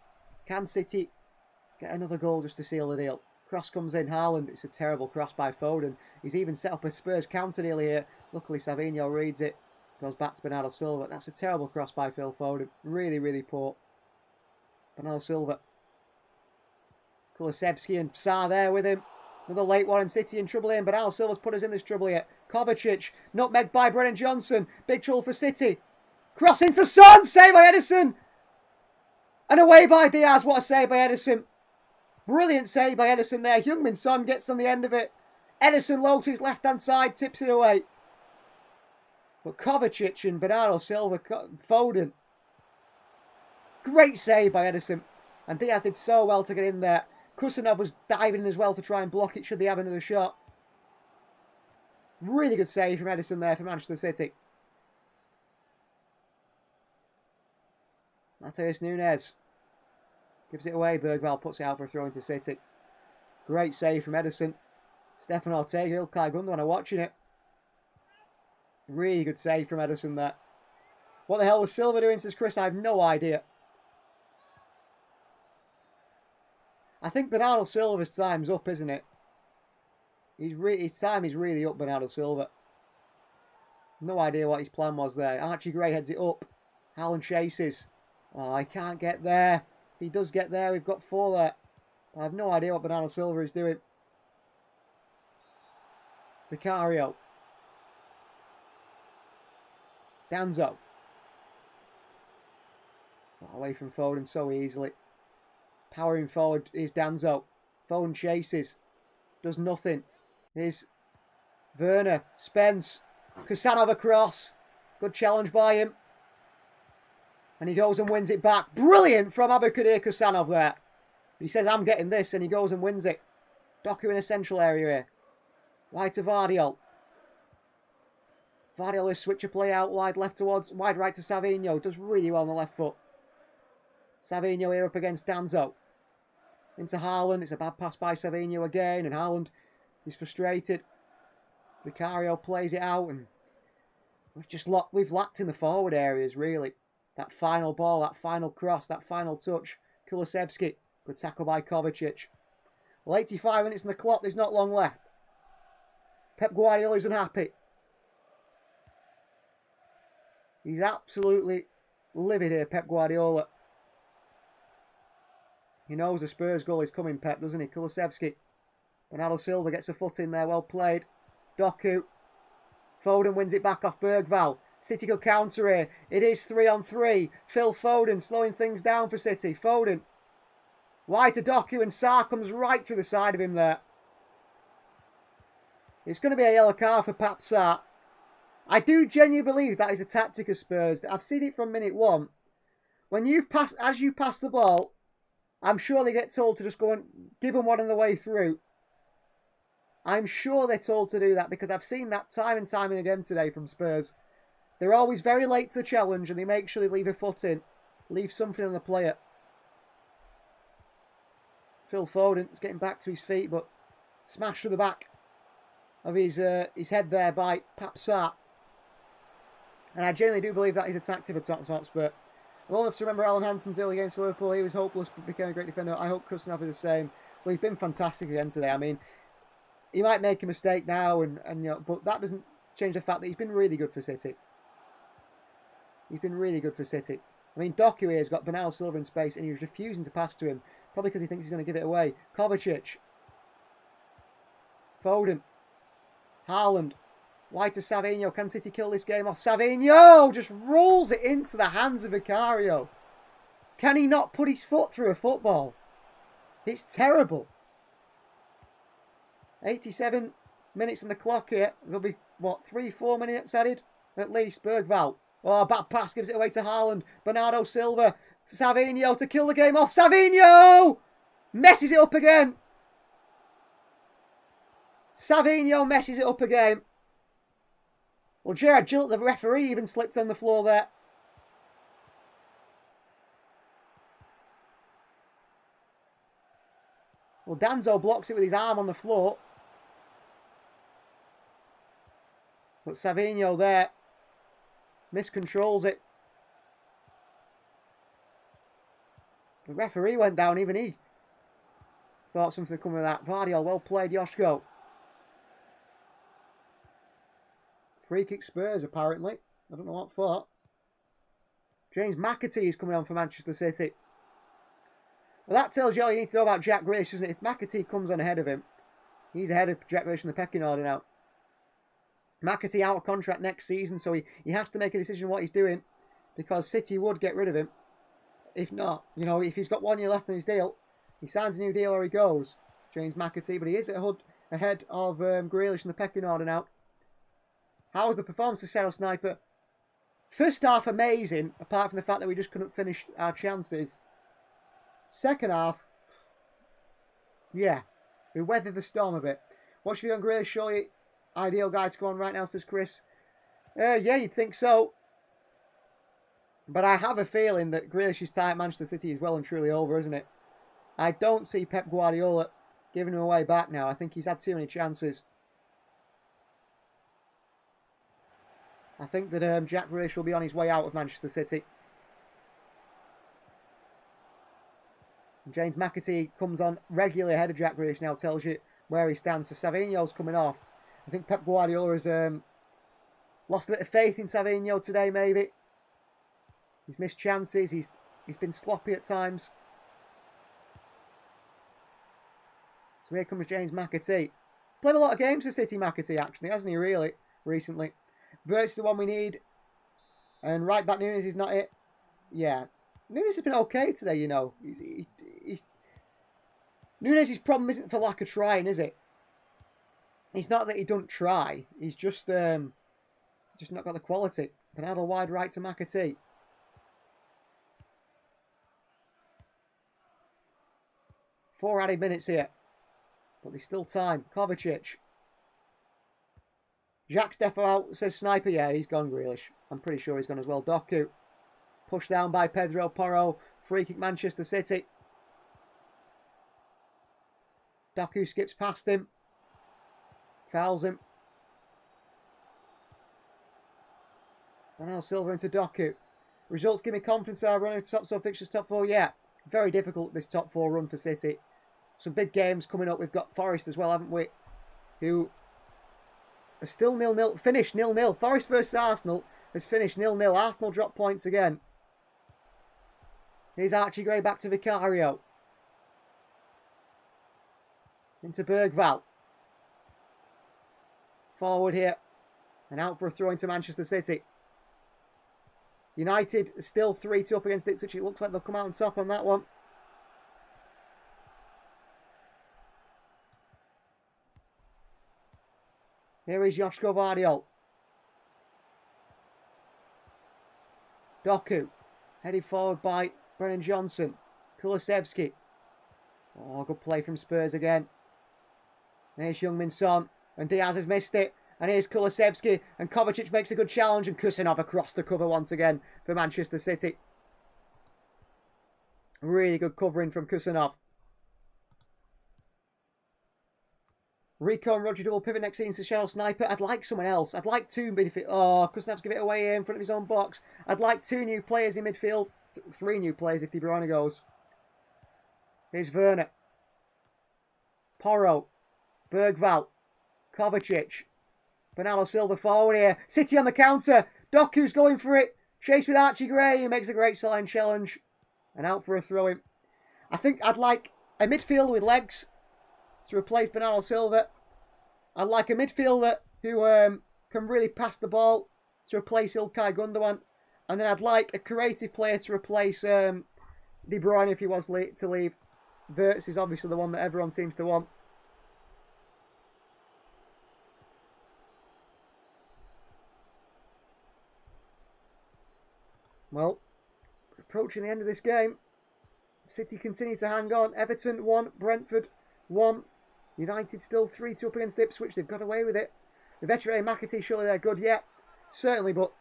Can City get another goal just to seal the deal? Cross comes in, Haaland. It's a terrible cross by Foden. He's even set up a Spurs counter deal here. Luckily, Savinho reads it. Goes back to Bernardo Silva. That's a terrible cross by Phil Foden. Really, really poor. Bernardo Silva. Kulusevski and Sarr there with him. Another late one, and City in trouble here. And Bernardo Silva's put us in this trouble here. Kovacic, nutmeg by Brennan Johnson. Big trouble for City. Crossing for Son. Save by Edison. And away by Diaz. What a save by Edison. Brilliant save by Edison there. Heung-min Son gets on the end of it. Edison low to his left-hand side. Tips it away. But Kovacic and Bernardo Silva, Foden. Great save by Edison. And Diaz did so well to get in there. Kusanov was diving in as well to try and block it should they have another shot. Really good save from Edison there for Manchester City. Matheus Nunes gives it away. Bergvall puts it out for a throw into City. Great save from Edison. Stefan Ortega, Ilkay Gundogan are watching it. Really good save from Edison there. What the hell was Silva doing, says Chris? I have no idea. I think Bernardo Silva's time's up, isn't it? His time is really up, Bernardo Silva. No idea what his plan was there. Archie Gray heads it up. Haaland chases. Oh, he can't get there. He does get there. We've got 4 there. I have no idea what Bernardo Silva is doing. Vicario. Danzo. Away from Foden so easily. Powering forward is Danzo. Foden chases. Does nothing. Here's Werner. Spence. Kusanov across. Good challenge by him. And he goes and wins it back. Brilliant from Aboukadir Kusanov there. He says, I'm getting this, and he goes and wins it. Doku in a central area here. Wide to Vardiol. Vardiol is switch a play out wide left towards, wide right to Savinho. Does really well on the left foot. Savinho here up against Danzo. Into Haaland. It's a bad pass by Savinho again, and Haaland is frustrated. Vicario plays it out, and we've lacked in the forward areas, really. That final ball, that final cross, that final touch. Kulusevski. Good tackle by Kovacic. Well, 85 minutes on the clock. There's not long left. Pep Guardiola is unhappy. He's absolutely livid here, Pep Guardiola. He knows the Spurs goal is coming, Pep, doesn't he? Kulusevski. Bernardo Silva gets a foot in there. Well played. Doku. Foden wins it back off Bergvall. City could counter here. It is 3-on-3. Phil Foden slowing things down for City. Foden. Wide to Doku, and Sarr comes right through the side of him there. It's going to be a yellow card for Pap Sarr. I do genuinely believe that is a tactic of Spurs. I've seen it from minute 1. When as you pass the ball, I'm sure they get told to just go and give them one on the way through. I'm sure they're told to do that because I've seen that time and time again today from Spurs. They're always very late to the challenge and they make sure they leave a foot in. Leave something on the player. Phil Foden is getting back to his feet, but smashed through the back of his head there by Pap Sarr. And I genuinely do believe that he's a tactic of Tottenham Hotspur. I'm old enough to remember Alan Hansen's early games for Liverpool. He was hopeless but became a great defender. I hope Kusanov is the same. Well, he's been fantastic again today. I mean, he might make a mistake now, and you know, but that doesn't change the fact that he's been really good for City. He's been really good for City. I mean, Doku here has got Bernardo Silva in space, and he's refusing to pass to him, probably because he thinks he's going to give it away. Kovacic. Foden. Haaland. Wide to Savinho. Can City kill this game off? Savinho just rolls it into the hands of Vicario. Can he not put his foot through a football? It's terrible. 87 minutes on the clock here. There'll be, what, 3-4 minutes added? At least. Bergvall. Oh, bad pass gives it away to Haaland. Bernardo Silva. Savinho to kill the game off. Savinho! Messes it up again. Savinho messes it up again. Well, Gerard Gillett, the referee, even slipped on the floor there. Well, Danzo blocks it with his arm on the floor. But Savinho there miscontrols it. The referee went down, even he thought something would come of that. Vardiol, well played, Joshko. Free kick Spurs, apparently. I don't know what for. James McAtee is coming on for Manchester City. Well, that tells you all you need to know about Jack Grealish, doesn't it? If McAtee comes on ahead of him, he's ahead of Jack Grealish in the pecking order now. McAtee out of contract next season, so he has to make a decision what he's doing, because City would get rid of him. If not, you know, if he's got 1 year left on his deal, he signs a new deal or he goes. James McAtee, but he is ahead of Grealish in the pecking order now. How was the performance of Shadow Sniper? First half amazing, apart from the fact that we just couldn't finish our chances. Second half, yeah, we weathered the storm a bit. What's your view on Grealish? Surely ideal guy to go on right now, says Chris. Yeah, you'd think so. But I have a feeling that Grealish's time at Manchester City is well and truly over, isn't it? I don't see Pep Guardiola giving him away back now. I think he's had too many chances. I think that Jack Grealish will be on his way out of Manchester City. And James McAtee comes on regularly ahead of Jack Grealish now, tells you where he stands. So Savinho's coming off. I think Pep Guardiola has lost a bit of faith in Savinho today, maybe. He's missed chances. He's been sloppy at times. So here comes James McAtee. Played a lot of games for City, McAtee, actually, hasn't he, really, recently? Versus the one we need. And right back Nunes is not it. Yeah. Nunes has been okay today, you know. Nunes' problem isn't for lack of trying, is it? It's not that he don't try. He's just not got the quality. Bernardo wide right to McAtee. Four added minutes here. But there's still time. Kovacic. Jacques Defo out, says Sniper. Yeah, he's gone, Grealish. I'm pretty sure he's gone as well. Doku. Pushed down by Pedro Porro. Free kick Manchester City. Doku skips past him. Fouls him. Bernardo Silva into Doku. Results give me confidence. Our running top four fixtures, top four. Yeah, very difficult this top four run for City. Some big games coming up. We've got Forest as well, haven't we? Who are still 0-0. Finished 0-0. Forest versus Arsenal has finished 0-0. Arsenal drop points again. Here's Archie Gray back to Vicario. Into Bergvall. Forward here. And out for a throw into Manchester City. United still 3-2 up against Ipswich. It looks like they'll come out on top on that one. Here is Joshko Vardiol. Doku. Headed forward by Brennan Johnson. Kulusevski. Oh, good play from Spurs again. There's Heung-min Son. And Diaz has missed it. And here's Kulusevski. And Kovacic makes a good challenge. And Kusanov across the cover once again for Manchester City. Really good covering from Kusanov. Rico and Roger double pivot next season to Shadow Sniper. I'd like someone else. I'd like two midfield. Oh, Kusanov's give it away here in front of his own box. I'd like two new players in midfield. Three new players if De Bruyne goes. Here's Werner. Porro. Bergvall. Kovacic. Bernardo Silva forward here. City on the counter. Doku's going for it. Chase with Archie Gray. He makes a great line challenge. And out for a throw-in. I think I'd like a midfielder with legs to replace Bernardo Silva. I'd like a midfielder who can really pass the ball to replace İlkay Gundogan. And then I'd like a creative player to replace De Bruyne if he was to leave. Wirtz is obviously the one that everyone seems to want. Well, approaching the end of this game. City continue to hang on. Everton 1, Brentford 1. United still 3-2 up against Ipswich. They've got away with it. The veteran McAtee, surely they're good. Yeah, certainly. But,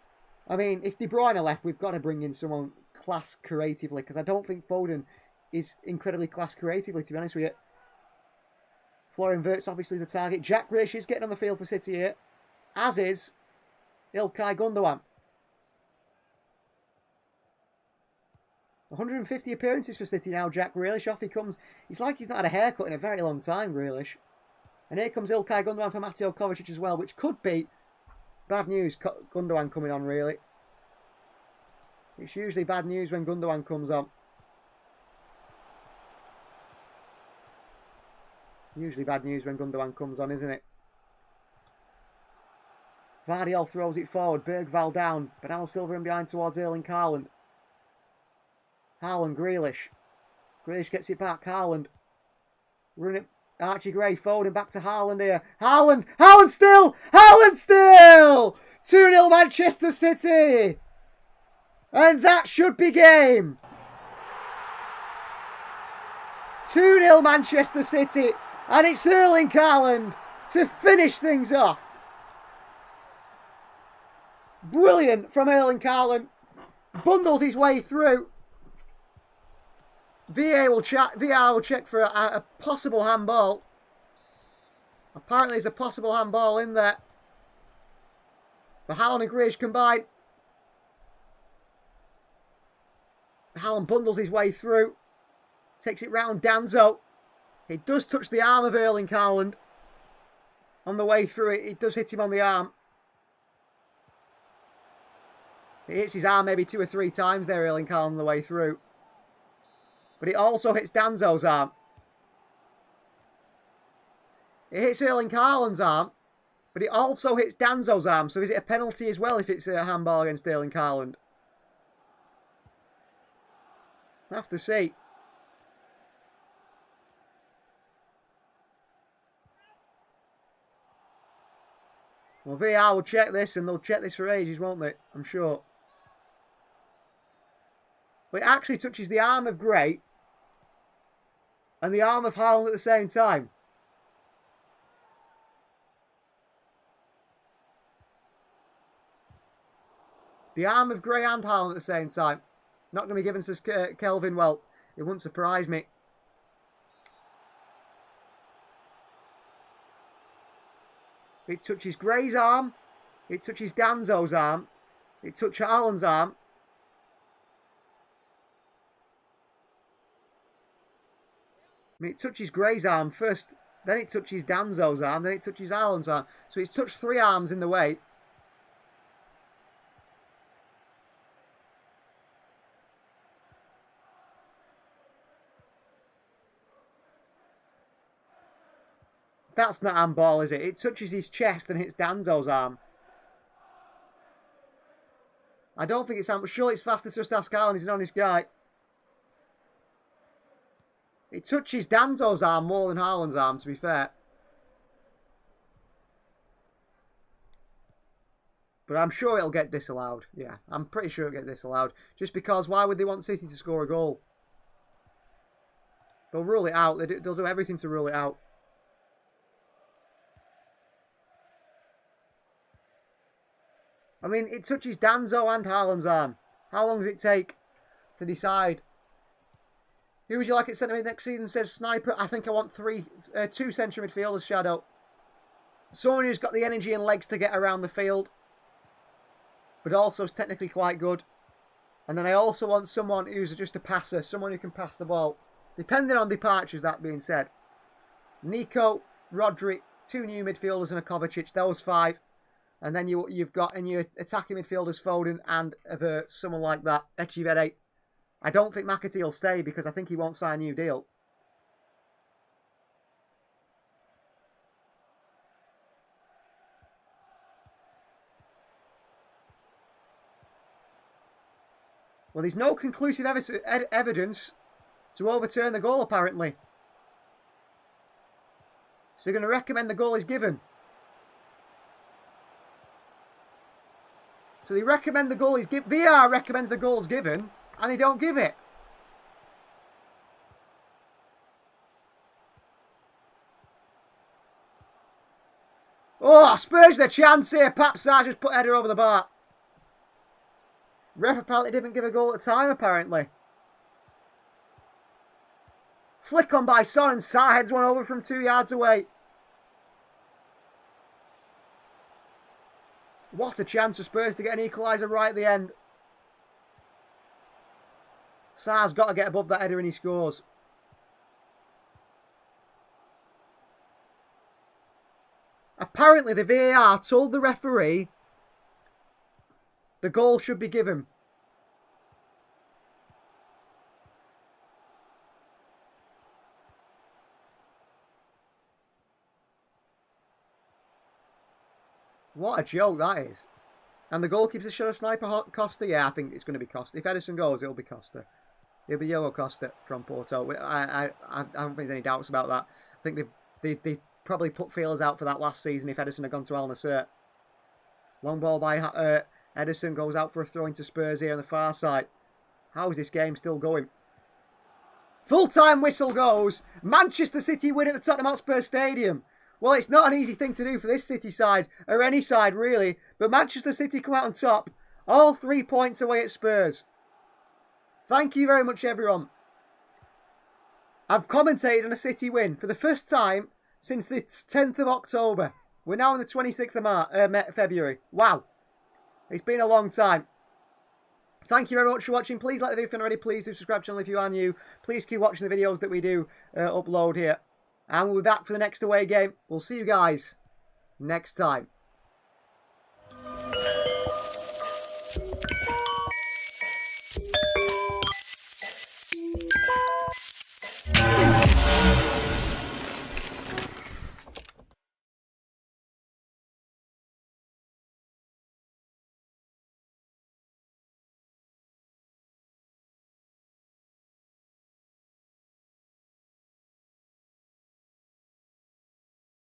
I mean, if De Bruyne left, we've got to bring in someone class creatively. Because I don't think Foden is incredibly class creatively, to be honest with you. Florian Wirtz obviously the target. Jack Grealish is getting on the field for City here. As is İlkay Gundogan. 150 appearances for City now, Jack Grealish. Off he comes. He's like he's not had a haircut in a very long time, Grealish. And here comes İlkay Gundogan for Mateo Kovacic as well, which could be bad news, Gundogan coming on, really. It's usually bad news when Gundogan comes on. Usually bad news when Gundogan comes on, isn't it? Vardiol throws it forward. Bergvall down. Bernardo Silva in behind towards Erling Haaland. Haaland, Grealish. Grealish gets it back. Haaland. Running it. Archie Gray folding back to Haaland here. Haaland! Haaland still! Haaland still! 2-0 Manchester City! And that should be game. 2-0 Manchester City. And it's Erling Haaland to finish things off. Brilliant from Erling Haaland. Bundles his way through. VAR will check for a possible handball. Apparently there's a possible handball in there. The Haaland and Grealish combined. Haaland bundles his way through. Takes it round Danzo. He does touch the arm of Erling Haaland. On the way through it, it does hit him on the arm. It hits his arm maybe 2 or 3 times there, Erling Haaland, on the way through. But it also hits Danzo's arm. It hits Erling Haaland's arm, but it also hits Danzo's arm. So is it a penalty as well if it's a handball against Erling Haaland? We'll have to see. Well, VAR will check this, and they'll check this for ages, won't they? I'm sure. But it actually touches the arm of Gray and the arm of Haaland at the same time. The arm of Gray and Haaland at the same time. Not going to be given to Kelvin. Well, it wouldn't surprise me. It touches Gray's arm. It touches Danzo's arm. It touches Haaland's arm. I mean, it touches Gray's arm first. Then it touches Danzo's arm. Then it touches Haaland's arm. So it's touched 3 arms in the way. That's not handball, is it? It touches his chest and hits Danzo's arm. I don't think it's handball. Surely it's faster to just ask Haaland. He's an honest guy. It touches Danzo's arm more than Haaland's arm, to be fair. But I'm sure it'll get disallowed. Yeah, I'm pretty sure it'll get disallowed. Just because, why would they want City to score a goal? They'll rule it out. They'll do everything to rule it out. I mean, it touches Danzo and Haaland's arm. How long does it take to decide? Who would you like at centre mid next season? Says Sniper. I think I want 2 central midfielders, Shadow. Someone who's got the energy and legs to get around the field, but also is technically quite good. And then I also want someone who's just a passer, someone who can pass the ball. Depending on departures, that being said. Nico, Rodri, 2 new midfielders and a Kovacic, those 5. And then you've got in your attacking midfielders Foden and someone like that, Echivere. I don't think McAtee will stay because I think he won't sign a new deal. Well, there's no conclusive evidence to overturn the goal, apparently. So they're going to recommend the goal is given. So they recommend the goal is given. VR recommends the goal is given, and they don't give it. Oh, Spurs the chance here. Pap Sarr just put header over the bar. Ref apparently didn't give a goal at the time, apparently. Flick on by Son, and Sarr heads one over from 2 yards away. What a chance for Spurs to get an equaliser right at the end. Sarr's got to get above that header and he scores. Apparently the VAR told the referee the goal should be given. What a joke that is. And the goalkeeper's a shot of sniper Costa. Yeah, I think it's going to be Costa. If Edison goes, it'll be Costa. It'll be Yellow Costa from Porto. I don't think there's any doubts about that. I think they've probably put feelers out for that last season if Edison had gone to Al Nassr. Long ball by Edison, goes out for a throw into Spurs here on the far side. How is this game still going? Full-time whistle goes. Manchester City win at the Tottenham Hotspur Stadium. Well, it's not an easy thing to do for this City side, or any side really, but Manchester City come out on top, all 3 points away at Spurs. Thank you very much, everyone. I've commentated on a City win for the first time since the 10th of October. We're now on the 26th of February. Wow. It's been a long time. Thank you very much for watching. Please like the video if you're not already. Please do subscribe to the channel if you are new. Please keep watching the videos that we do upload here. And we'll be back for the next away game. We'll see you guys next time.